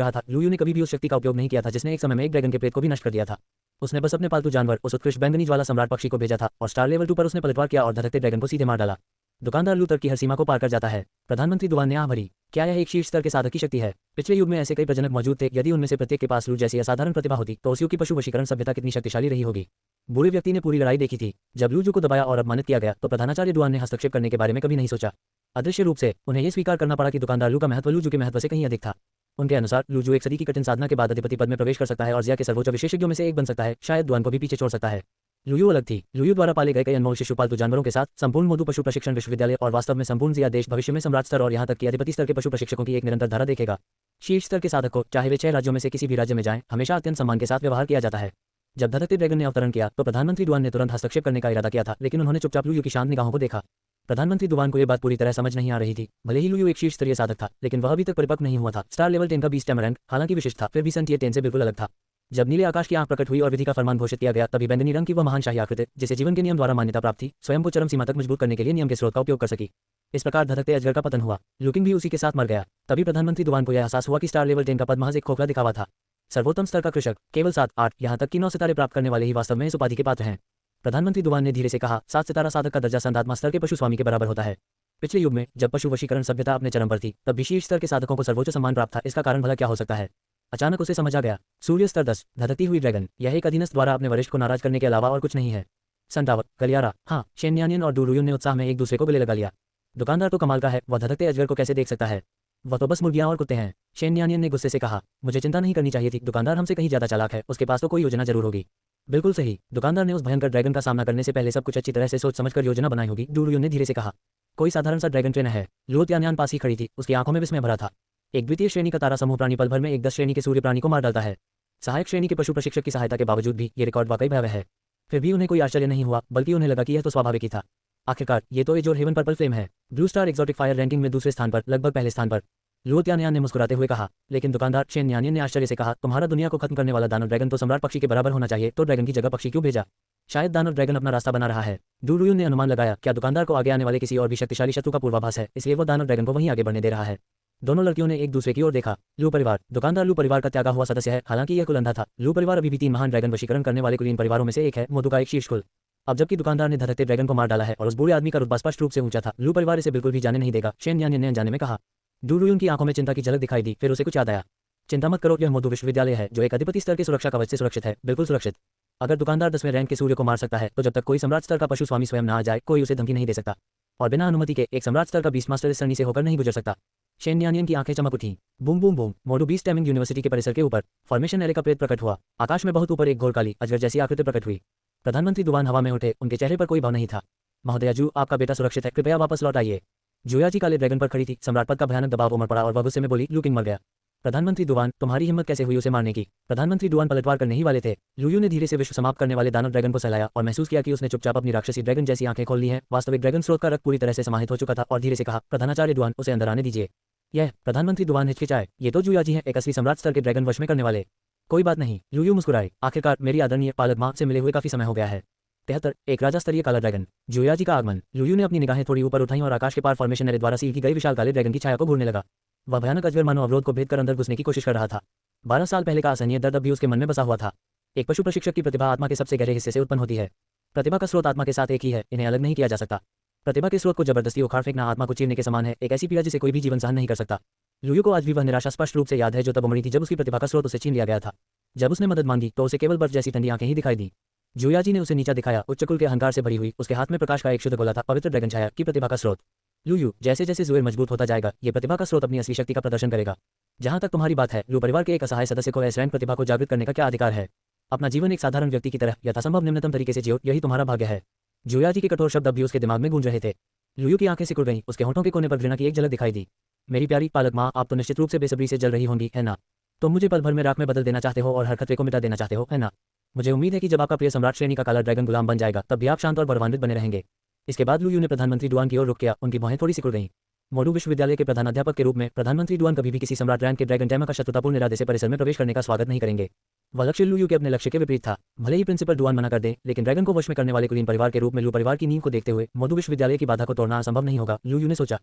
रहा था। लुयू ने कभी भी उस शक्ति का उपयोग नहीं किया था जिसने एक समय में एक ड्रैगन के प्रेत को भी नष्ट कर दिया था। उसने बस अपने पालतू जानवर उस उत्कृष्ट बैंगनी ज्वाला सम्राट पक्षी को भेजा था और स्टार लेवल 2 पर उसने पलटवार किया और धधकते ड्रैगन को सीधे मार डाला। दुकानदार लू तर्क की हर सीमा को पार कर जाता है। प्रधानमंत्री दुवान ने आह भरी। क्या यह एक शीर्ष स्तर के साधक की शक्ति है? पिछले युग में ऐसे कई प्रजनक मौजूद थे। यदि उनमें से प्रत्येक के पास लू जैसी असाधारण प्रतिभा होती तो उस युग की पशु वशीकरण सभ्यता कितनी शक्तिशाली रही होगी। बूढ़े व्यक्ति ने पूरी लड़ाई देखी थी। जब लूजू को दबाया और अपमानित किया गया तो प्रधानाचार्य दुआन ने हस्तक्षेप करने के बारे में कभी नहीं सोचा। अदृश्य रूप से उन्हें यह स्वीकार करना पड़ा कि दुकानदार लू का महत्व लूजू के महत्व से कहीं अधिक था। उनके अनुसार लूजू एक सदी की कठिन साधना के बाद अधिपति पद में प्रवेश कर सकता है और जिया के सर्वोच्च विशेषज्ञों में से एक बन सकता है। शायद दुआन को भी पीछे छोड़ सकता है। लुयू अलग थी। लुयू द्वारा पाले गए कई अनमोल शिशु पालतू जानवरों के साथ संपूर्ण मोदू पशु प्रशिक्षण विश्वविद्यालय और वास्तव में संपूर्ण जिया देश भविष्य में सम्राट स्तर और यहाँ तक कि अधिपति स्तर के पशु प्रशिक्षकों की एक निरंतर धारा देखेगा। शीर्ष स्तर के साधक को, चाहे वे 6 राज्यों में से किसी भी राज्य में जाएं, हमेशा अत्यंत सम्मान के साथ व्यवहार किया जाता है। जब धधकते ड्रैगन ने अवतरण किया तो प्रधानमंत्री दुआन ने तुरंत हस्तक्षेप करने का इरादा किया था, लेकिन उन्होंने चुपचाप लुयू की शांत निगाहों को देखा। प्रधानमंत्री दुआन को यह बात पूरी तरह समझ नहीं आ रही थी। भले ही लुयू एक शीर्ष स्तरीय साधक था, लेकिन वह अभी तक परिपक्व नहीं हुआ था। स्टार लेवल 10 का बीस्ट टैमरैंक हालांकि विशिष्ट था, फिर भी सन टियर 10 से बिल्कुल अलग था। जब नीले आकाश की आंख प्रकट हुई और विधि का फरमान घोषित किया गया, तभी बैंगनी रंग की वह महान शाही आकृति, जिसे जीवन के नियम द्वारा मान्यता प्राप्त थी, स्वयं को चरम सीमा तक मजबूत करने के लिए नियम के स्रोत का उपयोग कर सकी। इस प्रकार धधकते अजगर का पतन हुआ। लुकिंग भी उसी के साथ मर गया। तभी प्रधानमंत्री दुआन को यह एहसास हुआ कि स्टार लेवल 10 का पद महज एक खोखला दिखावा था। सर्वोत्तम स्तर का कृषक केवल 7-8 यहाँ तक कि 9 सितारे प्राप्त करने वाले ही वास्तव में इस उपाधि के पात्र हैं। प्रधानमंत्री दुआन ने धीरे से कहा, 7 सितारा साधक का दर्जा संतात्मा स्तर के पशु स्वामी के बराबर होता है। पिछले युग में जब पशु वशीकरण सभ्यता अपने चरम पर थी, तब भी शीर्ष स्तर के साधकों को सर्वोच्च सम्मान प्राप्त था। इसका कारण भला क्या हो सकता है? अचानक उसे समझ आ गया। सूर्य स्तर 10, धधकती हुई ड्रैगन, यह एक अधीनस्थ द्वारा अपने वरिष्ठ को नाराज करने के अलावा और कुछ नहीं है। संतावक, गलियारा, हाँ, शेन्यानियन और डूरुयुन ने उत्साह में एक दूसरे को गले लगा लिया। दुकानदार तो कमाल का है, वह धधकते अजगर को कैसे देख सकता है? वह तो बस मुर्गियां और कुत्ते हैं। शेन्यानियन ने गुस्से से कहा, मुझे चिंता नहीं करनी चाहिए थी। दुकानदार हमसे कहीं ज्यादा चालाक है, उसके पास तो कोई योजना जरूर होगी। बिल्कुल सही, दुकानदार ने उस भयंकर ड्रैगन का सामना करने से पहले सब कुछ अच्छी तरह से सोच समझकर योजना बनाई होगी। डूरुयुन ने धीरे से कहा, कोई साधारण सा ड्रैगन ट्रेनर है। लुओ त्यान्यान पास ही खड़ी थी, उसकी आंखों में विस्मय भरा था। एक द्वितीय श्रेणी का तारा समूह प्राणी पल भर में एक 10 श्रेणी के सूर्य प्राणी को मार डालता है। सहायक श्रेणी के पशु प्रशिक्षक की सहायता के बावजूद भी ये रिकॉर्ड वाकई भयावह है। फिर भी उन्हें कोई आश्चर्य नहीं हुआ, बल्कि उन्हें लगा कि यह तो स्वाभाविक ही था। आखिरकार ये तो एजोर हेवन पर्पल फ्लेम है, blue star exotic fire ranking में दूसरे स्थान पर, लगभग पहले स्थान पर। लुओ त्यान्यान ने मुस्कुराते हुए कहा। लेकिन दुकानदार शेन्यानियन ने आश्चर्य से कहा, तुम्हारा दुनिया को खत्म करने वाला दानव ड्रैगन तो सम्राट पक्षी के बराबर होना चाहिए, तो ड्रैगन की जगह पक्षी क्यों भेजा? शायद दानव ड्रैगन अपना रास्ता बना रहा है। डूरुयुन ने अनुमान लगाया, क्या दुकानदार को आगे आने वाले किसी और भी शक्तिशाली शत्रु का पूर्वाभास है, इसलिए वो दानव ड्रैगन को वहीं आगे बढ़ने दे रहा है। दोनों लड़कियों ने एक दूसरे की ओर देखा। लू परिवार, दुकानदार लू परिवार का त्यागा हुआ सदस्य है, हालांकि यह कुल अंधा था। लू परिवार अभी भी 3 महान ड्रैगन वशीकरण करने वाले कुलीन परिवारों में से एक है, मोदू का एक शीर्ष कुल। अब जबकि दुकानदार ने धधकते ड्रैगन को मार डाला है और उस बूढ़े आदमी का रुतबा स्पष्ट रूप से ऊंचा था, लू परिवार इसे बिल्कुल भी जाने नहीं देगा। शेन्यानियन ने अनजाने में कहा। डूरुयुन की आंखों में चिंता की झलक दिखाई दी, फिर उसे कुछ याद आया। चिंता मत करो, यह मोदू विश्वविद्यालय है जो एक अधिपति स्तर के सुरक्षा कवच से सुरक्षित है, बिल्कुल सुरक्षित। अगर दुकानदार 10वें रैंक के सूर्य को मार सकता है, तो जब तक कोई सम्राट स्तर का पशु स्वामी स्वयं न आ जाए, कोई उसे धमकी नहीं दे सकता। और बिना अनुमति के एक सम्राट स्तर का बीस्ट मास्टर इस सरणी से होकर नहीं गुजर सकता। शेन्यानियन की आंखें चमक उठी। बूम बूम बूम, मोडू बीस्ट टैमिंग यूनिवर्सिटी के परिसर के ऊपर फॉर्मेशन एरे का प्रेत प्रकट हुआ। आकाश में बहुत ऊपर एक घोर काली अजगर जैसी आकृति प्रकट हुई। प्रधानमंत्री दुआन हवा में उठे, उनके चेहरे पर कोई भाव नहीं था। महोदया जू, आपका बेटा सुरक्षित है, कृपया वापस लौट आइए। जुया जी काले ड्रैगन पर खड़ी थी। सम्राट पद का भयानक दबाव उमड़ पड़ा और वह गुस्से में बोली, लुकिंग मर गया। प्रधानमंत्री दुआन, तुम्हारी हिम्मत कैसे हुई उसे मारने की? प्रधानमंत्री दुआन पलटवार करने ही वाले थे। लुयू ने धीरे से विश्व समाप्त करने वाले दानव ड्रैगन को सहलाया और महसूस किया कि उसने चुपचाप अपनी राक्षसी ड्रैगन जैसी आंखें खोल ली हैं। वास्तविक ड्रैगन स्रोत का रक्त पूरी तरह से समाहित हो चुका था और धीरे से कहा, प्रधानाचार्य दुआन, उसे अंदर आने दीजिए। यह प्रधानमंत्री दुआन हिचकिचाए, ये तो जुया जी हैं, एक असली सम्राट स्तर के ड्रैगन वश में करने वाले। कोई बात नहीं, लुयू मुस्कुराए, आखिरकार मेरी आदरणीय पालक मां से मिले हुए काफी समय हो गया है। 73, एक राजा स्तरीय काला ड्रैगन, जुया जी का आगमन। लुयू ने अपनी निगाहें थोड़ी ऊपर उठाई और आकाश के पार फॉर्मेशन एरे द्वारा सील की गई विशाल काले ड्रैगन की छाया को घूरने लगा। वह भयानक अजगर मानो अवरोध को भेद कर अंदर घुसने की कोशिश कर रहा था। 12 साल पहले का असहनीय दर्द अब भी उसके मन में बसा हुआ था। एक पशु प्रशिक्षक की प्रतिभा आत्मा के सबसे गहरे हिस्से से उत्पन्न होती है। प्रतिभा का स्रोत आत्मा के साथ एक ही है, इन्हें अलग नहीं किया जा सकता। प्रतिभा के स्रोत को जबरदस्ती उखाड़ फेंकना आत्मा को चीरने के समान है, एक ऐसी पीड़ा जिसे कोई भी जीवन सहन नहीं कर सकता। लुयू को आज भी वह निराशा स्पष्ट रूप से याद है जो तब उमड़ी थी जब उसकी प्रतिभा का स्रोत उसे छीन लिया गया था। जब उसने मदद मांगी तो उसे केवल बर्फ जैसी ठंडी आंखें ही दिखाई दी। जुया जी ने उसे नीचा दिखाया, उच्च कुल के अहंकार से भरी हुई, उसके हाथ में प्रकाश का एक शुद्ध गोला था, पवित्र ड्रैगन छाया की प्रतिभा का स्रोत। लुयू, जैसे जैसे जुएल मजबूत होता जाएगा, ये प्रतिभा का स्रोत अपनी असली शक्ति का प्रदर्शन करेगा। जहां तक तुम्हारी बात है, लू परिवार के एक असहाय सदस्य को एस रैंक प्रतिभा को जागृत करने का क्या अधिकार है? अपना जीवन एक साधारण व्यक्ति की तरह यथासंभव निम्नतम तरीके से जियो, यही तुम्हारा भाग्य है। जुया जी के कठोर शब्द अब भी उसके दिमाग में गूंज रहे थे। लुयू की आंखें सिकुड़ गईं, उसके होठों के कोने पर घृणा की एक झलक दिखाई दी। मेरी प्यारी पालक माँ, आप तो निश्चित रूप से बेसब्री से जल रही होंगी, है ना? तुम मुझे पल भर में राख में बदल देना चाहते हो और हर खतरे को मिटा देना चाहते हो, है ना? मुझे उम्मीद है कि जब आपका प्रिय सम्राट श्रेणी का काला ड्रैगन गुलाम बन जाएगा, तब भी आप शांत और गौरवान्वित बने रहेंगे। इसके बाद लुयू ने प्रधानमंत्री डुआन की ओर रुख किया, उनकी बाहें थोड़ी सिकुड़ गईं। मोडू विश्वविद्यालय के प्रधानाध्यापक के रूप में प्रधानमंत्री डुआन कभी भी किसी सम्राट रैंक के ड्रैगन टैमा का शत्रुतापूर्ण इरादे से परिसर में प्रवेश करने का स्वागत नहीं करेंगे। वह लक्ष्य लू यू के अपने लक्ष्य के विपरीत था। भले ही प्रिंसिपल डुआन मना कर दे, लेकिन ड्रैगन को वश में करने वाले कुलीन परिवार के रूप में लू परिवार की नींव को देखते हुए मधु विश्वविद्यालय की बाधा को तोड़ना असंभव नहीं होगा, लू यू ने सोचा।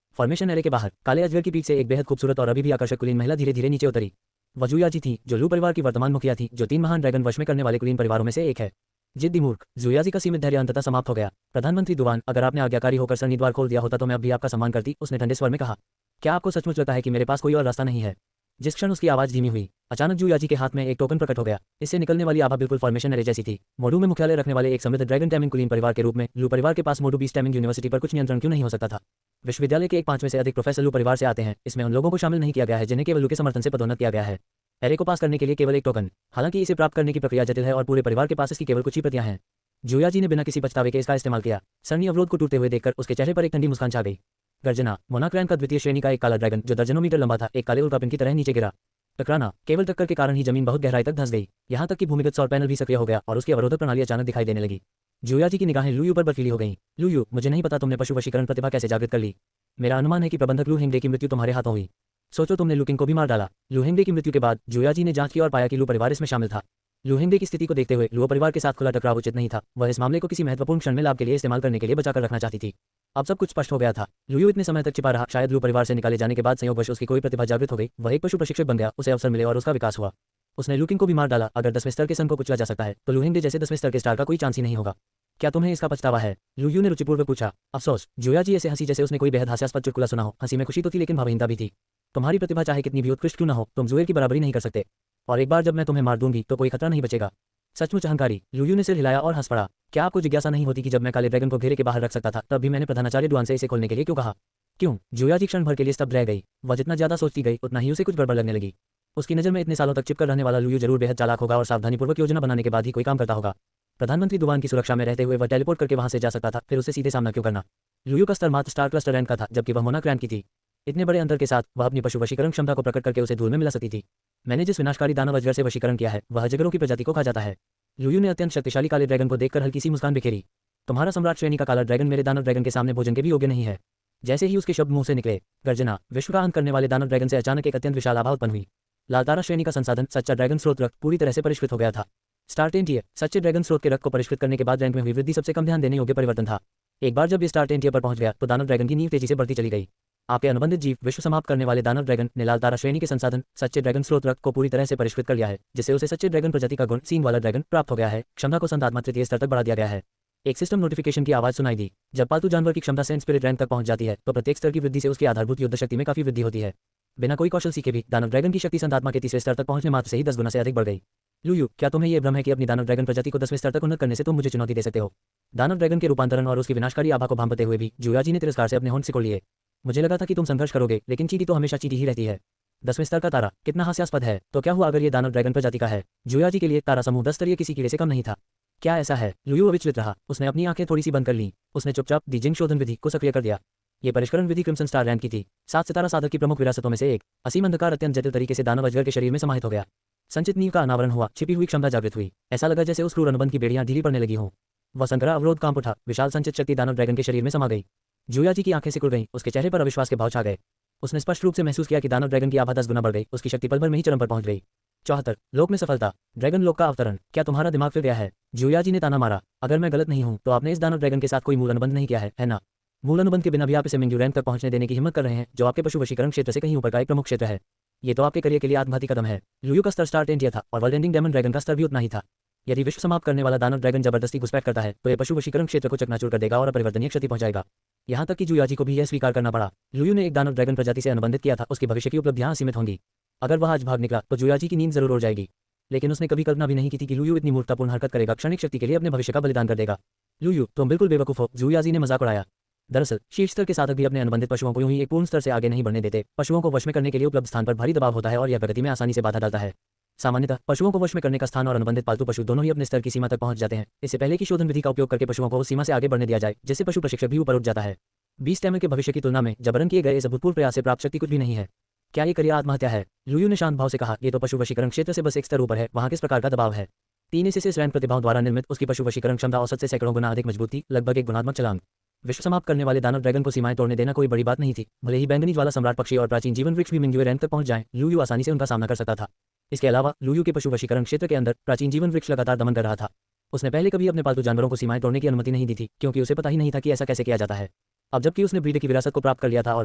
फॉर्मेशन एरे के बाहर काले अजगर की पीठ से एक बेहद खूबसूरत और अभी भी आकर्षक कुलीन महिला धीरे धीरे नीचे उतरी। वह जुयाजी थी, जो लू परिवार की वर्तमान मुखिया थी, जो 3 महान ड्रैगन वश में करने वाले कुलीन परिवारों में से एक है। जिद्दी मूर्ख, जुयाजी का सीमित धैर्य अंततः समाप्त हो गया। प्रधानमंत्री दुवान, अगर आपने आज्ञाकारी होकर सरनी द्वार खोल दिया होता तो मैं अब भी आपका सम्मान करती, उसने ठंडे स्वर में कहा। क्या आपको सचमुच लगता है कि मेरे पास कोई और रास्ता नहीं है? जिस क्षण उसकी आवाज धीमी हुई, अचानक जुयाजी के हाथ में एक टोकन प्रकट हो गया। इससे निकलने वाली आभा बिल्कुल फॉर्मेशन एरे जैसी थी। मोडू में मुख्यालय रखने वाले एक समृद्ध ड्रैगन टैमिंग कुलीन परिवार के रूप में लू परिवार के पास मोडू बीस टैमिंग यूनिवर्सिटी पर कुछ नियंत्रण क्यों नहीं हो सकता था? विश्वविद्यालय के 1/5 से अधिक प्रोफेसर लू परिवार से आते हैं। इसमें उन लोगों को शामिल नहीं किया गया है जिन्हें केवल लू के समर्थन से पदोन्नत किया गया है। एरे को पास करने के लिए केवल एक टोकन। हालांकि इसे प्राप्त करने की प्रक्रिया जटिल है और पूरे परिवार के पास इसकी केवल कुछ ही प्रतियां हैं। जुयाजी ने बिना किसी पछतावे के इसका इस्तेमाल किया। सरनी अवरोध को टूटते हुए देखकर उसके चेहरे पर एक ठंडी मुस्कान छा गई। गर्जना, मोनाक्रैन का द्वितीय श्रेणी का एक काला ड्रैगन जो दर्जनों मीटर लंबा था, एक काले उल्कापिंड की तरह नीचे गिरा। टकराना, केवल टक्कर के कारण ही जमीन बहुत गहराई तक धंस गई। यहाँ तक कि भूमिगत सौर पैनल भी सक्रिय हो गया और उसकी अवरोधक प्रणाली अचानक दिखाई देने लगी। जुयाजी की निगाहें लू यू पर बर्फीली हो गईं। लू यू, मुझे नहीं पता तुमने पशु वशीकरण प्रतिभा कैसे जागृत कर ली। मेरा अनुमान है कि प्रबंधक लू हेंगडे की मृत्यु तुम्हारे हाथों हुई। सोचो, तुमने लू किंग को भी मार डाला। लू हेंगडे की मृत्यु के बाद जुयाजी ने जांच की और पाया कि लू परिवार इसमें शामिल था। लू हेंगडे की स्थिति को देखते हुए लू परिवार के साथ खुला टकराव उचित नहीं था। वह इस मामले को किसी महत्वपूर्ण क्षण में लाभ के लिए इस्तेमाल करने के लिए बचाकर रखना चाहती थी। अब सब कुछ स्पष्ट हो गया था। लू यू इतने समय तक छिपा रहा, शायद लू परिवार से निकाले जाने के बाद संयोगवश उसकी कोई प्रतिभा जागृत हो गई। वह एक पशु प्रशिक्षक बन गया, उसे अवसर मिले और उसका विकास हुआ। उसने लू किंग को भी मार डाला। अगर 10वें स्तर के सन को कुचला जा सकता है तो लू हेंगडे जैसे 10वें स्तर के स्टार का कोई चांस ही नहीं होगा। क्या तुम्हें इसका पछतावा है? लू यू ने रुचिपूर्वक पूछा। अफसोस, जुयाजी ऐसे हंसी जैसे उसने कोई बेहद हास्यास्पद चुटकुला सुना हो। हंसी में खुशी तो थी लेकिन भावहीनता भी थी। तुम्हारी प्रतिभा चाहे कितनी भी उत्कृष्ट क्यों न हो, तुम जुएर की बराबरी नहीं कर सकते। और एक बार जब मैं तुम्हें मार दूंगी तो कोई खतरा नहीं बचेगा। सचमुच अहंकारी, लू यू ने सिर हिलाया और हंस पड़ा। क्या आपको जिज्ञासा नहीं होती कि जब मैं काले ड्रैगन को घेरे के बाहर रख सकता था तब भी मैंने प्रधानाचार्य डुआन से इसे खोलने के लिए क्यों कहा? क्यों? जुयाजी क्षण भर के लिए स्तब्ध रह गई। वह जितना ज्यादा सोचती गई उतना ही उसे कुछ गड़बड़ लगने लगी। उसकी नज़र में इतने सालों तक चिपकर रहने वाला लू यू जरूर बेहद चालाक होगा और सावधानीपूर्वक योजना बनाने के बाद ही कोई काम करता होगा। प्रधानमंत्री दुवान की सुरक्षा में रहते हुए वह टेलीपोर्ट करके वहां से जा सकता था, फिर उसे सीधे सामना क्यों करना? लू यू का स्तर मात्र स्टार क्लस्टर रैंक का था जबकि वह मोनाक्रैन की थी। इतने बड़े अंतर के साथ वह अपनी पशु वशीकरण क्षमता को प्रकट करके उसे धूल में मिला सकती थी। मैंने जिस विनाशकारी दानव अजगर से वशीकरण किया है वह अजगरों की प्रजाति को खा जाता है। लू यू ने अत्यंत शक्तिशाली काले ड्रैगन को देखकर हल्की सी मुस्कान बिखेरी। तुम्हारा सम्राट श्रेणी का काला ड्रैगन मेरे दानव ड्रैगन के सामने भोजन के भी योग्य नहीं है। जैसे ही उसके शब्द मुंह से निकले, गर्जना, विश्व का अंत करने वाले दानव ड्रैगन से अचानक एक अत्यंत विशाल आभा उत्पन्न हुई। लालतारा श्रेणी का संसाधन, सच्चा ड्रैगन स्रोत रक्त पूरी तरह से परिष्कृत हो गया था। स्टार 10 टियर, सच्चे ड्रैगन स्रोत के रक्त को परिष्कृत करने के बाद रैंक में हुई वृद्धि सबसे कम ध्यान देने योग्य परिवर्तन था। एक बार जब ये स्टार 10 टियर पर पहुंच गया तो दानव ड्रैगन की नींव तेजी से बढ़ती चली गई। आपके अनुबंधित जीव विश्व समाप्त करने वाले दानव ड्रैगन ने लालतारा श्रेणी के संसाधन, सच्चे ड्रैगन स्रोत रक्त को पूरी तरह से परिष्कृत कर लिया है, जिससे उसे सच्चे ड्रैगन प्रजाति का गुण सींग वाला ड्रैगन प्राप्त हो गया है। क्षमता को संत आत्मा तृतीय स्तर तक बढ़ा दिया गया है। एक सिस्टम नोटिफिकेशन की आवाज सुनाई दी। जब पालतू जानवर की क्षमता सेंट स्पिरिट रैंक तक पहुंच जाती है तो प्रत्येक स्तर की वृद्धि से उसकी आधारभूत युद्ध शक्ति में काफी वृद्धि होती है। बिना कोई कौशल सीखे भी दानव ड्रैगन की शक्ति संत आत्मा के तीसरे स्तर तक पहुंचने मात्र से ही 10 गुना से अधिक बढ़ गई। लू यू, क्या तुम्हें यह भ्रम है कि अपनी दानव ड्रैगन प्रजाति को 10वें स्तर तक उन्नत करने से तुम मुझे चुनौती दे सकते हो? दानव ड्रैगन के रूपांतरण और उसकी विनाशकारी आभा को भांपते हुए भी जुयाजी ने तिरस्कार से अपने होंठ सिकोड़ लिए। मुझे लगा था कि तुम संघर्ष करोगे, लेकिन चींटी तो हमेशा चींटी ही रहती है। 10वें स्तर का तारा, कितना हास्यास्पद है। तो क्या हुआ अगर ये दानव ड्रैगन प्रजाति का है? जुयाजी के लिए तारा समूह 10 स्तरीय किसी कीड़े से कम नहीं था। क्या ऐसा है? लू यू अविचलित रहा। उसने अपनी आंखें थोड़ी सी बंद कर लीं। उसने चुपचाप दी जिंग शोधन विधि को सक्रिय कर दिया। ये परिष्करण विधि क्रिम्सन स्टार रैंक की थी। 7 सितारा साधक की प्रमुख विरासतों में से एक। असीम अंधकार अत्यंत जटिल तरीके से दानव अजगर के शरीर में समाहित हो गया। संचित नींव का अनावरण हुआ, छिपी हुई क्षमता जागृत हुई। ऐसा लगा जैसे उस क्रूर अनुबंध की बेड़ियां ढीली पड़ने लगी हों। वह संकरा अवरोध कांप उठा। विशाल संचित शक्ति दानव ड्रैगन के शरीर में समा गई। जुयाजी की आंखें सिकुड़ गईं। उसके चेहरे पर अविश्वास के भाव छा गए। उसने स्पष्ट रूप से महसूस किया कि दानव ड्रैगन की आभा 10 गुना बढ़ गई। उसकी शक्ति पल भर में ही चरम पर पहुंच गई। 74 लोक में सफलता, ड्रैगन लोक का अवतरण। क्या तुम्हारा दिमाग फिर गया है? जुयाजी ने ताना मारा। अगर मैं गलत नहीं हूं तो आपने इस दानव ड्रैगन के साथ कोई मूल अनुबंध नहीं किया है ना? मूल अनुबंध के बिना भी आप इसे मिंग्यू रैंक तक पहुंचने देने की हिम्मत कर रहे हैं, जो आपके पशु वशीकरण क्षेत्र से कहीं ऊपर का एक प्रमुख क्षेत्र है। ये तो आपके करियर के लिए आत्मघाती कदम है। लू यू का स्तर स्टार 10 टियर था और वर्ल्ड एंडिंग डेमन ड्रैगन का स्तर भी उतना ही था। यदि विश्व समाप्त करने वाला दानव ड्रैगन जबरदस्ती घुसपैठ करता है तो यह पशु वशीकरण क्षेत्र को चकनाचूर कर देगा और अपरिवर्तनीय क्षति पहुंचाएगा। यहाँ तक कि जुयाजी को भी यह स्वीकार करना पड़ा। लू यू ने एक दानव ड्रैगन प्रजाति से अनुबंधित किया था, उसकी भविष्य की उपलब्धियां सीमित होंगी। अगर वह आज भाग निकला तो जुयाजी की नींद जरूर उड़ जाएगी। लेकिन उसने कभी कल्पना भी नहीं की थी कि लू यू इतनी मूर्खतापूर्ण हरकत करेगा, क्षणिक शक्ति के लिए अपने भविष्य का बलिदान कर देगा। लू यू, तुम बिल्कुल बेवकूफ हो, जुयाजी ने मजाक उड़ाया। दरअसल शीर्ष स्तर के साधक भी अपने अनुबंधित पशुओं को यूं ही एक पूर्ण स्तर से आगे नहीं बढ़ने देते। पशुओं को वश में करने के लिए उपलब्ध स्थान पर भारी दबाव होता है और यह प्रगति में आसानी से बाधा डालता है। सामान्यतः पशुओं को वश में करने का स्थान और अनुबंधित पालतू पशु दोनों ही अपने स्तर की सीमा तक पहुंच जाते हैं। इससे पहले कि शोधन विधि का उपयोग करके पशुओं को उस सीमा से आगे बढ़ने दिया जाए जिससे पशु प्रशिक्षक भी ऊपर उठ जाता है। 20 टैमर के भविष्य की तुलना में जबरन किए गए इस अभूतपूर्व प्रयास से प्राप्त शक्ति कुछ भी नहीं है। क्या ये करियर आत्महत्या है? लू यू ने शांत भाव से कहा। ये तो पशु वशीकरण क्षेत्र से बस एक स्तर ऊपर है, वहाँ किस प्रकार का दबाव है? 3 एसएस रैंक प्रतिभाओं द्वारा निर्मित उसकी पशु वशीकरण क्षमता औसत से सैकड़ों गुना अधिक मजबूत थी, लगभग एक गुणात्मक छलांग। विश्व समाप्त करने वाले दानव ड्रैगन को सीमाएं तोड़ने देना कोई बड़ी बात नहीं थी। भले ही बैंगनी ज्वाला सम्राट पक्षी और प्राचीन जीवन वृक्ष भी मिंग्यू रैंक तक पहुंच जाएं, लू यू आसानी से उनका सामना कर सकता था। इसके अलावा लुयू के पशु वशीकरण क्षेत्र के अंदर प्राचीन जीवन वृक्ष लगातार दमन कर रहा था। उसने पहले कभी अपने पालतू जानवरों को सीमाएं तोड़ने की अनुमति नहीं दी थी, क्योंकि उसे पता ही नहीं था कि ऐसा कैसे किया जाता है। अब जबकि उसने ब्रीड की विरासत को प्राप्त कर लिया था और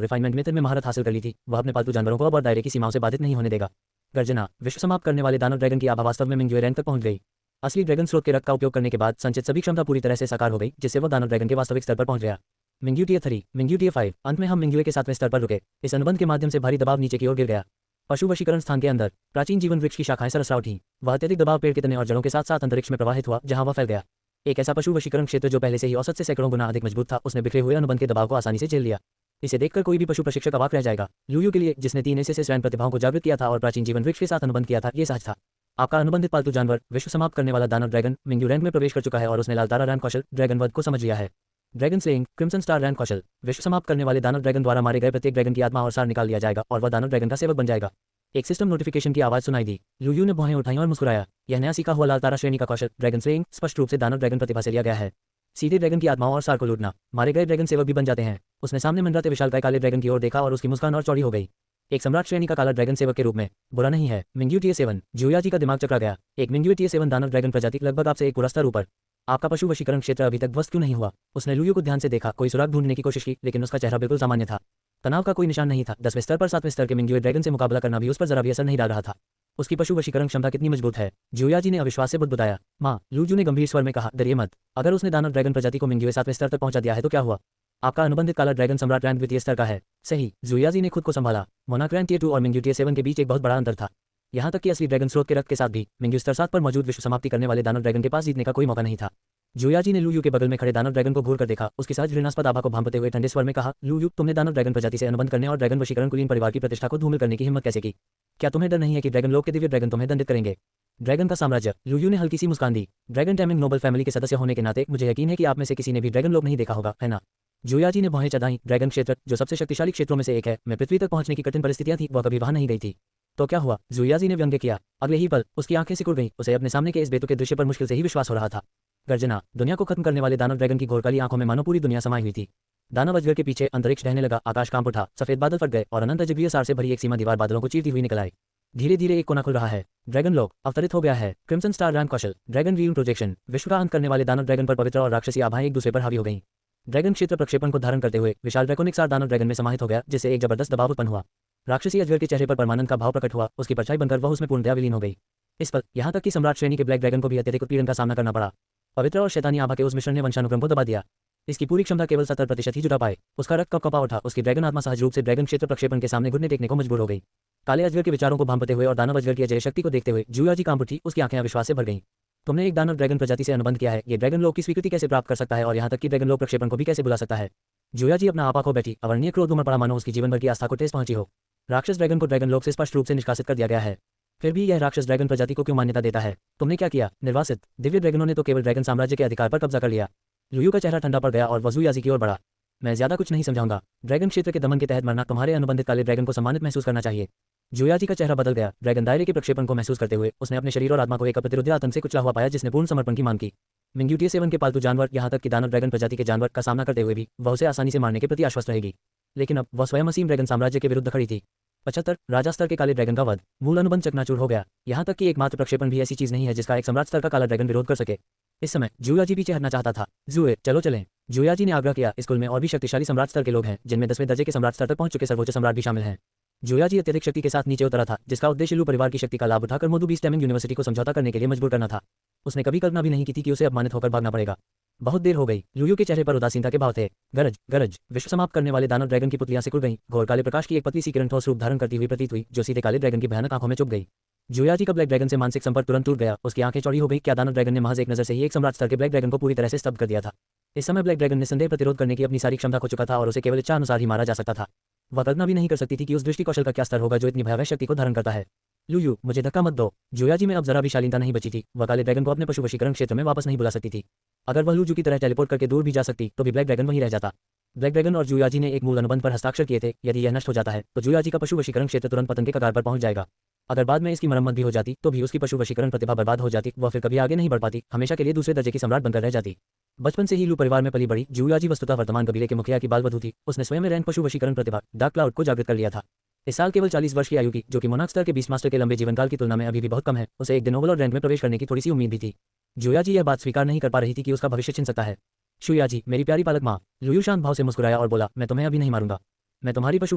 रिफाइनमेंट मेथड में महारत हासिल कर ली थी, वह अपने पालतू जानवरों को अब और दायरे की सीमाओं से बाधित नहीं होने देगा। गर्जना, विश्व समाप्त करने वाले दानव ड्रैगन की आभा वास्तव में मिंग्युए रैंक तक पहुंच गई। असली ड्रैगन स्रोत के रक्त का उपयोग करने के बाद संचित सभी क्षमता पूरी तरह से साकार हो गई, जिससे वह दानव ड्रैगन के वास्तविक स्तर पर पहुंच गया। मिंग्यू टियर 3, मिंग्यू टियर 5। अंत में हम मिंग्युए के 7वें स्तर पर रुके। इस अनुबंध के माध्यम से भारी दबाव नीचे की ओर गिर गया। पशु वशीकरण स्थान के अंदर प्राचीन जीवन वृक्ष की शाखाएं सरसरा उठी। वह अत्यधिक दबाव पेड़ के तने और जड़ों के साथ साथ अंतरिक्ष में प्रवाहित हुआ, जहां वह फैल गया। एक ऐसा पशु वशीकरण क्षेत्र जो पहले से ही औसत से सैकड़ों गुना अधिक मजबूत था, उसने बिखरे हुए अनुबंध के दबाव को आसानी से झेल लिया। इसे देखकर कोई भी पशु प्रशिक्षक अवाक रह जाएगा। लुयू के लिए, जिसने 3 ऐसे स्वयं प्रतिभाओं को जागृत किया था और प्राचीन जीवन वृक्ष के साथ अनुबंध किया था, ये सहज था। आपका अनुबंधित पालतू जानवर विश्व समाप्त करने वाला दानव ड्रैगन मिंग्यू रैंक में प्रवेश कर चुका है और उसने लालतारा रैंक कौशल ड्रैगन वध को समझ लिया है। Dragon slaying crimson star rank कौशल। विश्व समाप्त करने वाले दानव ड्रैगन द्वारा मारे गए प्रत्येक ड्रैगन की आत्मा और सार निकाल लिया जाएगा और वह दानव ड्रैगन का सेवक बन जाएगा। एक सिस्टम नोटिफिकेशन की आवाज सुनाई दी। लुयू ने भौहें उठाई और मुस्कुराया। यह नया सीखा हुआ लालतारा श्रेणी का कौशल ड्रैगन स्लेइंग स्पष्ट रूप से दानव ड्रैगन प्रतिभा से लिया गया है। सीधे ड्रैगन की आत्माओं और सार को लूटना। मारे गए ड्रैगन सेवक भी बन जाते हैं। उसने सामने मंडराते विशालकाय काले ड्रैगन की ओर देखा और उसकी मुस्कान और चौड़ी हो गई। एक सम्राट श्रेणी का काला ड्रैगन सेवक के रूप में बुरा नहीं है। Mingyu tier 7। जुयाजी का दिमाग चकरा गया। एक मिंग्यू टियर 7 दानव ड्रैगन प्रजाति लगभग आपसे एक पूरा स्तर ऊपर। आपका पशु वशीकरण क्षेत्र अभी तक ध्वस्त क्यों नहीं हुआ? उसने लुयू को ध्यान से देखा, कोई सुराग ढूंढने की कोशिश की, लेकिन उसका चेहरा बिल्कुल सामान्य था। तनाव का कोई निशान नहीं था। 10वें स्तर पर 7वें स्तर के मिंग्यू ड्रैगन से मुकाबला करना भी उस पर जरा भी असर नहीं डाल रहा था। उसकी पशु वशीकरण क्षमता कितनी मजबूत है? जुयाजी ने अविश्वास से बुदबुदाया। माँ, लुयू ने गंभीर स्वर में कहा, डरिए मत। अगर उसने दानव ड्रैगन प्रजाति को मिंग्यू 7वें स्तर तक पहुंचा दिया है तो क्या हुआ? आपका अनुबंधित काला ड्रैगन सम्राट रैंक द्वितीय स्तर का है। सही। जुयाजी ने खुद को संभाला। मोनाक रैंक टियर 2 और मिंग्यू टियर 7 के बीच एक बहुत बड़ा अंतर था। यहाँ तक कि असली ड्रैगन स्रोत के रक्त के साथ भी मिंग्यू स्तर 7 पर मौजूद विश्व समाप्ति करने वाले दानव ड्रैगन के पास जीतने का कोई मौका नहीं था। जुयाजी ने लुयू के बगल में खड़े दानव ड्रैगन को घूर कर देखा। उसकी सहज घृणास्पद आभा को भांपते हुए ठंडे स्वर में कहा, लुयू, तुमने दानव ड्रैगन प्रजाति से अनुबंध करने और ड्रैगन वशीकरण कुलीन परिवार की प्रतिष्ठा को धूमिल करने की हिम्मत कैसे की? क्या तुम्हें डर नहीं है कि ड्रैगन लोक के दिव्य ड्रैगन तुम्हें दंडित करेंगे? ड्रैगन का साम्राज्य। लुयू ने हल्की सी मुस्कान दी। ड्रैगन टैमिंग नोबल फैमिली के सदस्य होने के नाते मुझे यकीन है कि आप में से किसी ने भी ड्रैगन लोक नहीं देखा होगा, है ना? जुयाजी ने भौहें चढ़ाई। ड्रैगन क्षेत्र, जो सबसे शक्तिशाली क्षेत्रों में से एक है, मैं पृथ्वी तक पहुंचने की कठिन परिस्थितियां थी, वह कभी वहां नहीं गई थी। तो क्या हुआ? जुयाजी ने व्यंग्य किया। अगले ही पल उसकी आंखें सिकुड़ गईं। उसे अपने सामने के इस बेतुके दृश्य पर मुश्किल से ही विश्वास हो रहा था। गर्जना। दुनिया को खत्म करने वाले दानव ड्रैगन की घोर काली आंखों में मानो पूरी दुनिया समाई हुई थी। दानव अजगर के पीछे अंतरिक्ष ढहने लगा। आकाश कांप उठा। सफेद बादल फट गए और अनंत अजगरीय सार से भरी एक सीमा दीवार बादलों को चीरती हुई निकल आई। धीरे धीरे एक कोना खुल रहा है। ड्रैगन लोक अवतरित हो गया है। क्रिम्सन स्टार रैंक कौशल ड्रैगन रील प्रोजेक्शन। विश्व का अंत करने वाले दानव ड्रैगन पर पवित्र और राक्षसी आभाएं एक दूसरे पर हावी हो गईं। ड्रैगन क्षेत्र प्रक्षेपण को धारण करते हुए विशाल ड्रैकोनिक सार दानव ड्रैगन में समाहित हो गया, जिससे एक जबरदस्त दबाव उत्पन्न हुआ। राक्षसी अजगर के चेहरे पर परमानंद का भाव प्रकट हुआ। उसकी परछाई बनकर वह उसमें पूर्णतया विलीन हो गई। इस पर यहाँ तक कि सम्राट श्रेणी के ब्लैक ड्रैगन को भी अत्यधिक उत्पीड़न का सामना करना पड़ा। पवित्र और शैतानी आभा के उस मिश्रण ने वंशानुक्रम को दबा दिया। इसकी पूरी क्षमता केवल 70% ही जुटा पाए। उसका रक्त कँपा उठा। उसकी ड्रैगन आत्मा सहज रूप से ड्रैगन क्षेत्र प्रक्षेपण के सामने घुटने टेकने को मजबूर हो गई। काले अजगर के विचारों को भांपते हुए और दानव अजगर की अजय शक्ति को देखते हुए जुयाजी कांप उठी। उसकी आंखें अविश्वास से भर गईं। तुमने एक दानव ड्रैगन प्रजाति से अनुबंध किया है। ये ड्रैगन लोक की स्वीकृति कैसे प्राप्त कर सकता है और यहाँ तक कि ड्रैगन लोक प्रक्षेपण को भी कैसे बुला सकता है? जुयाजी अपना आपा खो बैठी। अवर्णीय क्रोध उमड़ पड़ा, मानो उसकी जीवन भर की आस्था को ठेस पहुंची हो। राक्षस ड्रैगन को ड्रैगन लोक से स्पष्ट रूप से निष्कासित कर दिया गया है। फिर भी यह राक्षस ड्रैगन प्रजाति को क्यों मान्यता देता है? तुमने क्या किया? निर्वासित दिव्य ड्रैगनों ने तो केवल ड्रैगन साम्राज्य के अधिकार पर कब्जा कर लिया। लुयू का चेहरा ठंडा पड़ गया और वह जुयाजी की ओर बढ़ा। मैं ज्यादा कुछ नहीं समझाऊंगा। ड्रैगन क्षेत्र के दमन के तहत मरना तुम्हारे अनुबंधित काले ड्रैगन को सम्मानित महसूस करना चाहिए। जुयाजी का चेहरा बदल गया। ड्रैगन दायरे के प्रक्षेपण को महसूस करते हुए उसने अपने शरीर और आत्मा को एक अप्रतिरोध्य आतंक से कुचला हुआ पाया, जिसने पूर्ण समर्पण की मांग की। मिंग्यू टियर 7 के पालतू जानवर, यहाँ तक कि दानव ड्रैगन प्रजाति के जानवर का सामना करते हुए भी वह उसे आसानी से मारने के प्रति आश्वस्त रहेगी। लेकिन अब वह स्वयं असीम ड्रैगन साम्राज्य के विरुद्ध खड़ी थी। 75 राजा स्तर के काले ड्रैगन का वध। मूल अनुबंध चकनाचूर हो गया। यहाँ तक कि एकमात्र प्रक्षेपण भी ऐसी चीज नहीं है जिसका एक सम्राट स्तर का काला ड्रैगन विरोध कर सके। इस समय जुयाजी पीछे हटना चाहता था। जुए, चलो चलें। जुयाजी ने आग्रह किया। स्कूल में और भी शक्तिशाली सम्राट स्तर के लोग हैं, जिनमें 10वें दर्जे के सम्राट स्तर तक पहुंच चुके सर्वोच्च सम्राट भी शामिल हैं। जुयाजी अत्यधिक शक्ति के साथ नीचे उतरा था, जिसका उद्देश्य लू परिवार की शक्ति का लाभ उठाकर मोदू बीस्ट टैमिंग यूनिवर्सिटी को समझौता करने के लिए मजबूर करना था। उसने कभी कल्पना भी नहीं की थी कि उसे अपमानित होकर भागना पड़ेगा। बहुत देर हो गई। लुयू के चेहरे पर उदासीनता के भाव थे। गरज गरज। विश्व समाप्त करने वाले दानव ड्रैगन की पुतलियां सिकुड़ गईं। घोर काले प्रकाश की एक पतली सी किरण ठोस रूप धारण करती हुई प्रतीत हुई, जो सीधे काले ड्रैगन की भयानक आंखों में चुभ गई। जुयाजी का ब्लैक ड्रैगन से मानसिक संपर्क तुरंत टूट गया। उसकी आंखें चौड़ी हो गई। क्या दानव ड्रैगन ने महज एक नजर से ही एक सम्राट स्तर के ब्लैक ड्रैगन को पूरी तरह से स्तब्ध कर दिया था? इस समय ब्लैक ड्रैगन निसंदेह प्रतिरोध करने की अपनी सारी क्षमता खो चुका था और उसे केवल इच्छा अनुसार ही मारा जा सकता था। वह कल्पना भी नहीं कर सकती थी कि उस दृष्टि कौशल का क्या स्तर होगा जो इतनी भयावह शक्ति को धारण करता है। लुयू, मुझे धक्का मत दो। जुयाजी में अब जरा भी शालीनता नहीं बची थी। वह काले ड्रैगन को अपने पशु वशीकरण क्षेत्र में वापस नहीं बुला सकती थी। अगर वह लुयू की तरह टेलीपोर्ट करके दूर भी जा सकती तो भी ब्लैक ड्रैगन वहीं रह जाता। ब्लैक ड्रैगन और जुयाजी ने एक मूल अनुबंध पर हस्ताक्षर किए थे। यदि यह नष्ट हो जाता है तो जुयाजी का पशु वशीकरण क्षेत्र तुरंत पतन के कगार पर पहुंच जाएगा। अगर बाद में इसकी मरम्मत भी हो जाती तो भी उसकी पशु वशीकरण प्रतिभा बर्बाद हो जाती। वह फिर कभी आगे नहीं बढ़ पाती, हमेशा के लिए दूसरे दर्जे की सम्राट बनकर रह जाती। बचपन से ही लू परिवार में पली बड़ी जुयाजी वस्तुतः वर्तमान कबीले के मुखिया की बाल वधू थी। उसने स्वयं में रैंक पशु वशीकरण प्रतिभा डार्क क्लाउड को जागृत कर लिया था। इस साल केवल 40 वर्ष की आयु की, जो कि मोनार्क स्तर के बीस्ट मास्टर के लंबे जीवनकाल की तुलना में अभी भी बहुत कम है। उसे एक दिन ओवरलॉर्ड रैंक में प्रवेश करने की थोड़ी सी उम्मीद भी थी। जुयाजी यह बात स्वीकार नहीं कर पा रही थी कि उसका भविष्य छिन सकता है। शुयाजी, मेरी प्यारी पालक माँ। लुयू शांत भाव से मुस्कुराया और बोला, मैं तुम्हें अभी नहीं मारूंगा। मैं तुम्हारी पशु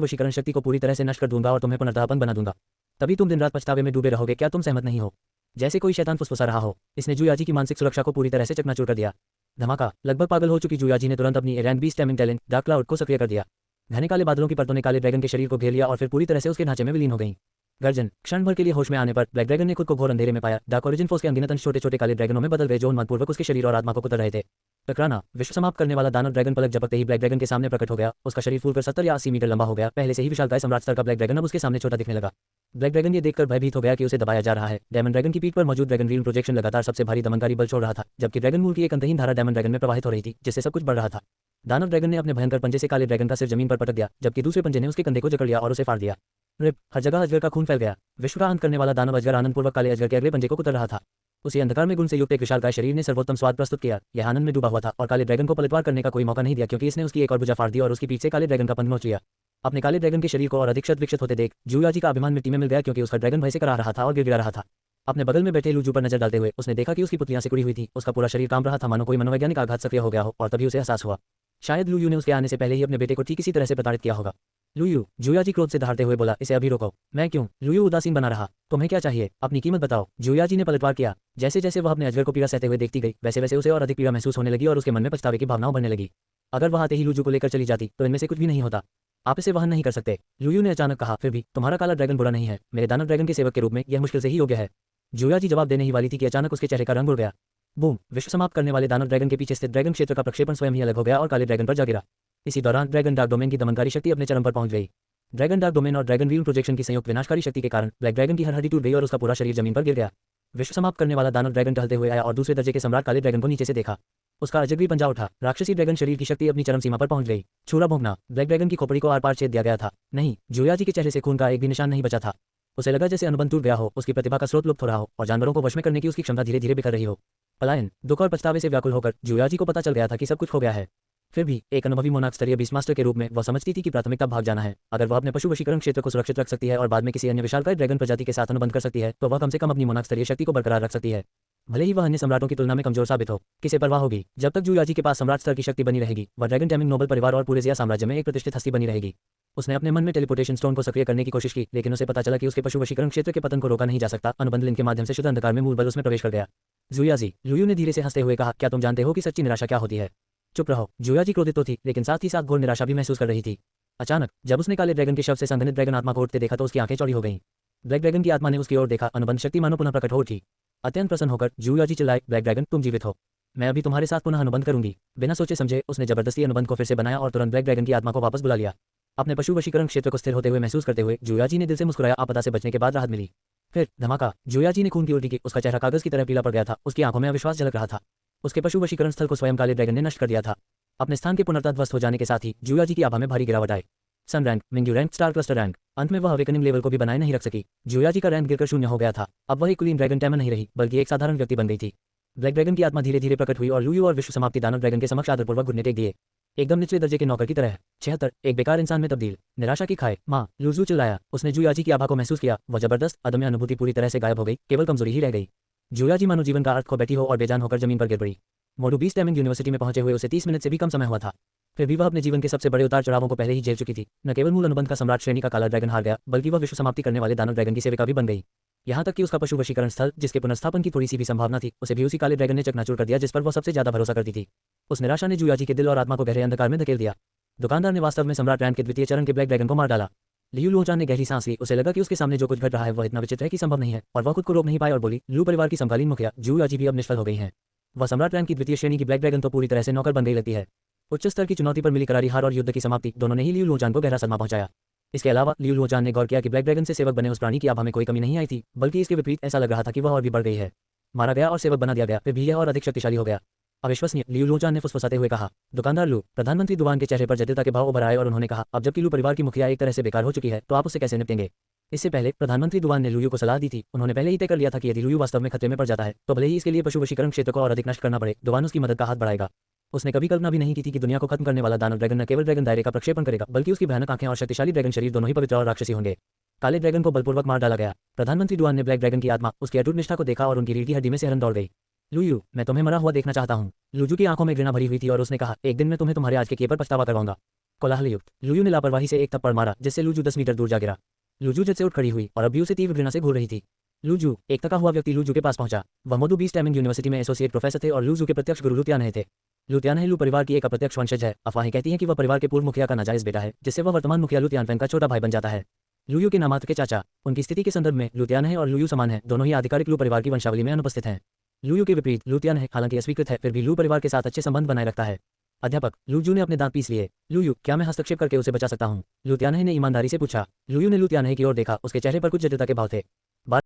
वशीकरण शक्ति को पूरी तरह से नष्ट कर दूंगा और तुम्हें पुनर्तः अपंग बना दूंगा। तभी तुम दिन रात पछतावे में डूबे रहोगे। क्या तुम सहमत नहीं हो? जैसे कोई शैतान फुसफुसा रहा हो, इसने जुयाजी की मानसिक सुरक्षा को पूरी तरह से चकनाचूर कर दिया। धमाका। लगभग पागल हो चुकी जुयाजी ने तुरंत अपनी रैंक 20 स्टैमिंग टैलेंट डार्क क्लाउड को सक्रिय कर दिया। घने काले बादलों की परतों ने काले ड्रैगन के शरीर को घेर लिया और फिर पूरी तरह से उसके ढांचे में विलीन हो गईं। गर्जन। क्षण भर के लिए होश में आने पर ब्लैक ड्रैगन ने खुद को घोर अंधेरे में पाया। डार्क ओरिजिन फोर्स के अनगिनत अंश छोटे छोटे काले ड्रैगनों में बदल गए, जो उन्मादपूर्वक उसके शरीर और आत्मा को कुतर रहे थे। टकराना। विश्व समाप्त करने वाला दानव ड्रैगन पलक झपकते ही ब्लैक ड्रैगन के सामने प्रकट हो गया। उसका शरीर फूलकर 70 या 80 मीटर लंबा हो गया। पहले से ही विशालकाय सम्राट स्तर का ब्लैक ड्रैगन अब उसके सामने छोटा दिखने लगा। ब्लैक ड्रैगन ये देखकर भयभीत हो गया कि उसे दबाया जा रहा है। डायमंड ड्रैगन की पीठ पर मौजूद ड्रैगन व्हील प्रोजेक्शन लगातार सबसे भारी दमनकारी बल छोड़ रहा था, जबकि ड्रैगन मूल की एक अंतहीन धारा डायमंड ड्रैगन में प्रवाहित हो रही थी, जिससे सब कुछ बढ़ रहा था। दानव ड्रैगन ने अपने भयंकर पंजे से काले ड्रैगन का सिर जमीन पर पटक दिया, जबकि दूसरे पंजे ने उसके कंधे को जकड़ लिया और उसे फाड़ दिया। रिप। हर जगह अजगर का खून फैल गया। विश्व का अंत करने वाला दानव अजगर आनंदपूर्वक काले अजगर के अगले पंजे को कुतर रहा था। उसी अंधकार में गुण से युक्त एक विशालकाय शरीर ने सर्वोत्तम स्वाद प्रस्तुत किया। यह आनंद में डूबा हुआ था और काले ड्रैगन को पलटवार करने का कोई मौका नहीं दिया, क्योंकि इसने उसकी एक और भुजा फाड़ दी और उसकी पीठ से काले ड्रैगन का पंख नोच लिया। अपने काले ड्रैगन के शरीर को और अधिक क्षत होते देख जुयाजी का अभिमान मिट्टी में मिल गया, क्योंकि उसका ड्रैगन भय से करा रहा था और गिड़गिड़ा रहा था। अपने बगल में बैठे लूजू पर नजर डालते हुए उसने देखा कि उसकी पुतलियां सिकुड़ी हुई थी। उसका पूरा शरीर काम रहा था, मानो कोई मनोवैज्ञानिक आघात सक्रिय हो गया हो, और तभी उसे एहसास हुआ शायद लुयू ने उसके आने से पहले ही अपने बेटे को ठीक इसी तरह से प्रताड़ित किया होगा। लुयू। जुयाजी क्रोध से दहाड़ते हुए बोला, इसे अभी रोको। मैं क्यों? लुयू उदासीन बना रहा। तुम्हें क्या चाहिए? अपनी कीमत बताओ। जुयाजी ने पलटवार किया। जैसे जैसे वह अपने अजगर को पीड़ा सहते हुए देखती गई, वैसे वैसे उसे और अधिक पीड़ा महसूस होने लगी और उसके मन में पछतावे की भावनाओं बढ़ने लगी। अगर वह आते ही लुयू को लेकर चली जाती तो इनमें से कुछ भी नहीं होता। आप इसे वहन नहीं कर सकते, लुयू ने अचानक कहा। फिर भी तुम्हारा काला ड्रैगन बुरा नहीं है। मेरे दानव ड्रैगन के सेवक के रूप में यह मुश्किल से ही योग्य है। जुयाजी जवाब देने ही वाली थी कि अचानक उसके चेहरे का रंग उड़ गया। बूम। विश्व समाप्त करने वाले दानव ड्रैगन के पीछे स्थित ड्रैगन क्षेत्र का प्रक्षेपण स्वयं ही अलग हो गया और काले ड्रैगन पर जा गिरा। इसी दौरान ड्रैगन डार्क डोमेन की दमनकारी शक्ति अपने चरम पर पहुंच गई। ड्रैगन डार्क डोमेन और ड्रैगन व्हील प्रोजेक्शन की संयुक्त विनाशकारी शक्ति के कारण ब्लैक ड्रैगन की हर हड्डी टूट गई और उसका पूरा शरीर जमीन पर गिर गया। विश्व समाप्त करने वाला दानव ड्रैगन टहलते हुए आया और दूसरे दर्जे के सम्राट काले ड्रैगन को नीचे से देखा। उसका अजगरी पंजा उठा। राक्षसी ड्रैगन शरीर की शक्ति अपनी चरम सीमा पर पहुंच गई। छुरा भोंकना। ब्लैक ड्रैगन की खोपड़ी को आर पार छेद दिया गया था। नहीं, जुयाजी के चेहरे से खून का एक भी निशान नहीं बचा था। उसे लगा जैसे अनुबंध टूट गया हो, उसकी प्रतिभा का स्रोत लुप्त हो रहा हो और जानवरों को वश में करने की उसकी क्षमता धीरे धीरे बिखर रही हो। पलायन। दुख और पछतावे से व्याकुल होकर जुयाजी को पता चल गया था कि सब कुछ खो गया है। फिर भी एक अनुभवी मोनार्क स्तरीय बीस्ट मास्टर के रूप में वह समझती थी कि प्राथमिकता भाग जाना है। अगर वह अपने पशु वशीकरण क्षेत्र को सुरक्षित रख सकती है और बाद में किसी अन्य विशालकाय ड्रैगन प्रजाति के साथ अनुबंध कर सकती है, तो वह कम से कम अपनी मोनार्क स्तरीय शक्ति को बरकरार रख सकती है। भले ही वह अन्य सम्राटों की तुलना में कमजोर साबित हो, किसे परवाह होगी। जब तक जुयाजी के पास सम्राट स्तर की शक्ति बनी रहेगी, वह ड्रैगन टैमिंग नोबल परिवार और पूरे जिया साम्राज्य में एक प्रतिष्ठित हस्ती बनी रहेगी। उसने अपने मन में टेलीपोर्टेशन स्टोन को सक्रिय करने की कोशिश की, लेकिन उसे पता चला कि उसके पशु वशीकरण क्षेत्र के पतन को रोका नहीं जा सकता। अनुबंध लिंक के माध्यम से शुद्ध अंधकार में मूल बल उसमें प्रवेश कर गया। जुयाजी। लुयू ने धीरे से हंसते हुए कहा, क्या तुम जानते हो कि सच्ची निराशा क्या होती है? चुप रहो। जुयाजी क्रोधित तो थी, लेकिन साथ ही साथ घोर निराशा भी महसूस कर रही थी। अचानक जब उसने काले ड्रैगन के शव से संघनित ड्रैगन आत्मा को उठते देखा तो उसकी आंखें चौड़ी हो गईं। ब्लैक ड्रैगन की आत्मा ने उसकी ओर देखा। अनुबंध शक्ति मानो पुनः प्रकट हो उठी। अत्यंत प्रसन्न होकर जुयाजी चिल्लाए, ब्लैक ड्रैगन, तुम जीवित हो। मैं अभी तुम्हारे साथ पुनः अनुबंध करूंगी। बिना सोचे समझे उसने जबरदस्ती अनुबंध को फिर से बनाया और तुरंत ब्लैक ड्रैगन की आत्मा को वापस बुला लिया। अपने पशु वशीकरण क्षेत्र को स्थिर होते हुए महसूस करते हुए जुयाजी ने दिल से मुस्कुराया। आपदा से बचने के बाद राहत मिली। फिर धमाका। जुयाजी ने खून की उल्टी की। उसका चेहरा कागज की तरह पीला पड़ गया था। उसकी आंखों में अविश्वास झलक रहा था। उसके पशु वशीकरण स्थल को स्वयं काले ड्रैगन ने नष्ट कर दिया था। अपने स्थान के पुनर्तः ध्वस्त हो जाने के साथ ही जुयाजी की आभा में भारी गिरावट आई। Sun rank, Mingyu rank, star cluster rank. अंत में वह अवेकनिंग लेवल को भी बनाए नहीं रख सकी। जुयाजी का रैंक गिरकर शून्य हो गया था। अब वह एक कुलीन ड्रैगन टैमन नहीं रही, बल्कि एक साधारण व्यक्ति बन गई थी। ब्लैक ड्रैगन की आत्मा धीरे धीरे प्रकट हुई और लुयू और विश्व समाप्ति दानव ड्रैगन के समक्ष आदरपूर्वक घुटने टेक दिए। एकदम निचले दर्जे के नौकर की तरह। 76 एक बेकार इंसान में तब्दील। निराशा की खाए माँ। लुजू चिल्लाया। उसने जुयाजी की आभा को महसूस किया। वह जबरदस्त अदम्य अनुभूति पूरी तरह से गायब हो गई। केवल कमजोरी ही रह गई। जुयाजी मानो जीवन का अर्थ खो बैठी हो और बेजान होकर जमीन पर गिर पड़ी। मोडू बीस्ट टाइमिंग यूनिवर्सिटी में पहुंचे हुए उसे 30 मिनट से भी कम समय हुआ था। फिर भी वह अपने जीवन के सबसे बड़े उतार चढ़ावों को पहले ही झेल चुकी थी। न केवल मूल अनुबंध का सम्राट श्रेणी का काला ड्रैगन हार गया, बल्कि वह विश्व समाप्ति करने वाले दानव ड्रैगन की सेविका भी बन गई। यहाँ तक कि उसका पशु वशीकरण स्थल, जिसके पुनर्स्थापन की थोड़ी सी भी संभावना थी, उसे भी उसी काले ड्रैगन ने चकनाचूर कर दिया जिस पर वह सबसे ज्यादा भरोसा करती थी। उस निराशा ने जुयाजी के दिल और आत्मा को गहरे अंधकार में धकेल दिया। दुकानदार ने वास्तव में सम्राट रैंक के द्वितीय चरण के ब्लैक ड्रैगन को मार डाला। लियू लुओचान ने गहरी सांस ली। उसे लगा कि उसके सामने जो कुछ घट रहा है वह इतना विचित्र है कि संभव नहीं है, और वह खुद को रोक नहीं पाई और बोली, लू परिवार की समकालीन मुखिया जुयाजी भी अब निष्फल हो गई हैं। वह सम्राट रैंक की द्वितीय श्रेणी की ब्लैक ड्रैगन तो पूरी तरह से नौकर बन गई लगती है। उच्च स्तर की चुनौती पर मिली करारी हार और युद्ध की समाप्ति दोनों ने ही लियू लुओचान को गहरा सदमा पहुंचाया। इसके अलावा लियू लुओचान ने गौर किया कि ब्लैक ड्रैगन से सेवक बने उस प्राणी की आभा में कोई कमी नहीं आई थी, बल्कि इसके विपरीत ऐसा लग रहा था कि वह और भी बढ़ गई है। मारा गया और सेवक बना दिया गया, फिर भी यह और अधिक शक्तिशाली हो गया। अविश्वसनीय, लियू लुओचान ने फुसफुसाते हुए कहा। दुकानदार लू। प्रधानमंत्री दुवान के चेहरे पर जटिलता के भाव उभर आए और उन्होंने कहा, अब जबकि लू परिवार की मुखिया एक तरह से बेकार हो चुकी है, तो आप उससे कैसे निपटेंगे? इससे पहले प्रधानमंत्री दुवान ने लुयू को सलाह दी थी। उन्होंने पहले ही तय कर लिया था कि यदि लुयू वास्तव में खतरे में पड़ जाता है, तो भले ही इसके लिए पशु वशीकरण क्षेत्र को और अधिक नष्ट करना पड़े, दुवान उसकी मदद का हाथ बढ़ाएगा। उसने कभी कल्पना भी नहीं की थी कि दुनिया को खत्म करने वाला दानव ड्रैगन न केवल ड्रैगन दायरे का प्रक्षेपण करेगा, बल्कि उसकी भयानक आंखें और शक्तिशाली ड्रैगन शरीर दोनों ही पवित्र और राक्षसी होंगे। काले ड्रैगन को बलपूर्वक मार डाला गया। प्रधानमंत्री डुआन ने ब्लैक ड्रैगन की आत्मा, उसकी अटूट निष्ठा को देखा और उनकी रीढ़ की हड्डी में सिहरन दौड़ गई। लुयू, मैं तुम्हें मरा हुआ देखना चाहता हूँ। लुजू की आंखों में घृणा भरी हुई थी और उसने कहा, एक दिन मैं तुम्हें तुम्हारे आज के किए पर पछतावा करवाऊंगा। कोलाहलयुक्त लुयू ने लापरवाही से एक थप्पड़ मारा, जिससे लुजू 10 मीटर दूर जा गिरा। लुजू झट से उठ खड़ी हुई और अब भी उसे तीव्र घृणा से घूर रही थी। लुजू, एक थका हुआ व्यक्ति लुजू के पास पहुंचा। वह मोदू बीस टाइमिंग यूनिवर्सिटी में एसोसिएट प्रोफेसर थे और लुजू के प्रत्यक्ष गुरु लुतियानहे थे। लुतियानहे लू परिवार की एक अप्रत्यक्ष वंशज है। अफवाहें कहती हैं कि वह परिवार के पूर्व मुखिया का नाजायज बेटा है, जिससे वह वर्तमान मुखिया लुतियानफेंग का छोटा भाई बन जाता है। लुयू के नामात्र के चाचा। उनकी स्थिति के संदर्भ में लुतियानहे और लुयू समान हैं, दोनों ही आधिकारिक लू परिवार की वंशावली में अनुपस्थित हैं। लुयू के विपरीत लुतियानहे हालांकि अस्वीकृत है, फिर भी लू परिवार के साथ अच्छे संबंध बनाए रखता है। अध्यापक लुजू ने अपने दांत पीस लिए। लुयू, क्या मैं हस्तक्षेप करके उसे बचा सकता हूँ? लुतियानहे ने ईमानदारी से पूछा। लुयू ने लुतियानहे की ओर देखा, उसके चेहरे पर कुछ जटिलता के भाव थे।